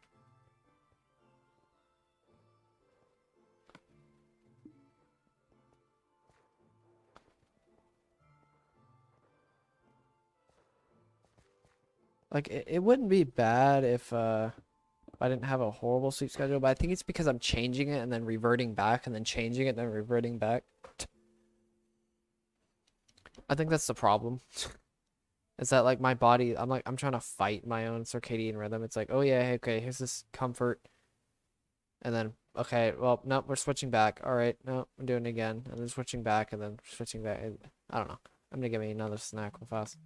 [SPEAKER 1] Like, it wouldn't be bad if I didn't have a horrible sleep schedule, but I think it's because I'm changing it and then reverting back and then changing it and then reverting back. I think that's the problem. Is that like my body, I'm trying to fight my own circadian rhythm. It's like, oh yeah, okay, here's this comfort. And then, okay, well, no, we're switching back. All right, no, I'm doing it again. And then switching back and then switching back. I don't know. I'm gonna get me another snack real fast.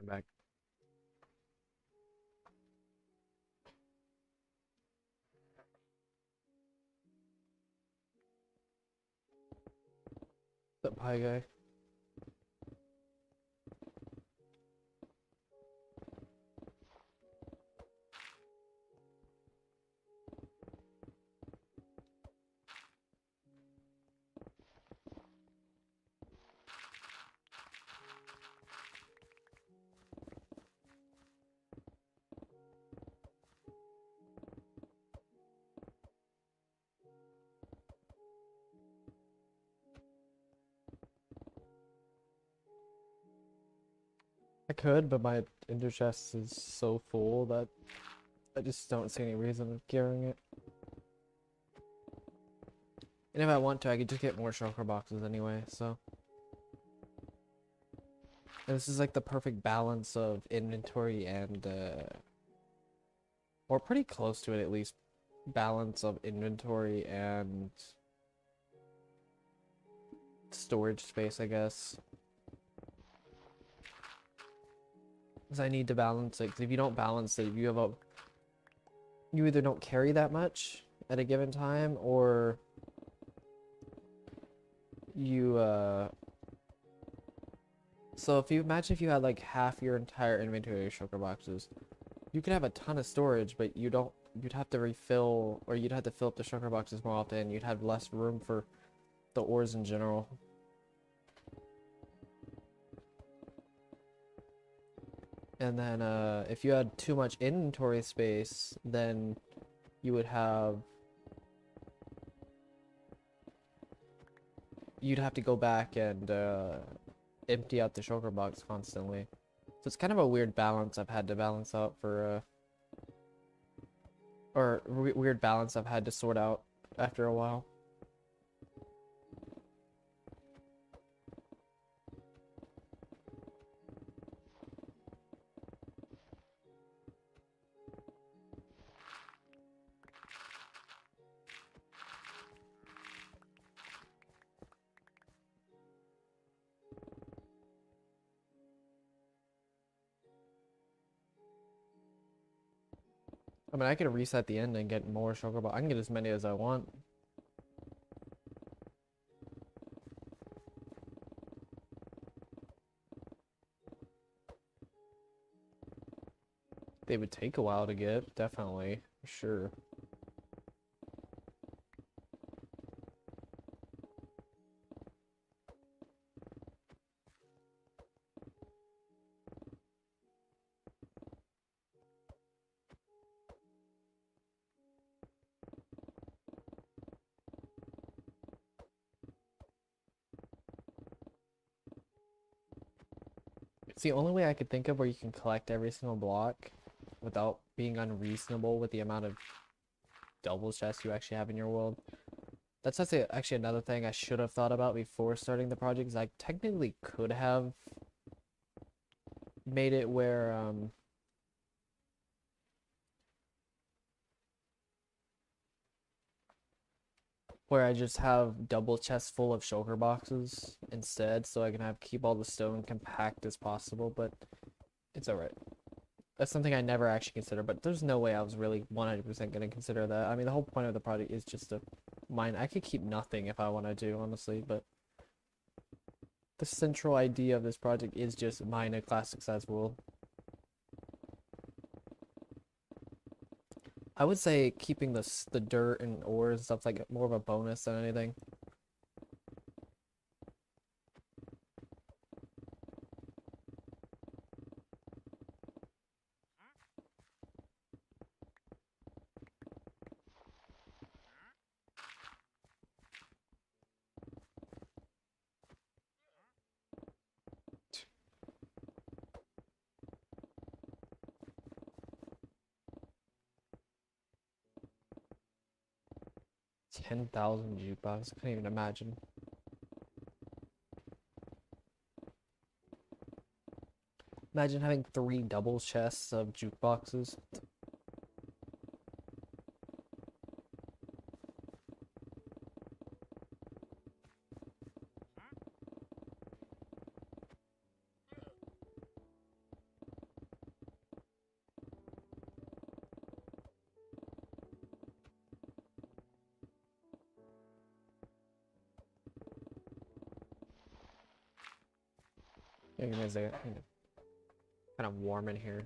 [SPEAKER 1] back. The pie guy. I could, but my ender chest is so full that I just don't see any reason of carrying it. And if I want to, I could just get more shulker boxes anyway, so. And this is like the perfect balance of inventory and, or pretty close to it at least, balance of inventory and storage space, I guess. Because I need to balance it, because if you don't balance it, if you have a... You either don't carry that much at a given time, or you, So if you imagine if you had like half your entire inventory of shulker boxes, you could have a ton of storage, but you'd have to refill, or you'd have to fill up the shulker boxes more often, you'd have less room for the ores in general. And then if you had too much inventory space, then you would have... You'd have to go back and empty out the shulker box constantly. So it's kind of a weird balance I've had to balance out for... weird balance I've had to sort out after a while. I mean, I could reset the end and get more shulker box. I can get as many as I want. They would take a while to get, definitely, for sure. It's the only way I could think of where you can collect every single block without being unreasonable with the amount of double chests you actually have in your world. That's actually another thing I should have thought about before starting the project, is I technically could have made it where I just have double chests full of shulker boxes instead, so I can keep all the stone compact as possible, but it's alright. That's something I never actually considered, but there's no way I was really 100% going to consider that. I mean, the whole point of the project is just to mine. I could keep nothing if I wanted to, honestly, but the central idea of this project is just mine a classic size world. I would say keeping the dirt and ores and stuff's like more of a bonus than anything. $10,000 jukebox. I can't even imagine. Imagine having 3 double chests of jukeboxes. Yeah, you guys are kind of warm in here.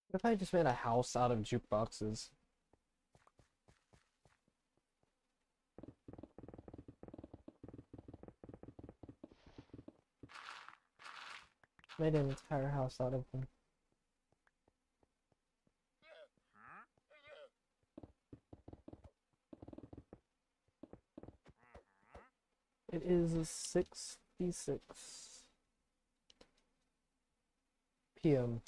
[SPEAKER 1] What if I just made a house out of jukeboxes? Made an entire house out of them. It is 6:56 p.m.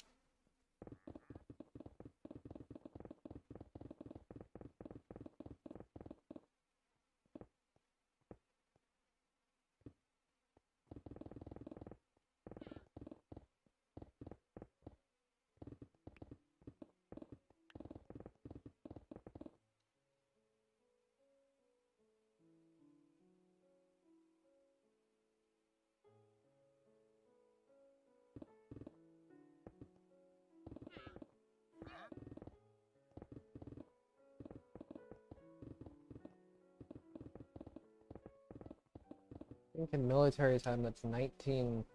[SPEAKER 1] I think in military time that's 19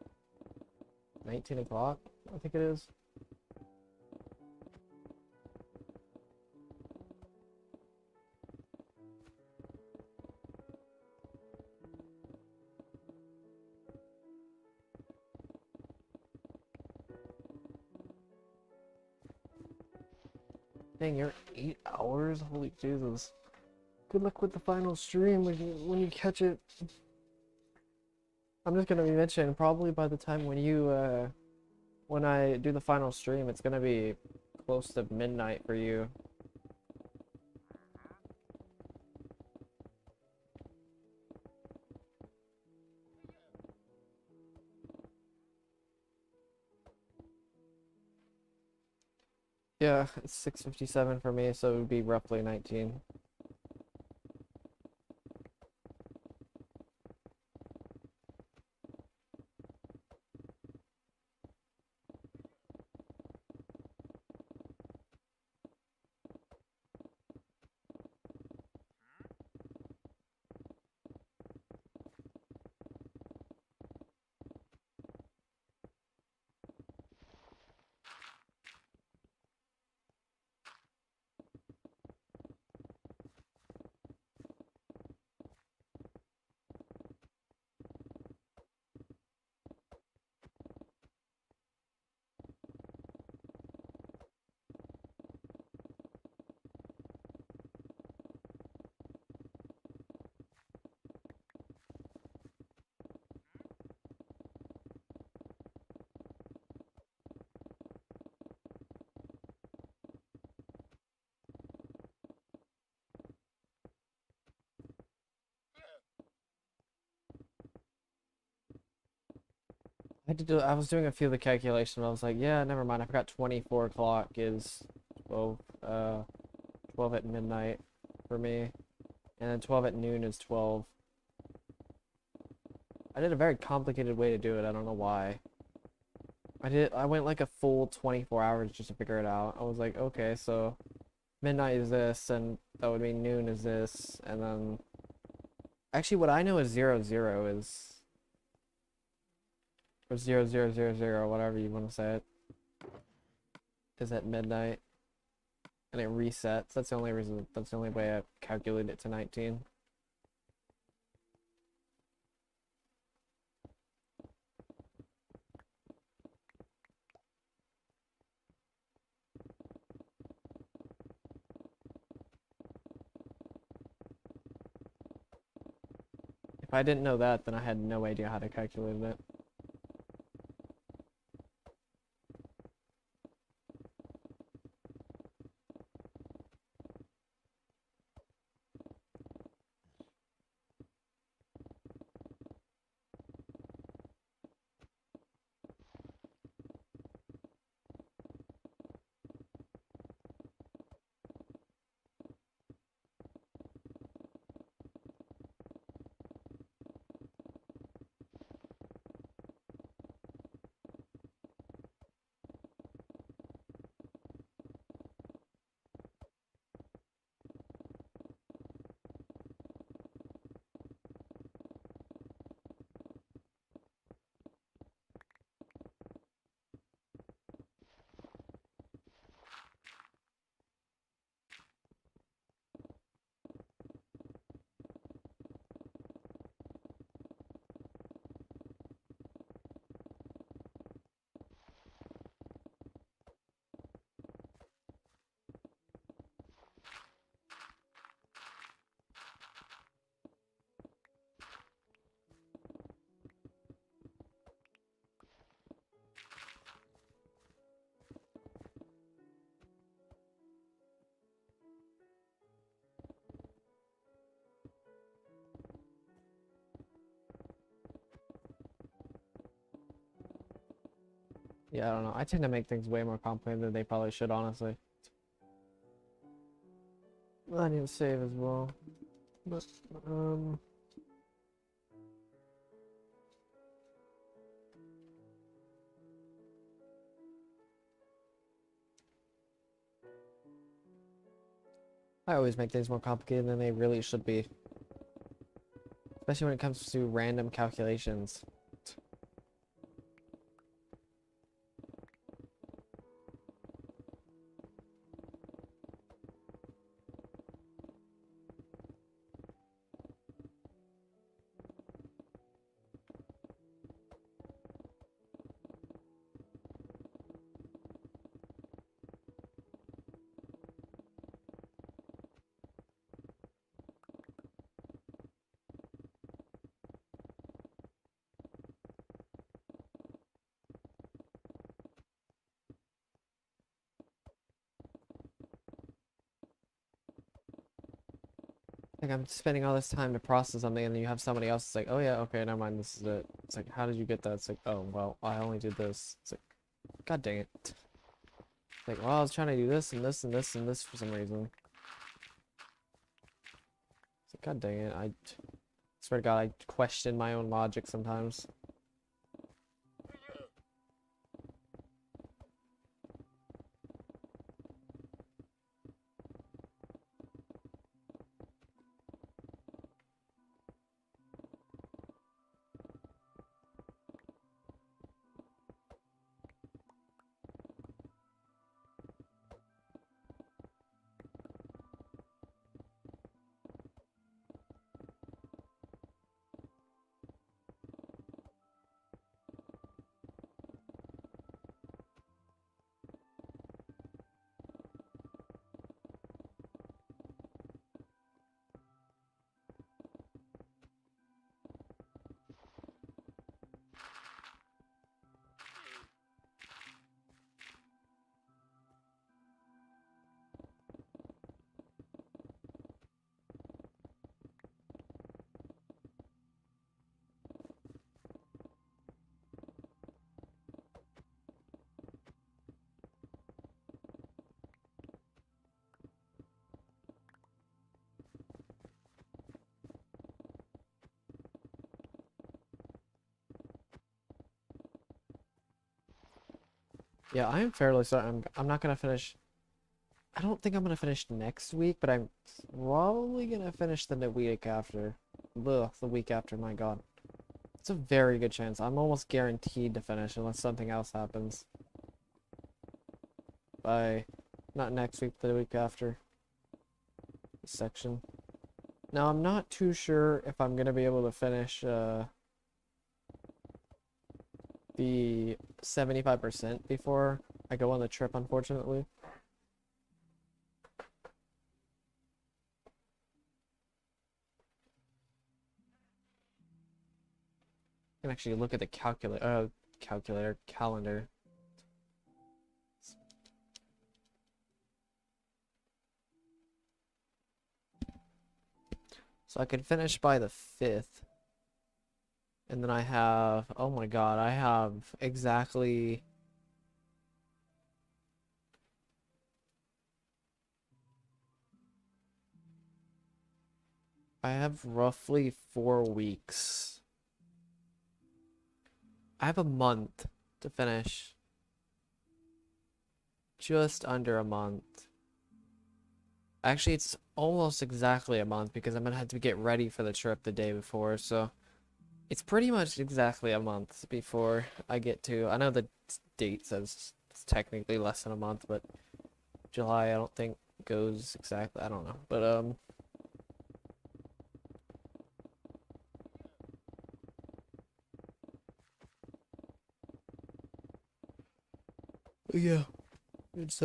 [SPEAKER 1] o'clock, I think it is. Dang, you're 8 hours? Holy Jesus. Good luck with the final stream when you catch it. I'm just gonna mention probably by the time when you when I do the final stream, it's gonna be close to midnight for you. Yeah, it's 6:57 for me, so it would be roughly 19. I was doing a few of the calculations. I was like, yeah, never mind. I forgot 24 o'clock is 12, 12 at midnight for me, and then 12 at noon is 12. I did a very complicated way to do it. I don't know why. I went like a full 24 hours just to figure it out. I was like, okay, so midnight is this, and that would mean noon is this, and then actually what I know is 00 is, or 0000, whatever you want to say it, is at midnight, and it resets. That's the only reason. That's the only way I calculate it to 19. If I didn't know that, then I had no idea how to calculate it. Yeah, I don't know. I tend to make things way more complicated than they probably should, honestly. I need to save as well. But, I always make things more complicated than they really should be. Especially when it comes to random calculations. Like I'm spending all this time to process something, and then you have somebody else that's like, oh yeah, okay, never mind, this is it. It's like, how did you get that? It's like, oh well, I only did this. It's like, god dang it. It's like, well, I was trying to do this and this and this and this for some reason. It's like, god dang it, I swear to God, I question my own logic sometimes. Yeah, I am fairly certain I'm not gonna finish. I don't think I'm gonna finish next week, but I'm probably gonna finish the week after. Ugh, the week after, my God. It's a very good chance. I'm almost guaranteed to finish unless something else happens. By not next week, the week after. This section. Now I'm not too sure if I'm gonna be able to finish the 75% before I go on the trip, unfortunately. I can actually look at the calendar. So I could finish by the 5th. And then I have, oh my God, I have exactly I have roughly 4 weeks. I have a month to finish. Just under a month. Actually, it's almost exactly a month because I'm gonna have to get ready for the trip the day before, so it's pretty much exactly a month before I get to. I know the date says it's technically less than a month, but July I don't think goes exactly. I don't know, but yeah, it's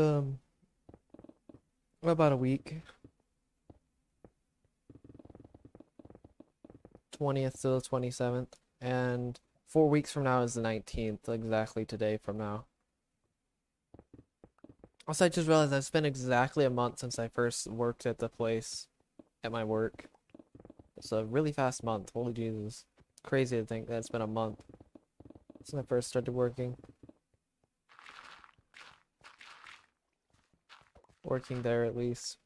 [SPEAKER 1] about a week. 20th to the 27th, and 4 weeks from now is the 19th, exactly today from now. Also, I just realized I've spent exactly a month since I first worked at the place at my work. It's a really fast month. Holy Jesus. Crazy to think that it's been a month since I first started working. Working there at least.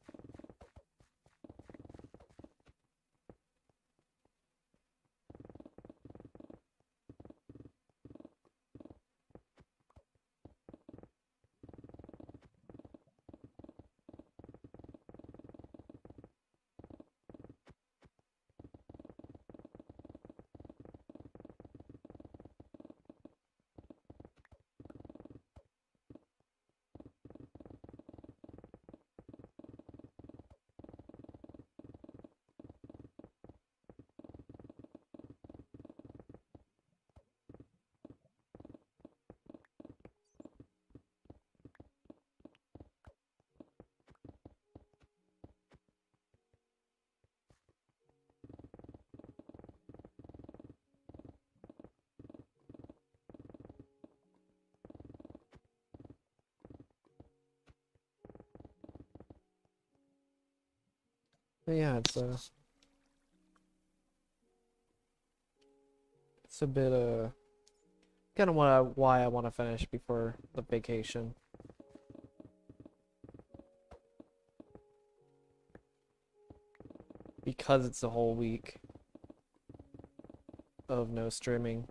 [SPEAKER 1] But yeah, it's It's a bit kind of why I want to finish before the vacation. Because it's a whole week of no streaming.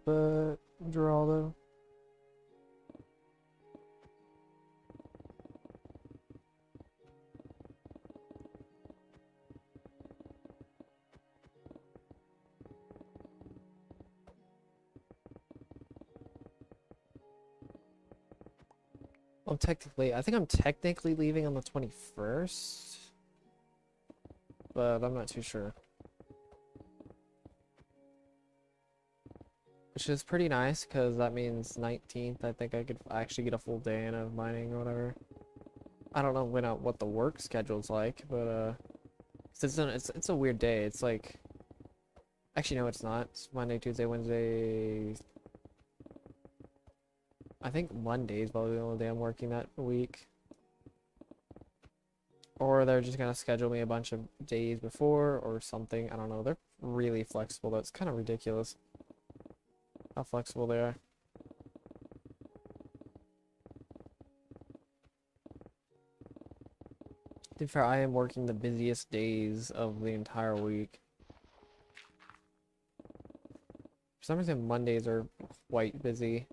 [SPEAKER 1] But draw though. I think I'm technically leaving on the 21st, but I'm not too sure. Which is pretty nice, because that means 19th, I think I could actually get a full day in of mining or whatever. I don't know what the work schedule's like, but it's a weird day. It's like, actually no, it's not. It's Monday, Tuesday, Wednesday. I think Monday is probably the only day I'm working that week. Or they're just gonna schedule me a bunch of days before or something. I don't know. They're really flexible. That's kind of ridiculous how flexible they are. To be fair, I am working the busiest days of the entire week. For some reason, Mondays are quite busy.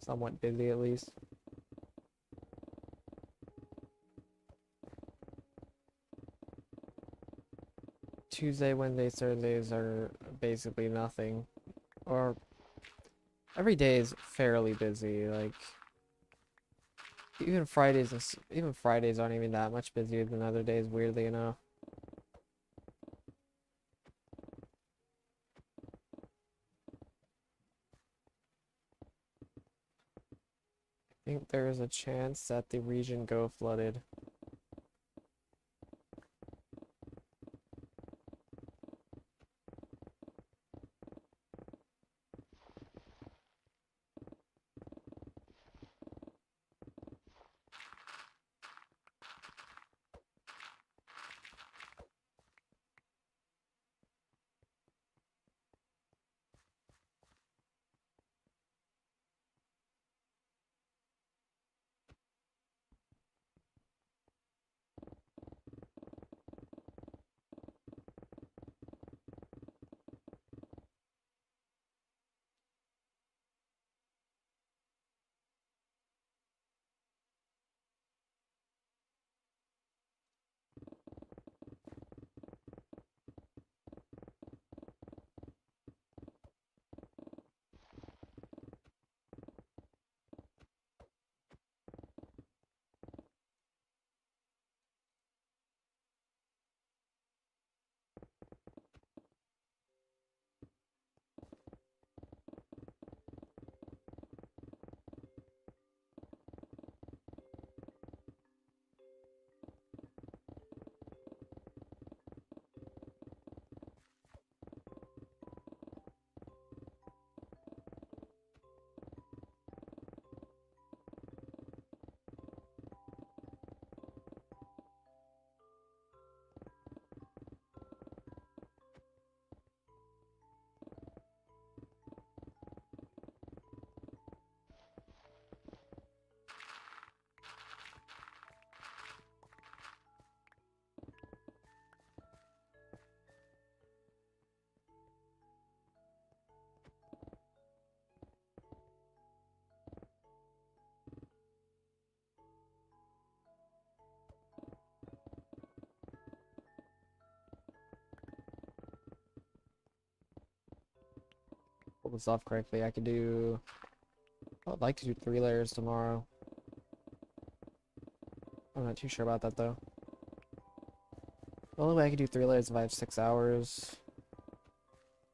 [SPEAKER 1] Somewhat busy, at least. Tuesday, Wednesday, Thursdays are basically nothing. Or every day is fairly busy. Like even Fridays aren't even that much busier than other days, weirdly enough. I think there is a chance that the region go flooded. pull this off correctly, I could do... I would like to do 3 layers tomorrow. I'm not too sure about that though. The only way I could do 3 layers is if I have 6 hours.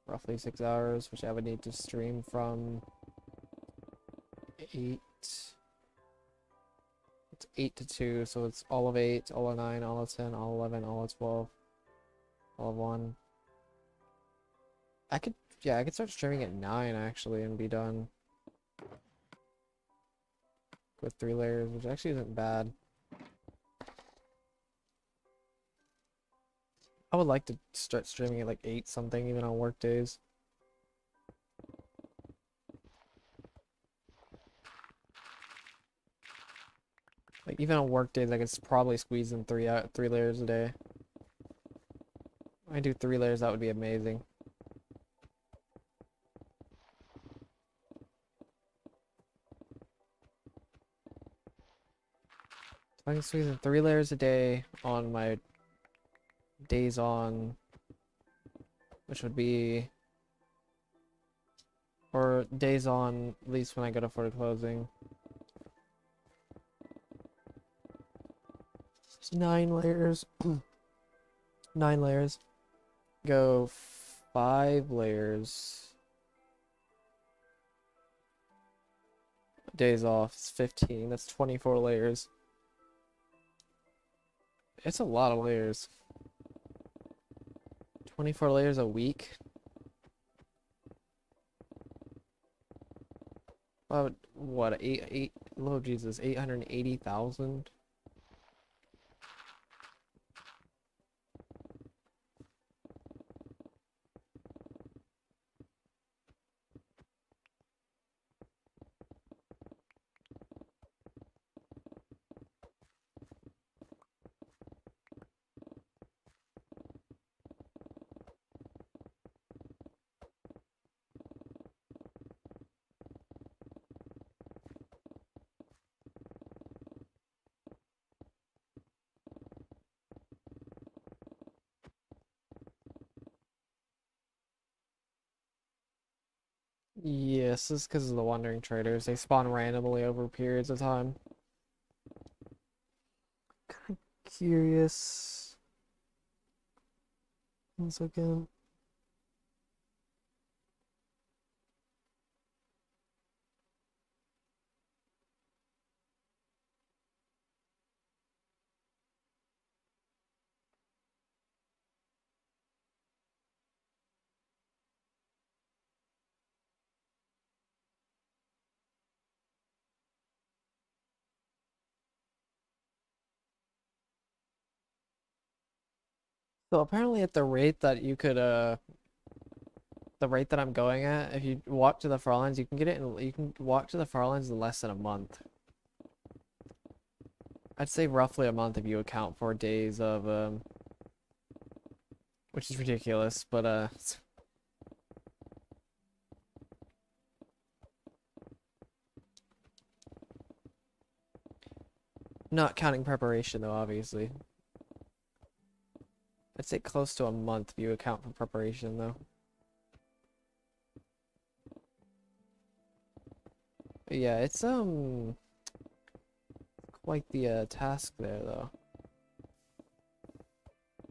[SPEAKER 1] Roughly 6 hours, which I would need to stream from 8. It's 8 to 2, so it's all of 8, all of 9, all of 10, all of 11, all of 12, all of 1. I could start streaming at 9 actually and be done with 3 layers, which actually isn't bad. I would like to start streaming at like 8 something, even on work days. Like even on work days, I could probably squeeze in 3 layers a day. If I do 3 layers, that would be amazing. If I can squeeze in 3 layers a day on my days on, which would be, or days on at least when I go to for closing. It's 9 layers. 9 layers. Go 5 layers. Days off. It's 15. That's 24 layers. It's a lot of layers. 24 layers a week. What, Lord Jesus, 880,000? Yes, this is because of the wandering traders. They spawn randomly over periods of time. Kind of curious. Once again. So apparently at the rate that you could the rate that I'm going at, if you walk to the Farlands, you can get it in, you can walk to the Farlands in less than a month. I'd say roughly a month if you account for days of which is ridiculous, but not counting preparation though, obviously. I'd say close to a month if you account for preparation though. But yeah, it's quite the task there though.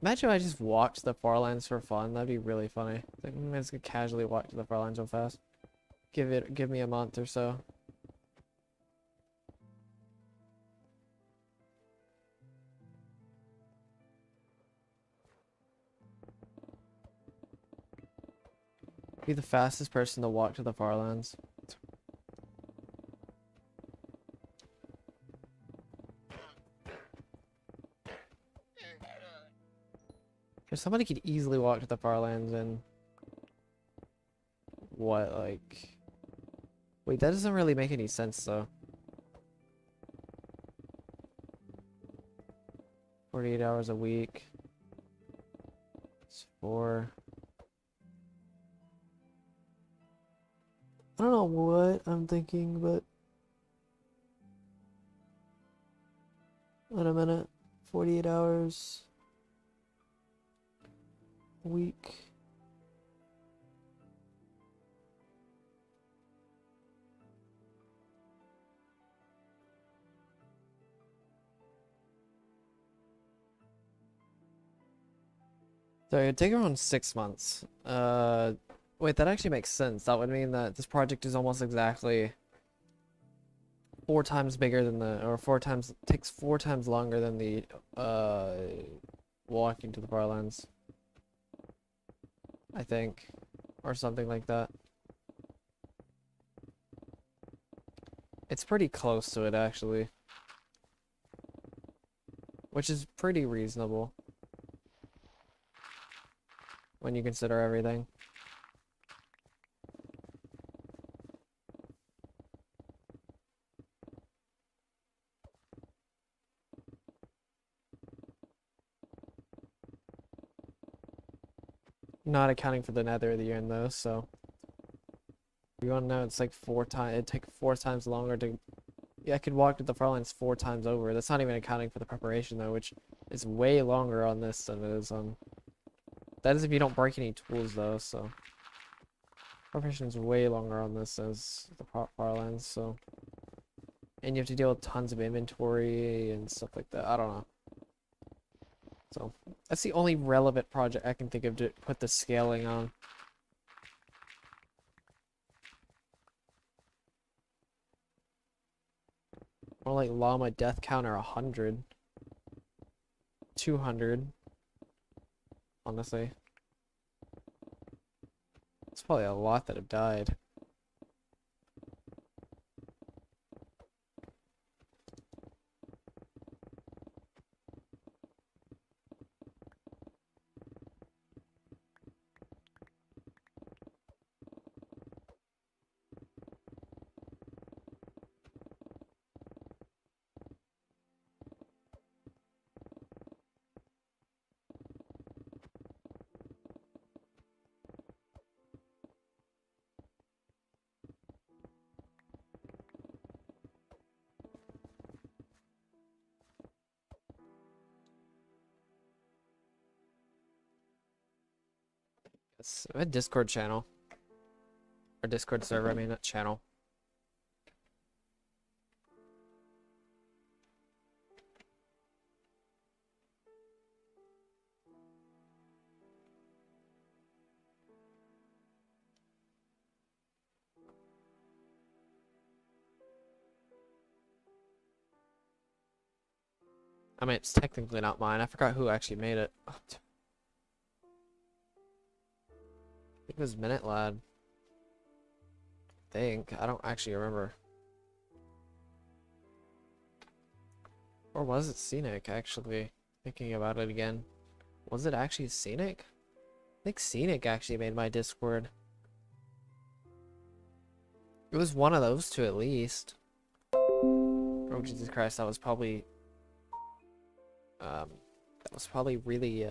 [SPEAKER 1] Imagine if I just walked to the Farlands for fun. That'd be really funny. Like, I'm just gonna casually walk to the Farlands real fast. Give me a month or so. Be the fastest person to walk to the Farlands. If somebody could easily walk to the Farlands in what, like... Wait, that doesn't really make any sense though. 48 hours a week. It's 4. I don't know what I'm thinking, but wait a minute. 48 hours a week. So it'd take around 6 months. Wait, that actually makes sense. That would mean that this project is almost exactly 4 times bigger than takes 4 times longer than the, walking to the far lands. I think. Or something like that. It's pretty close to it, actually. Which is pretty reasonable. When you consider everything. Not accounting for the Nether the End though, so you wanna know it's like 4 times. It'd take 4 times longer to. Yeah, I could walk to the far lands 4 times over. That's not even accounting for the preparation though, which is way longer on this than it is on. That is if you don't break any tools though, so preparation is way longer on this as the far lands, so. And you have to deal with tons of inventory and stuff like that. I don't know. So that's the only relevant project I can think of to put the scaling on. More like llama death counter 100. 200. Honestly. It's probably a lot that have died. It's a Discord channel. Or Discord server, I mean, not channel. I mean, it's technically not mine. I forgot who actually made it. I think it was Minute Lad. I don't actually remember. Or was it Scenic, actually? Thinking about it again. Was it actually Scenic? I think Scenic actually made my Discord. It was one of those two at least. Oh, Jesus Christ, that was probably really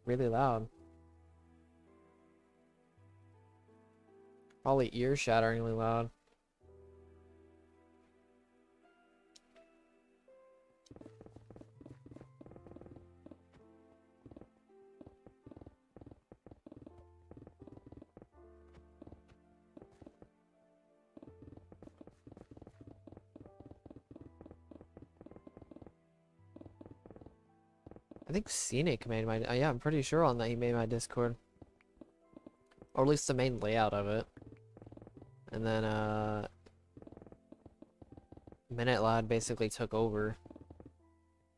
[SPEAKER 1] really loud. Probably ear-shatteringly loud. I think Scenic made my, yeah, I'm pretty sure on that he made my Discord. Or at least the main layout of it. And then, Minute Lad basically took over.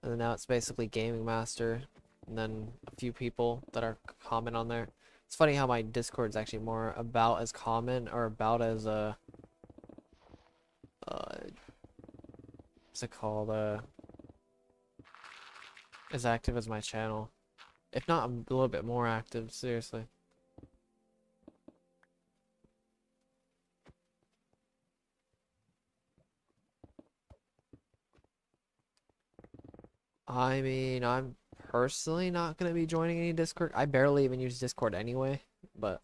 [SPEAKER 1] And then now it's basically Gaming Master. And then a few people that are common on there. It's funny how my Discord's actually more about as common, or about as, what's it called, as active as my channel. If not, I'm a little bit more active, seriously. I mean, I'm personally not going to be joining any Discord. I barely even use Discord anyway, but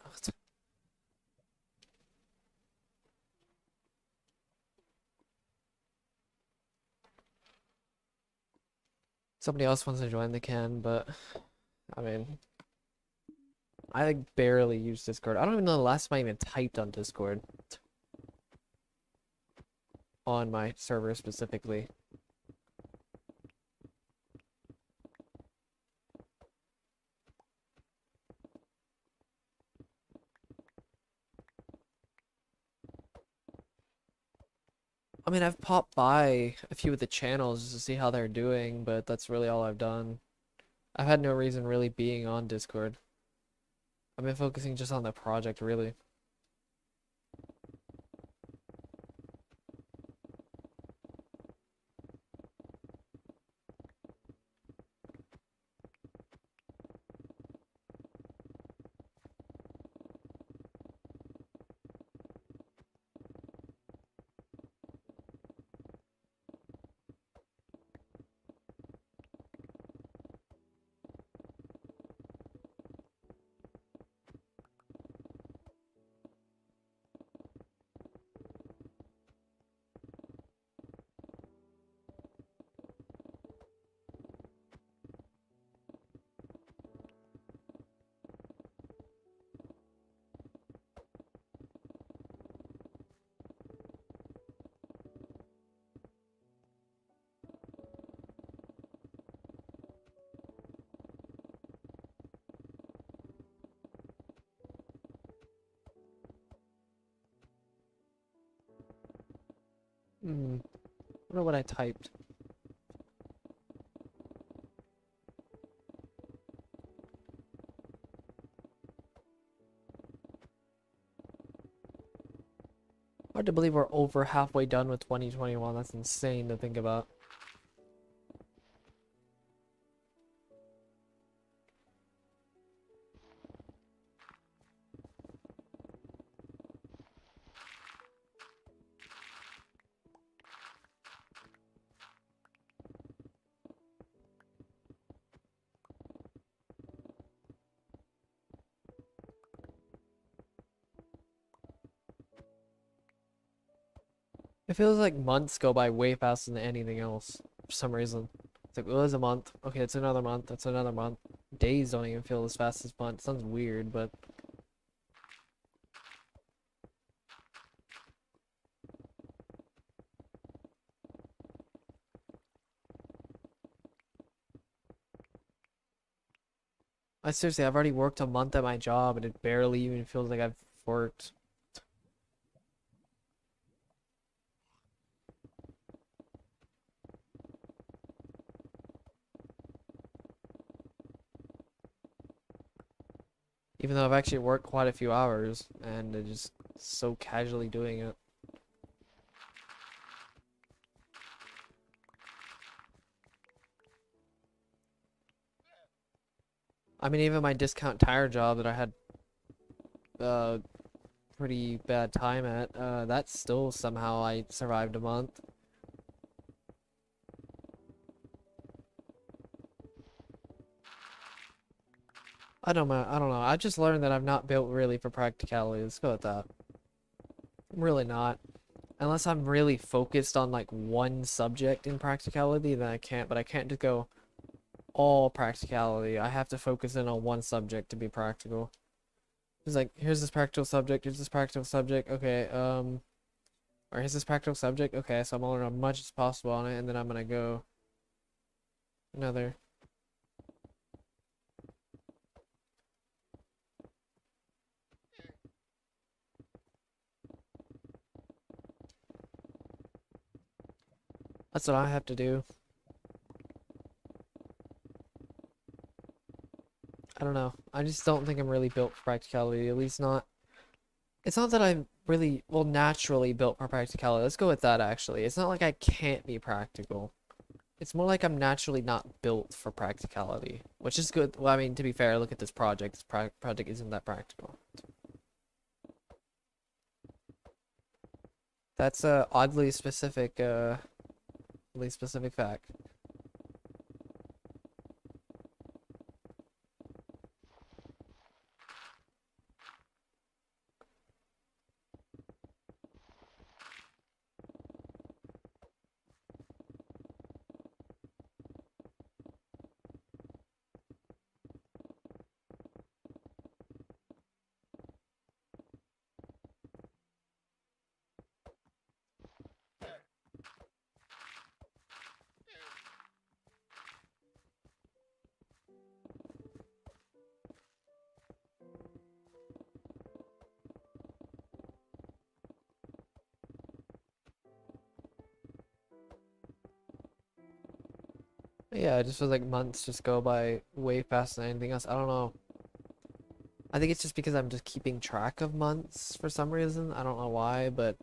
[SPEAKER 1] somebody else wants to join, they can, but I mean, I like barely use Discord. I don't even know the last time I even typed on Discord. On my server specifically. I mean, I've popped by a few of the channels just to see how they're doing, but that's really all I've done. I've had no reason really being on Discord. I've been focusing just on the project, really. Hmm. I wonder what I typed. Hard to believe we're over halfway done with 2021. That's insane to think about. It feels like months go by way faster than anything else for some reason. It's like, well, it's a month. Okay, it's another month. That's another month. Days don't even feel as fast as months. Sounds weird, but I seriously, I've already worked a month at my job and it barely even feels like I've worked. Even though I've actually worked quite a few hours and it just so casually doing it. I mean, even my discount tire job that I had uh pretty bad time at, that still somehow I survived a month. I don't know. I just learned that I'm not built really for practicality. Let's go with that. I'm really not. Unless I'm really focused on like one subject in practicality, then I can't, but I can't just go all practicality. I have to focus in on one subject to be practical. It's like, here's this practical subject, here's this practical subject, okay, or here's this practical subject, okay, so I'm gonna learn as much as possible on it, and then I'm gonna go another. That's what I have to do. I don't know. I just don't think I'm really built for practicality, at least not. It's not that I'm really, well, naturally built for practicality. Let's go with that, actually. It's not like I can't be practical. It's more like I'm naturally not built for practicality, which is good. Well, I mean, to be fair, look at this project. This project isn't that practical. That's a oddly specific fact. Yeah, it just feels like months just go by way faster than anything else. I don't know. I think it's just because I'm just keeping track of months for some reason. I don't know why, but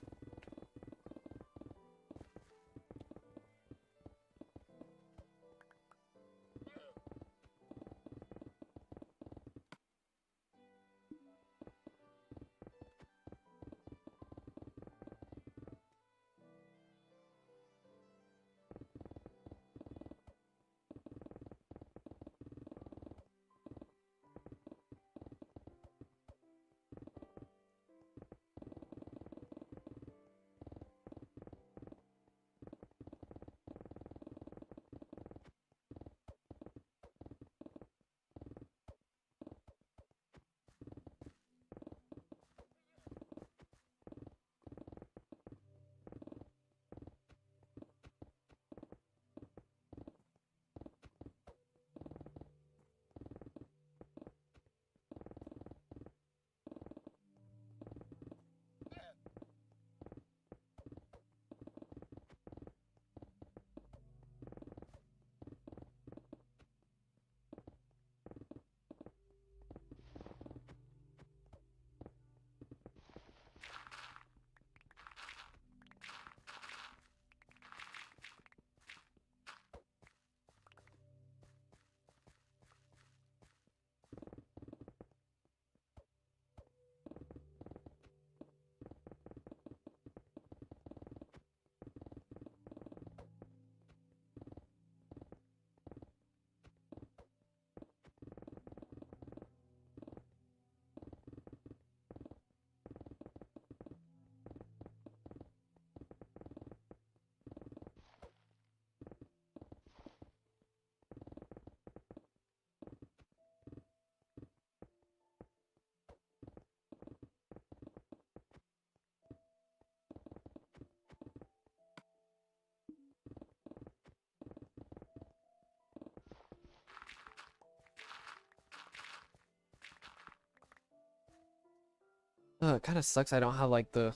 [SPEAKER 1] it kind of sucks I don't have like I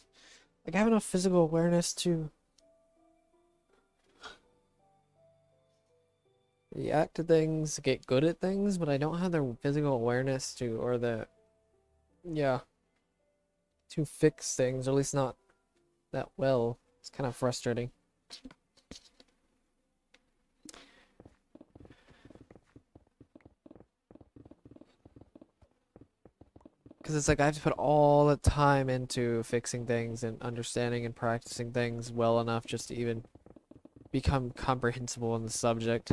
[SPEAKER 1] have enough physical awareness to react to things, get good at things, but I don't have the physical awareness to, or yeah, to fix things, or at least not that well. It's kind of frustrating. Because it's like I have to put all the time into fixing things and understanding and practicing things well enough just to even become comprehensible in the subject.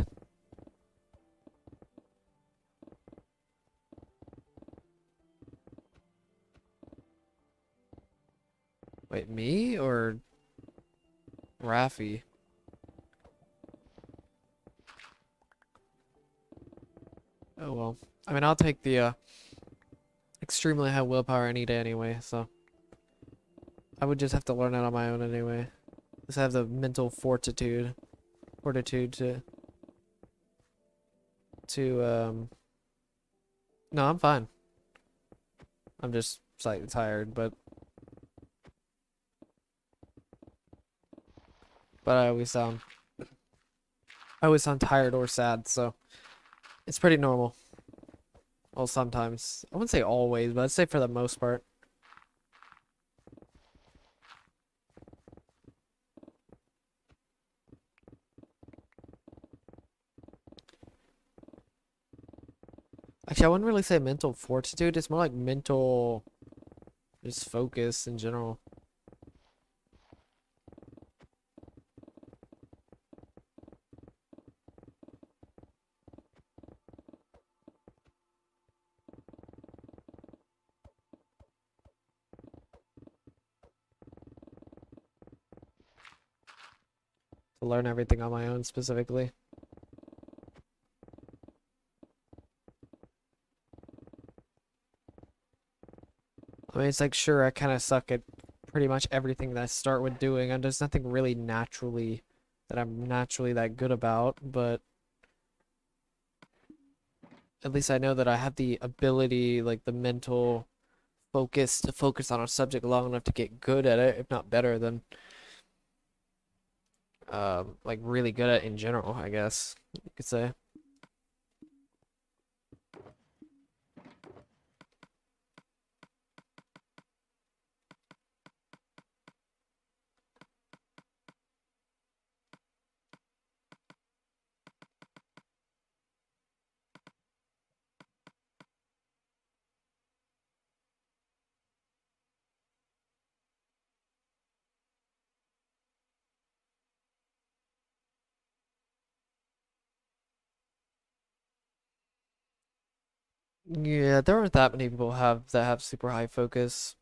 [SPEAKER 1] Wait, me or Raffi? Oh well. I mean, I'll take the extremely high willpower any day anyway, so I would just have to learn it on my own anyway. Just have the mental fortitude to no, I'm fine. I'm just slightly tired, but I always sound tired or sad, so it's pretty normal. Well, sometimes. I wouldn't say always, but I'd say for the most part. Actually, I wouldn't really say mental fortitude. It's more like mental, just focus in general. To learn everything on my own specifically. I mean, it's like, sure, I kind of suck at pretty much everything that I start with doing, and there's nothing really naturally that I'm naturally that good about, but at least I know that I have the ability, like the mental focus to focus on a subject long enough to get good at it, if not better, than like really good at in general, I guess you could say. Yeah, there aren't that many people that have super high focus.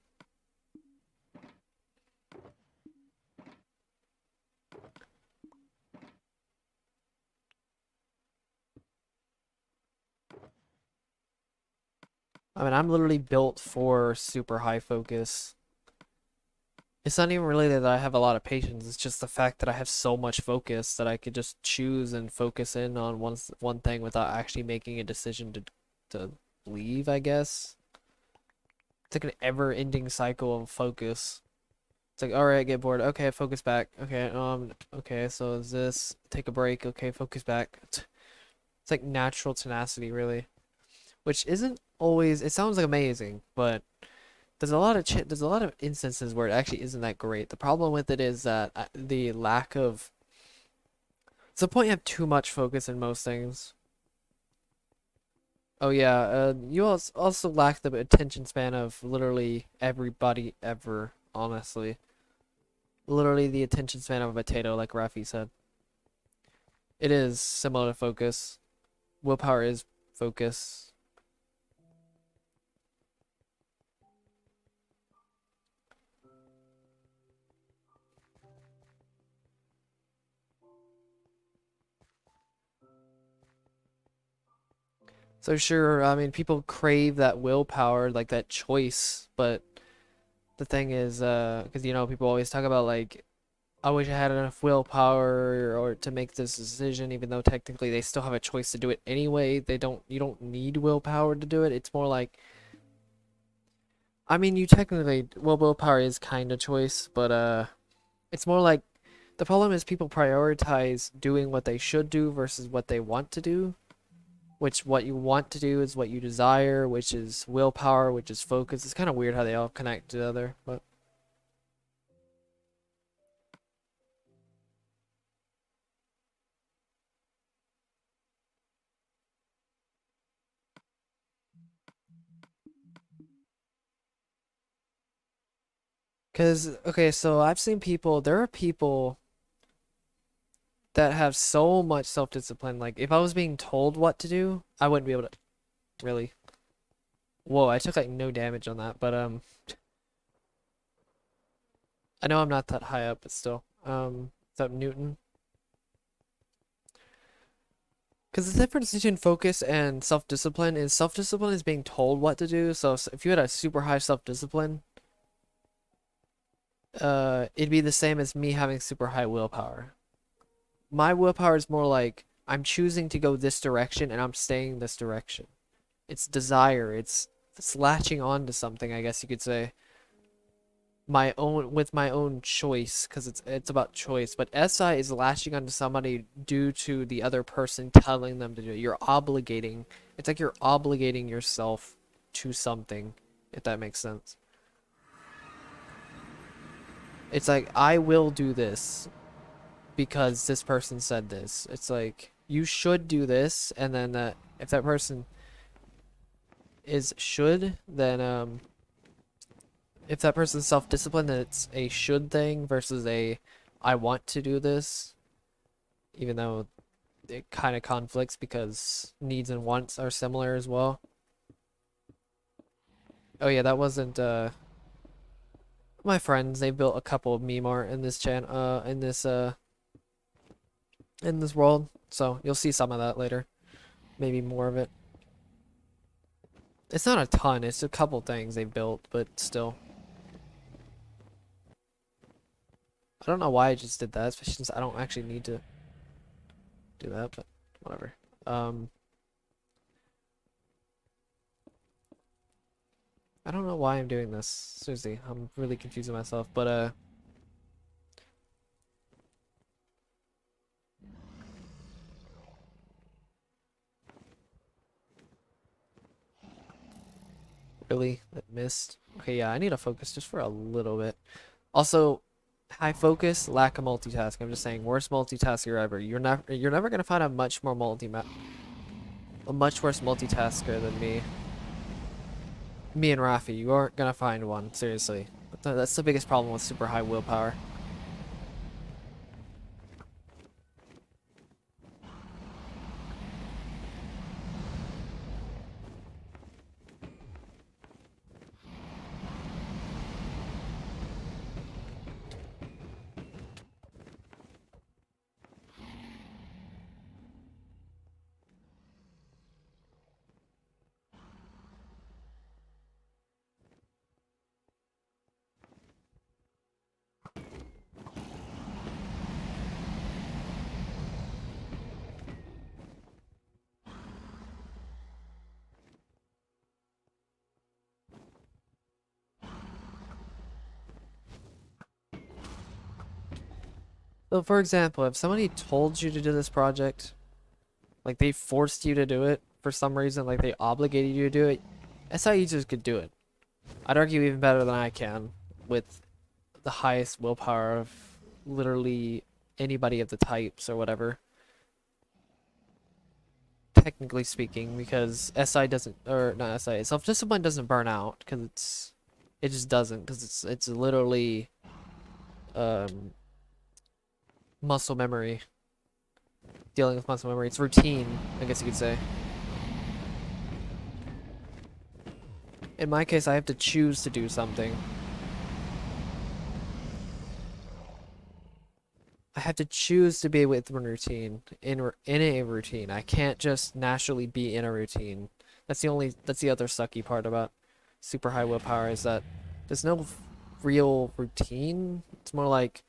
[SPEAKER 1] I mean, I'm literally built for super high focus. It's not even really that I have a lot of patience, it's just the fact that I have so much focus that I could just choose and focus in on one thing without actually making a decision to leave, I guess. It's like an ever-ending cycle of focus. It's like, all right, get bored. Okay, focus back. Okay, okay, so is this take a break? Okay, focus back. It's like natural tenacity, really, which isn't always. It sounds like amazing, but there's a lot of instances where it actually isn't that great. The problem with it is that the lack of. It's the point you have too much focus in most things. Oh yeah, you also lack the attention span of literally everybody ever. Honestly, literally the attention span of a potato, like Rafi said. It is similar to focus. Willpower is focus. So sure, I mean, people crave that willpower, like that choice, but the thing is, because people always talk about like, I wish I had enough willpower or to make this decision, even though technically they still have a choice to do it anyway. You don't need willpower to do it. It's more like, I mean, you technically, well, willpower is kind of choice, but it's more like the problem is people prioritize doing what they should do versus what they want to do. Which what you want to do is what you desire, which is willpower, which is focus. It's kind of weird how they all connect together, but because okay, so I've seen people. There are people that have so much self-discipline. Like if I was being told what to do, I wouldn't be able to really. Whoa, I took like no damage on that, but I know I'm not that high up, but still. What's up, Newton? Because the difference between focus and self-discipline is being told what to do. So if you had a super high self-discipline, it'd be the same as me having super high willpower. My willpower is more like I'm choosing to go this direction and I'm staying this direction. It's desire. It's latching on to something, I guess you could say. My own choice, because it's about choice. But SI is latching onto somebody due to the other person telling them to do it. You're obligating. It's like you're obligating yourself to something, if that makes sense. It's like I will do this because this person said this. It's like you should do this, and then if that person is should, then if that person's self-disciplined, then it's a should thing versus a I want to do this, even though it kind of conflicts because needs and wants are similar as well. Oh yeah, that wasn't my friends. They built a couple of meme art in this in this world, so you'll see some of that later. Maybe more of it. It's not a ton, it's a couple things they built, but still. I don't know why I just did that, especially since I don't actually need to do that, but whatever. I don't know why I'm doing this. Seriously, I'm really confusing myself, but Really? That missed? Okay, yeah, I need to focus just for a little bit. Also, high focus, lack of multitask. I'm just saying, worst multitasker ever. You're never gonna find a much worse multitasker than me. Me and Rafi, you aren't gonna find one, seriously. But that's the biggest problem with super high willpower. So for example, if somebody told you to do this project, like they forced you to do it for some reason, like they obligated you to do it, SI users could do it. I'd argue even better than I can with the highest willpower of literally anybody of the types or whatever. Technically speaking, because SI doesn't, or not SI, self-discipline doesn't burn out because it just doesn't, because it's literally um muscle memory. Dealing with muscle memory, it's routine, I guess you could say. In my case, I have to choose to do something. I have to choose to be with a routine, in a routine. I can't just naturally be in a routine. That's the other sucky part about super high willpower, is that there's no real routine. It's more like,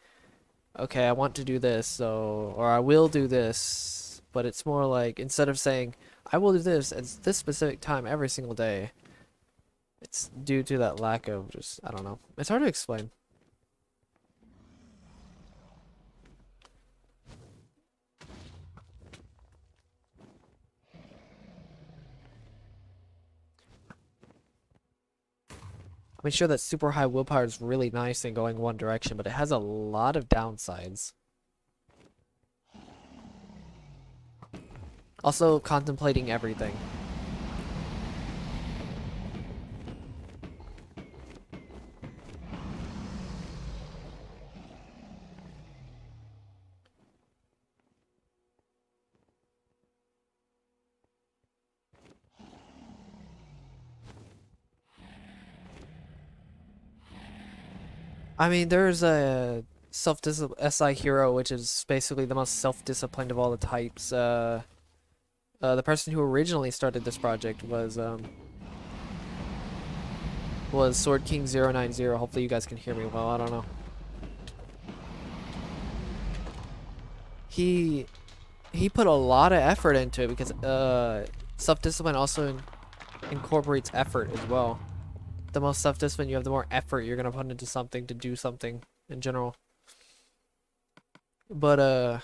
[SPEAKER 1] okay, I want to do this, so, or I will do this, but it's more like, instead of saying, I will do this at this specific time every single day, it's due to that lack of just, I don't know. It's hard to explain. I mean, sure, that super high willpower is really nice in going one direction, but it has a lot of downsides. Also, contemplating everything. I mean, there's a self-discipline SI hero, which is basically the most self-disciplined of all the types. The person who originally started this project was Sword King 090. Hopefully, you guys can hear me well. I don't know. He he put a lot of effort into it because self-discipline also incorporates effort as well. The most self-discipline you have, the more effort you're gonna put into something to do something in general. But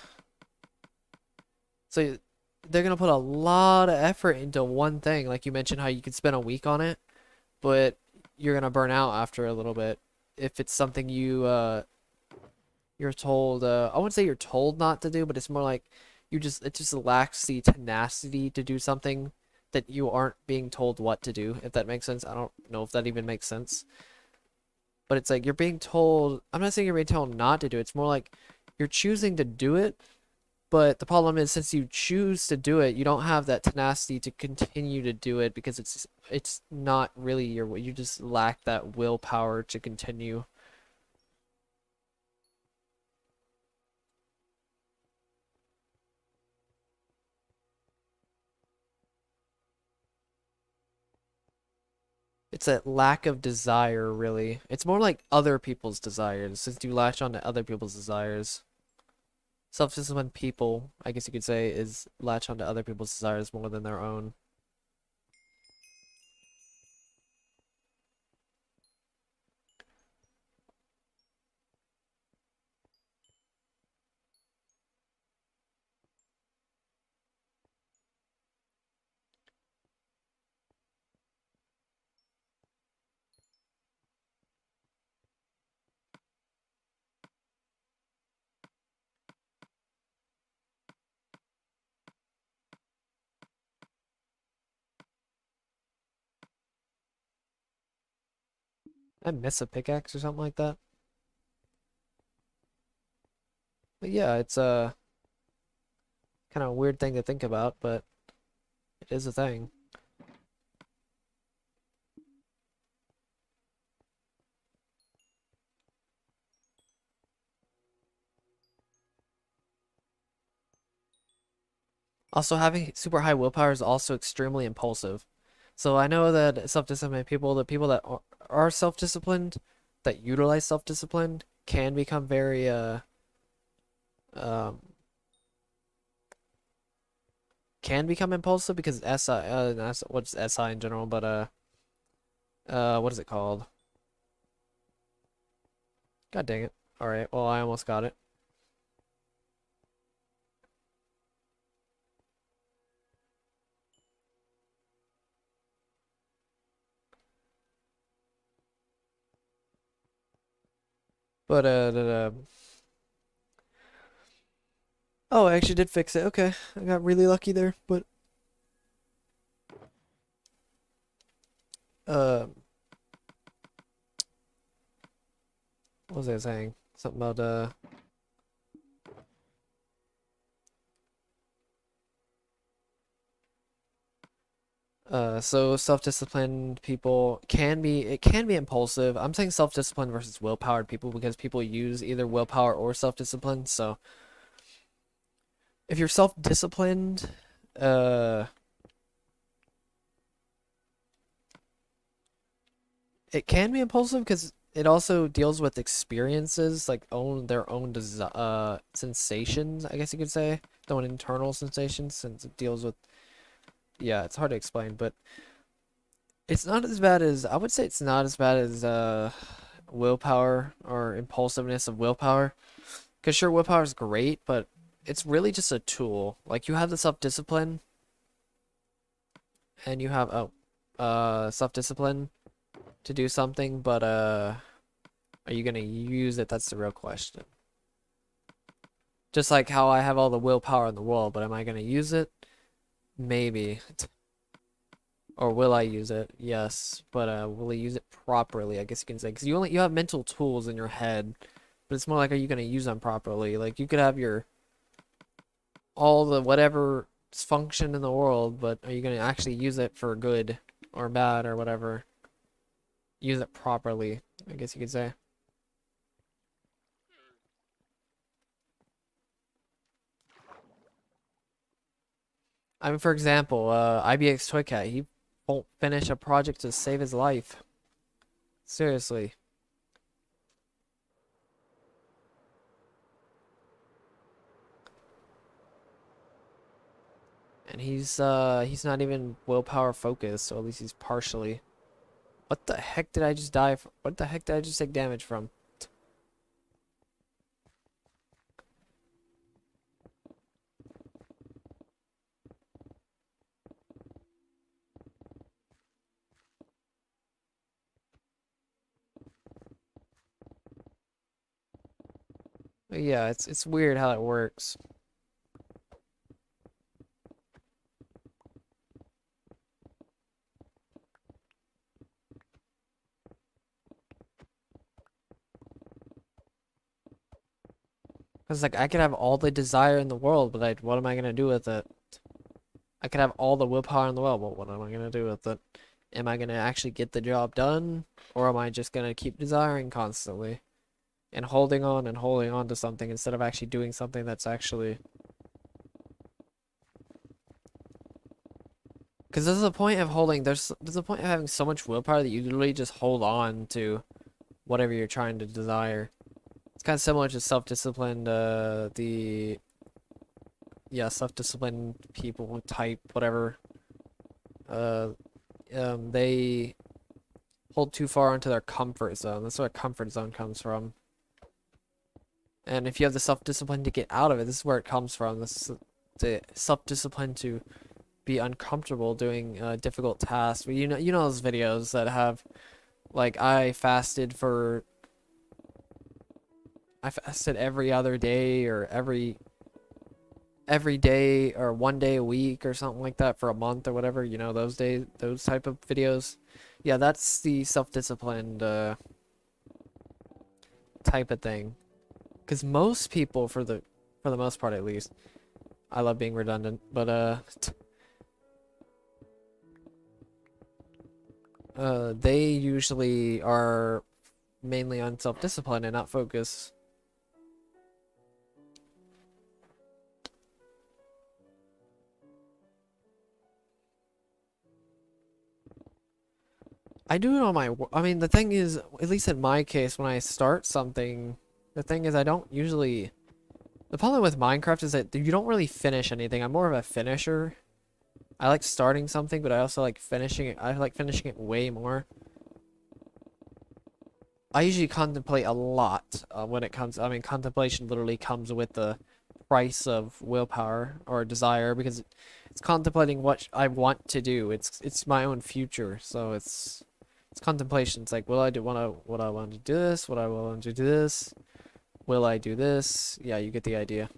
[SPEAKER 1] so they're gonna put a lot of effort into one thing. Like you mentioned, how you could spend a week on it, but you're gonna burn out after a little bit if it's something you're told. I wouldn't say you're told not to do, but it's more like it just lacks the tenacity to do something that you aren't being told what to do. If that makes sense, I don't know if that even makes sense. But it's like you're being told. I'm not saying you're being told not to do it. It's more like you're choosing to do it. But the problem is, since you choose to do it, you don't have that tenacity to continue to do it because it's not really you just lack that willpower to continue. It's a lack of desire, really. It's more like other people's desires, since you latch on to other people's desires. Self-disciplined people, I guess you could say, is latch on to other people's desires more than their own. I miss a pickaxe or something like that. But yeah, it's a kind of weird thing to think about, but it is a thing. Also, having super high willpower is also extremely impulsive. So I know that self-disciplined people, the people that are self-disciplined, that utilize self-discipline, can become very um can become impulsive because SI what's SI in general, but what is it called? God dang it. All right, well I almost got it. But oh, I actually did fix it. Okay, I got really lucky there. But uh, what was I saying? Something about so self-disciplined people can be impulsive. I'm saying self-disciplined versus willpowered people because people use either willpower or self-discipline. So if you're self-disciplined, uh, it can be impulsive because it also deals with experiences, like their own sensations, I guess you could say, their own internal sensations, since it deals with, yeah, it's hard to explain, but it's not as bad as, I would say it's not as bad as willpower or impulsiveness of willpower. Because sure, willpower is great, but it's really just a tool. Like you have the self-discipline and you have self-discipline to do something, but are you gonna use it? That's the real question. Just like how I have all the willpower in the world, but am I gonna use it? Maybe. Or will I use it? Yes, but will I use it properly? I guess you can say because you have mental tools in your head, but it's more like are you gonna use them properly? Like you could have your all the whatever function in the world, but are you gonna actually use it for good or bad or whatever? Use it properly, I guess you could say. I mean, for example, IBX Toy Cat, he won't finish a project to save his life. Seriously. And he's not even willpower focused, so at least he's partially. What the heck did I just die from? What the heck did I just take damage from? But yeah, it's weird how it works. Cause like I could have all the desire in the world, but what am I gonna do with it? I could have all the willpower in the world, but what am I gonna do with it? Am I gonna actually get the job done, or am I just gonna keep desiring constantly and holding on to something instead of actually doing something that's actually? Because there's a point of holding. There's a point of having so much willpower that you literally just hold on to whatever you're trying to desire. It's kind of similar to self-disciplined, yeah, self-disciplined people type, whatever. Uh, they hold too far into their comfort zone. That's where comfort zone comes from. And if you have the self-discipline to get out of it, this is where it comes from. This is the self-discipline to be uncomfortable doing difficult tasks. But you know those videos that have, like, I fasted every other day or every day or one day a week or something like that for a month or whatever, those type of videos. Yeah, that's the self-disciplined type of thing. Because most people, for the most part at least, I love being redundant, but they usually are mainly on self-discipline and not focus. I do it on my, I mean, the thing is, at least in my case, when I start something, the thing is I don't usually, the problem with Minecraft is that you don't really finish anything. I'm more of a finisher. I like starting something, but I also like finishing it. I like finishing it way more. I usually contemplate a lot when it comes, I mean, contemplation literally comes with the price of willpower or desire, because it's contemplating what I want to do. It's my own future, so it's contemplation. It's like, will I want to do this? Will I want to do this? Will I do this? Yeah, you get the idea.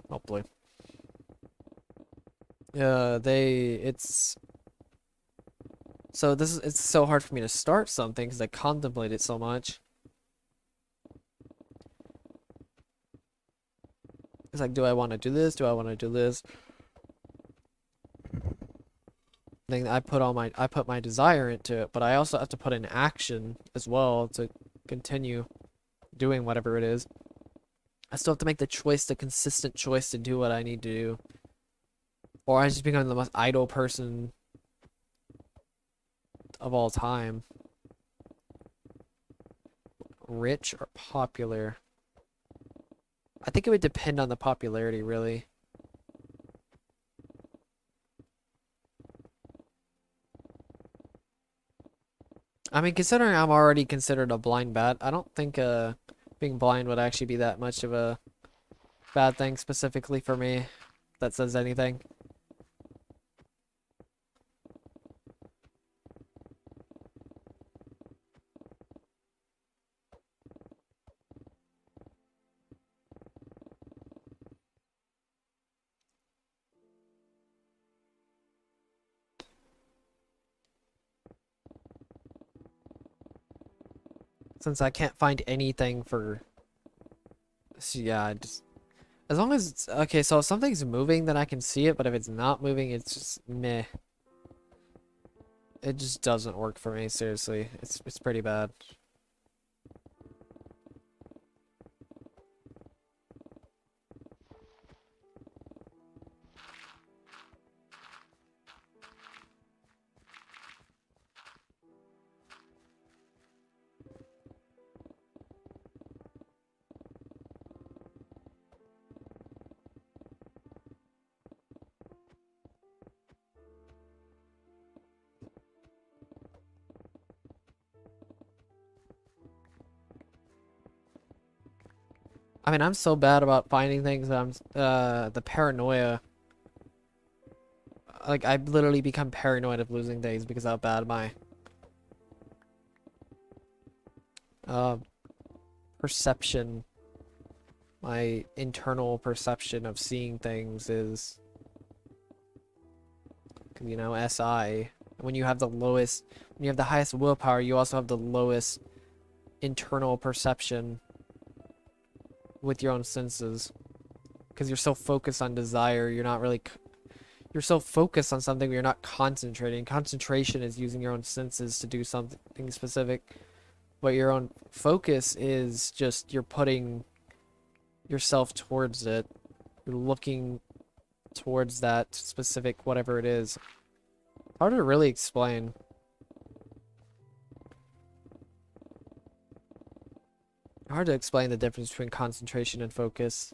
[SPEAKER 1] Hopefully. It's so hard for me to start something because I contemplate it so much. It's like, do I want to do this? Do I want to do this? Thing I put my desire into it, but I also have to put in action as well to continue doing whatever it is. I still have to make the choice, the consistent choice to do what I need to do. Or I just become the most idle person of all time. Rich or popular? I think it would depend on the popularity, really. I mean, considering I'm already considered a blind bat, I don't think being blind would actually be that much of a bad thing specifically for me, if that says anything. Since I can't find anything for... So yeah, just... As long as it's... Okay, so if something's moving, then I can see it, but if it's not moving, it's just meh. It just doesn't work for me, seriously. It's pretty bad. I mean, I'm so bad about finding things that I'm, the paranoia. Like, I've literally become paranoid of losing things because of how bad my, uh, perception, my internal perception of seeing things is, you know, SI. When you have the lowest, when you have the highest willpower, you also have the lowest internal perception with your own senses, because you're so focused on desire, you're not really you're so focused on something, you're not concentrating. Concentration is using your own senses to do something specific, but your own focus is just you're putting yourself towards it, you're looking towards that specific whatever it is. Hard to really explain. Hard to explain the difference between concentration and focus.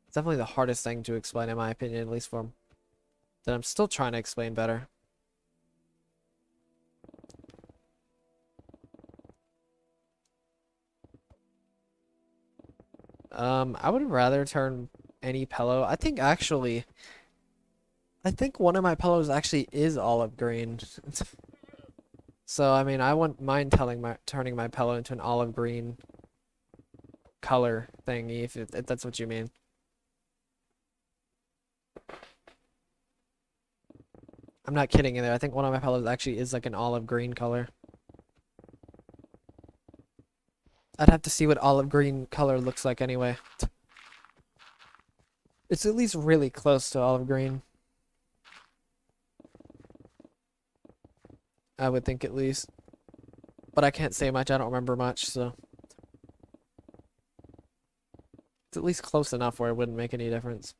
[SPEAKER 1] It's definitely the hardest thing to explain, in my opinion, at least for that I'm still trying to explain better. I would rather turn any pillow. I think actually, I think one of my pillows actually is olive green. So I mean, I wouldn't mind turning my pillow into an olive green color thingy, if that's what you mean. I'm not kidding either. I think one of my pillows actually is like an olive green color. I'd have to see what olive green color looks like anyway. It's at least really close to olive green. I would think at least. But I can't say much, I don't remember much, so. It's at least close enough where it wouldn't make any difference.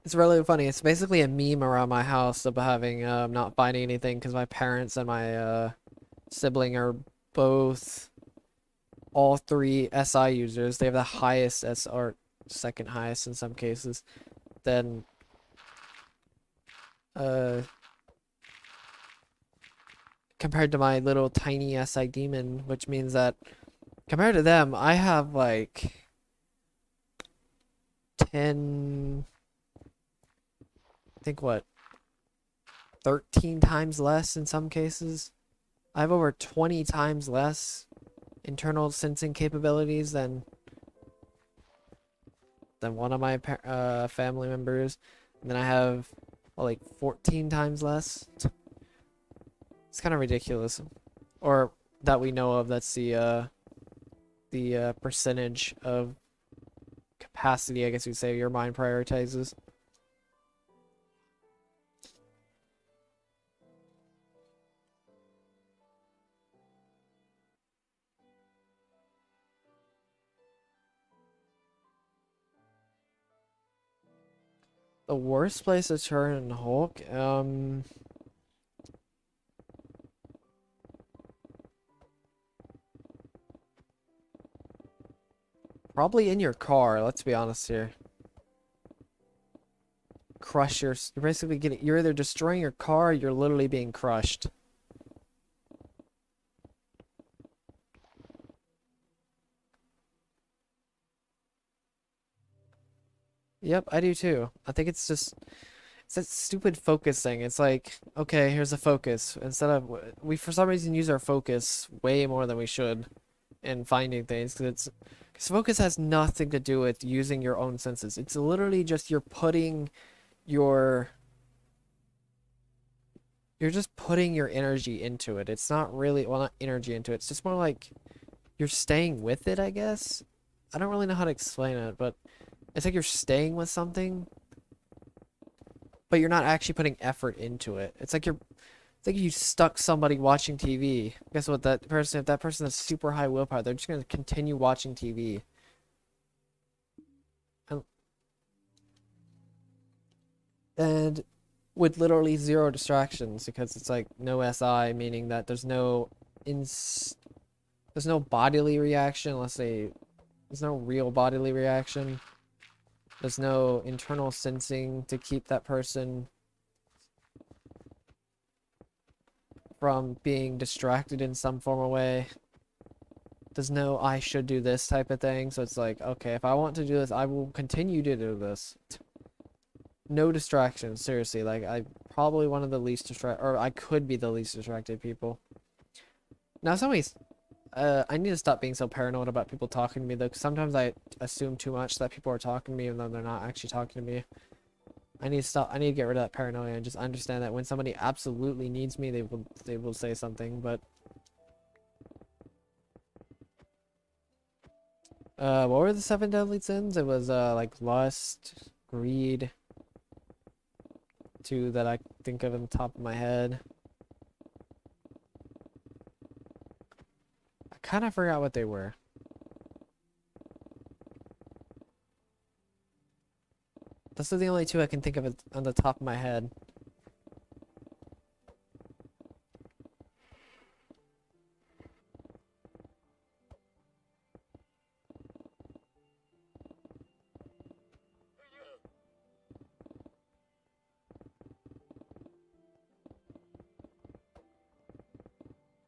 [SPEAKER 1] It's really funny. It's basically a meme around my house of having not finding anything because my parents and my sibling are both all three SI users. They have the highest S or second highest in some cases. Then compared to my little tiny SI demon, which means that compared to them, I have like 10, I think what, 13 times less in some cases. I have over 20 times less internal sensing capabilities than one of my family members. And then I have well, like 14 times less. It's kind of ridiculous. Or that we know of, that's the percentage of capacity, I guess you'd say, your mind prioritizes. The worst place to turn Hulk, probably in your car, let's be honest here. Crush you're basically getting, you're either destroying your car or you're literally being crushed. Yep, I do too. I think it's just it's that stupid focus thing. It's like, okay, here's a focus. Instead of we for some reason use our focus way more than we should in finding things because focus has nothing to do with using your own senses. It's literally just your you're just putting your energy into it. It's not really, well, not energy into it. It's just more like you're staying with it, I guess. I don't really know how to explain it, but it's like you're staying with something, but you're not actually putting effort into it. It's like you stuck somebody watching TV. Guess what? If that person has super high willpower, they're just gonna continue watching TV. And, and with literally zero distractions because it's like no SI, meaning that there's no bodily reaction. Let's say there's no real bodily reaction. There's no internal sensing to keep that person from being distracted in some form of way. There's no I should do this type of thing. So it's like, okay, if I want to do this, I will continue to do this. No distractions, seriously. Like, I'm probably one of the least distracted, or I could be the least distracted people. Now, I need to stop being so paranoid about people talking to me, though, because sometimes I assume too much that people are talking to me even though they're not actually talking to me. I need to stop. I need to get rid of that paranoia and just understand that when somebody absolutely needs me, they will say something. But what were the 7 deadly sins? It was like lust, greed, 2 that I think of on the top of my head. I kind of forgot what they were. Those are the only 2 I can think of on the top of my head.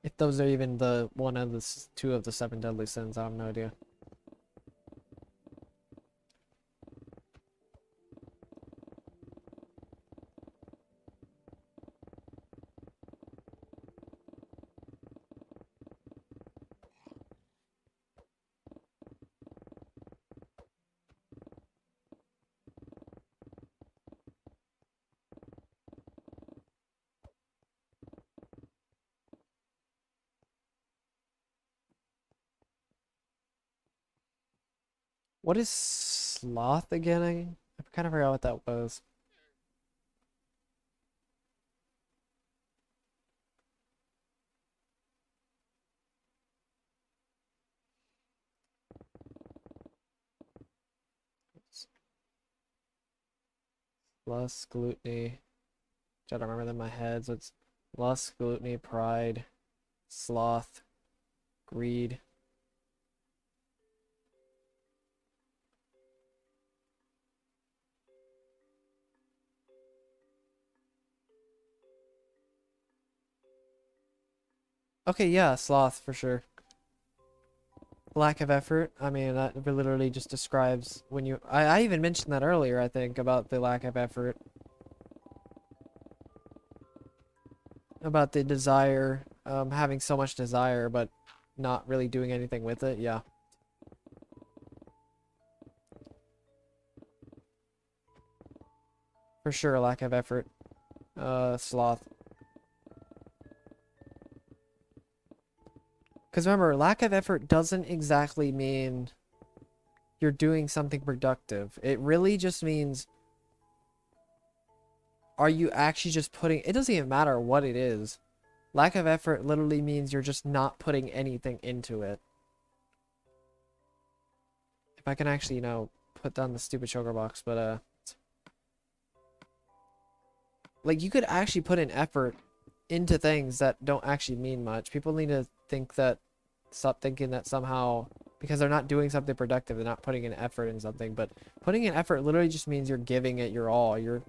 [SPEAKER 1] If those are even the one of the 2 of the 7 deadly sins, I have no idea. What is sloth again? I kind of forgot what that was. Lust, gluttony. Try to remember them in my head. So it's lust, gluttony, pride, sloth, greed. Okay, yeah, sloth for sure. Lack of effort. I mean, that literally just describes when you. I even mentioned that earlier, I think, about the lack of effort. About the desire, having so much desire, but not really doing anything with it. Yeah. For sure, lack of effort. Sloth. Because remember, lack of effort doesn't exactly mean you're doing something productive. It really just means, are you actually just putting, it doesn't even matter what it is. Lack of effort literally means you're just not putting anything into it. If I can actually, put down the stupid sugar box, but, like, you could actually put an effort into things that don't actually mean much. People need to stop thinking that somehow, because they're not doing something productive, they're not putting an effort in something. But putting an effort literally just means you're giving it your all. You're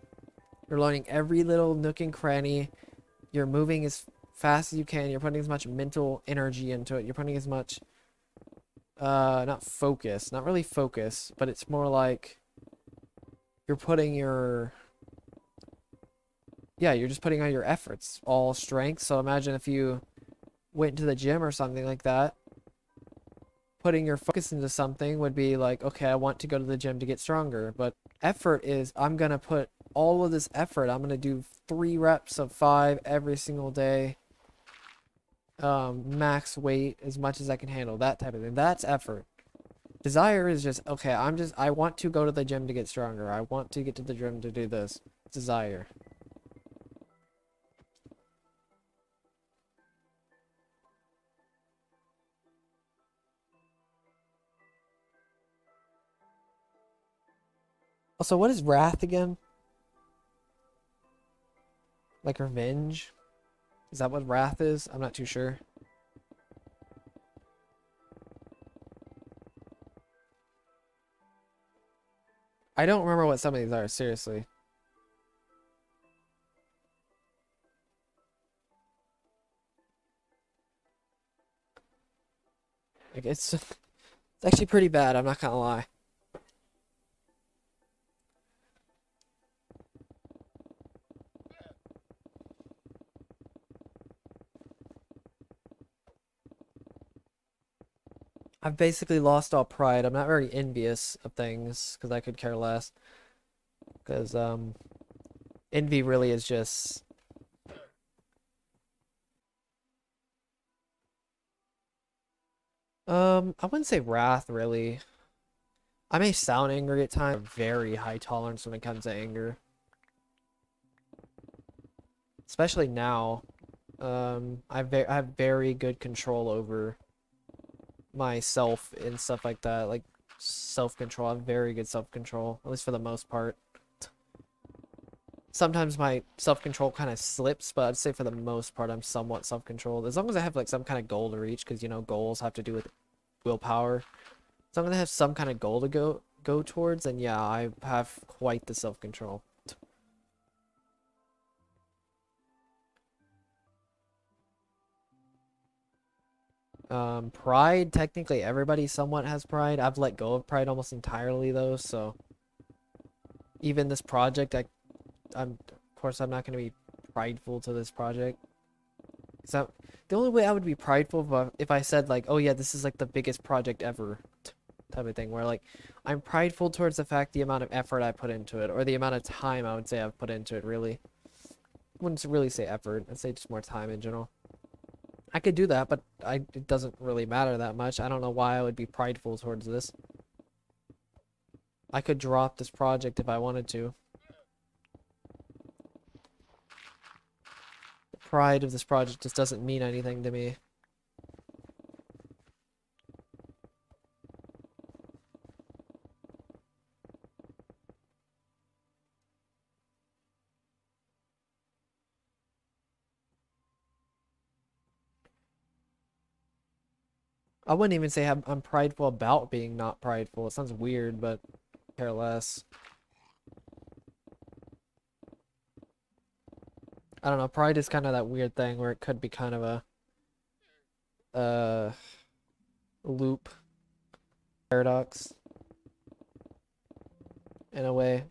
[SPEAKER 1] learning every little nook and cranny. You're moving as fast as you can. You're putting as much mental energy into it. You're putting as much, not focus, not really focus, but it's more like you're putting your, yeah, you're just putting on your efforts, all strength. So imagine if you went to the gym or something like that, putting your focus into something would be like, okay, I want to go to the gym to get stronger. But effort is, I'm going to put all of this effort. I'm going to do 3 reps of 5 every single day. Max weight as much as I can handle, that type of thing. That's effort. Desire is just, okay, I want to go to the gym to get stronger. I want to get to the gym to do this. Desire. Also, what is wrath again? Like revenge? Is that what wrath is? I'm not too sure. I don't remember what some of these are, seriously. Like, it's actually pretty bad, I'm not gonna lie. I've basically lost all pride. I'm not very envious of things because I could care less. Because envy really is just, I wouldn't say wrath really. I may sound angry at times. Very high tolerance when it comes to anger, especially now. I have very good control over myself and stuff like that. Like self-control. I have very good self-control, at least for the most part. Sometimes my self-control kind of slips, but I'd say for the most part I'm somewhat self-controlled. As long as I have like some kind of goal to reach, because goals have to do with willpower. As long as I have some kind of goal to go towards, then yeah, I have quite the self-control. Pride, technically everybody somewhat has pride. I've let go of pride almost entirely though, so even this project, of course I'm not gonna be prideful to this project. So the only way I would be prideful if I said like, oh yeah, this is like the biggest project ever type of thing, where like I'm prideful towards the fact the amount of effort I put into it, or the amount of time I would say I've put into it. Really, I wouldn't really say effort. I'd say just more time in general. I could do that, but it doesn't really matter that much. I don't know why I would be prideful towards this. I could drop this project if I wanted to. The pride of this project just doesn't mean anything to me. I wouldn't even say I'm prideful about being not prideful. It sounds weird, but care less. I don't know. Pride is kind of that weird thing where it could be kind of a loop paradox in a way.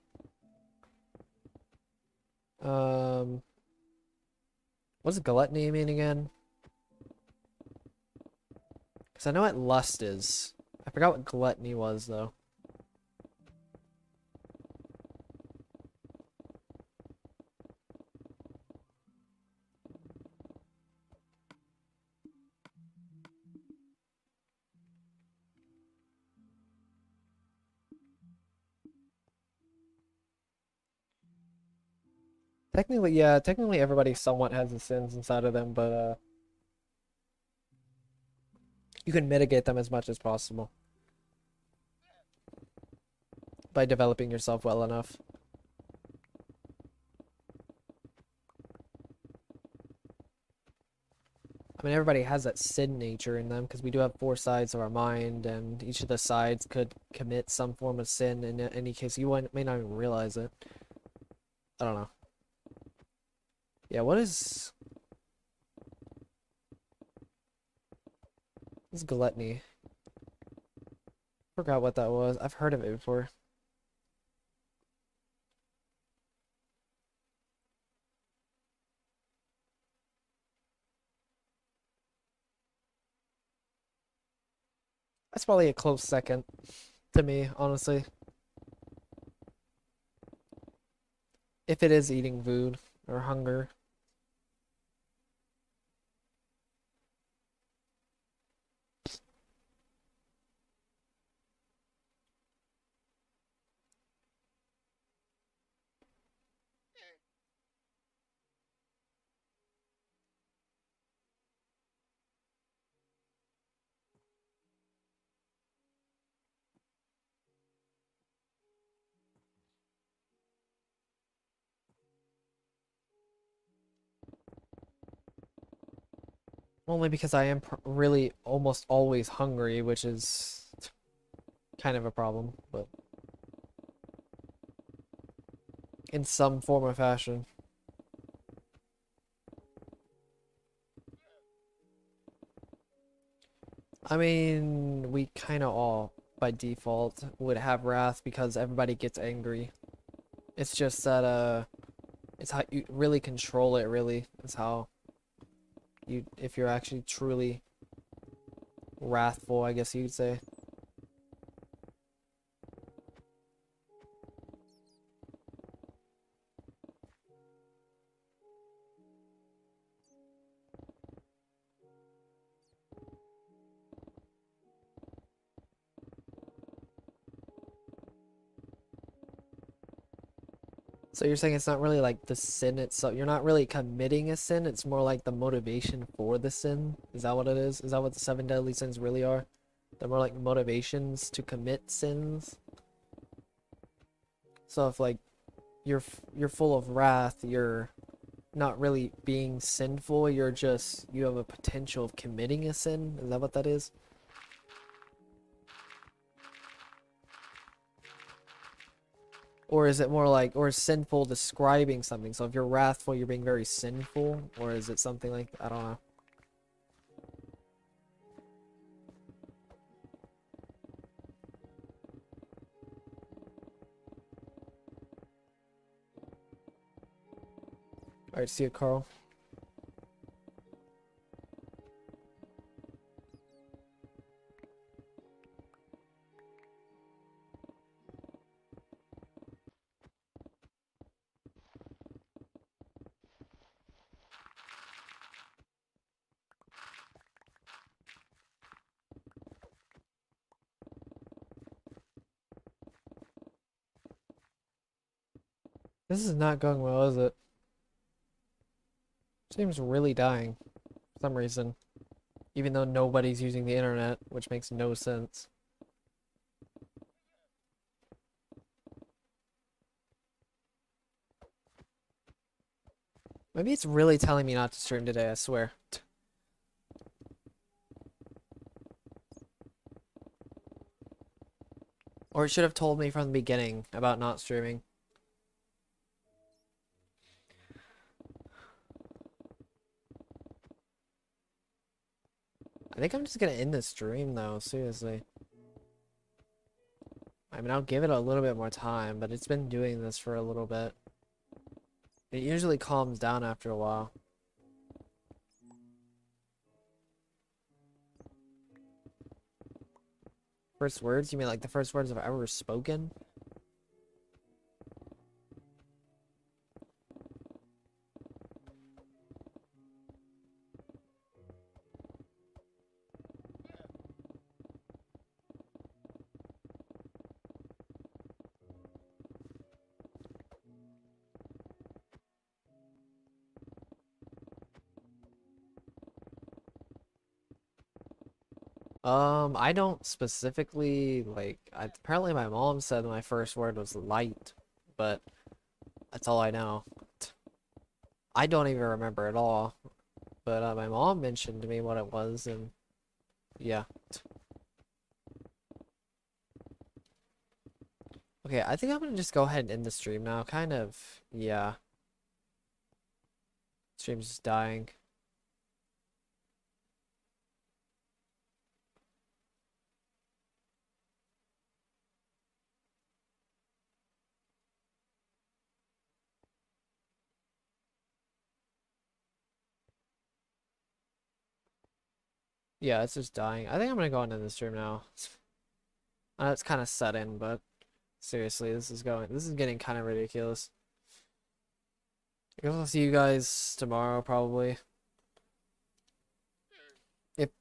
[SPEAKER 1] What's gluttony mean again? Because I know what lust is. I forgot what gluttony was though. Technically, yeah, technically everybody somewhat has the sins inside of them, but you can mitigate them as much as possible by developing yourself well enough. I mean, everybody has that sin nature in them because we do have four sides of our mind, and each of the sides could commit some form of sin in any case. You may not even realize it. I don't know. Yeah, what is gluttony? Forgot what that was. I've heard of it before. That's probably a close second to me, honestly. If it is eating food or hunger. Only because I am really almost always hungry, which is kind of a problem, but in some form or fashion. I mean, we kind of all, by default, would have wrath because everybody gets angry. It's just that, it's how you really control it, really. It's how you, if you're actually truly wrathful, I guess you'd say. So you're saying it's not really like the sin itself. You're not really committing a sin. It's more like the motivation for the sin. Is that what it is? Is that what the seven deadly sins really are? They're more like motivations to commit sins. So if like you're full of wrath, you're not really being sinful. You're just you have a potential of committing a sin. Is that what that is? Or is it more like, or is sinful describing something? So if you're wrathful, you're being very sinful? Or is it something like, I don't know. Alright, see you, Carl. This is not going well, is it? Seems really dying for some reason. Even though nobody's using the internet, which makes no sense. Maybe it's really telling me not to stream today, I swear. Or it should have told me from the beginning about not streaming. I think I'm just gonna end this stream though, seriously. I mean, I'll give it a little bit more time, but it's been doing this for a little bit. It usually calms down after a while. First words? You mean like the first words I've ever spoken? I don't specifically, like, apparently my mom said my first word was light, but that's all I know. I don't even remember at all, but my mom mentioned to me what it was, and yeah. Okay, I think I'm gonna just go ahead and end the stream now, kind of, yeah. Stream's just dying. Yeah, it's just dying. I think I'm gonna go into the stream now. I know it's kind of sudden, but seriously, this is getting kind of ridiculous. I guess I'll see you guys tomorrow, probably. If the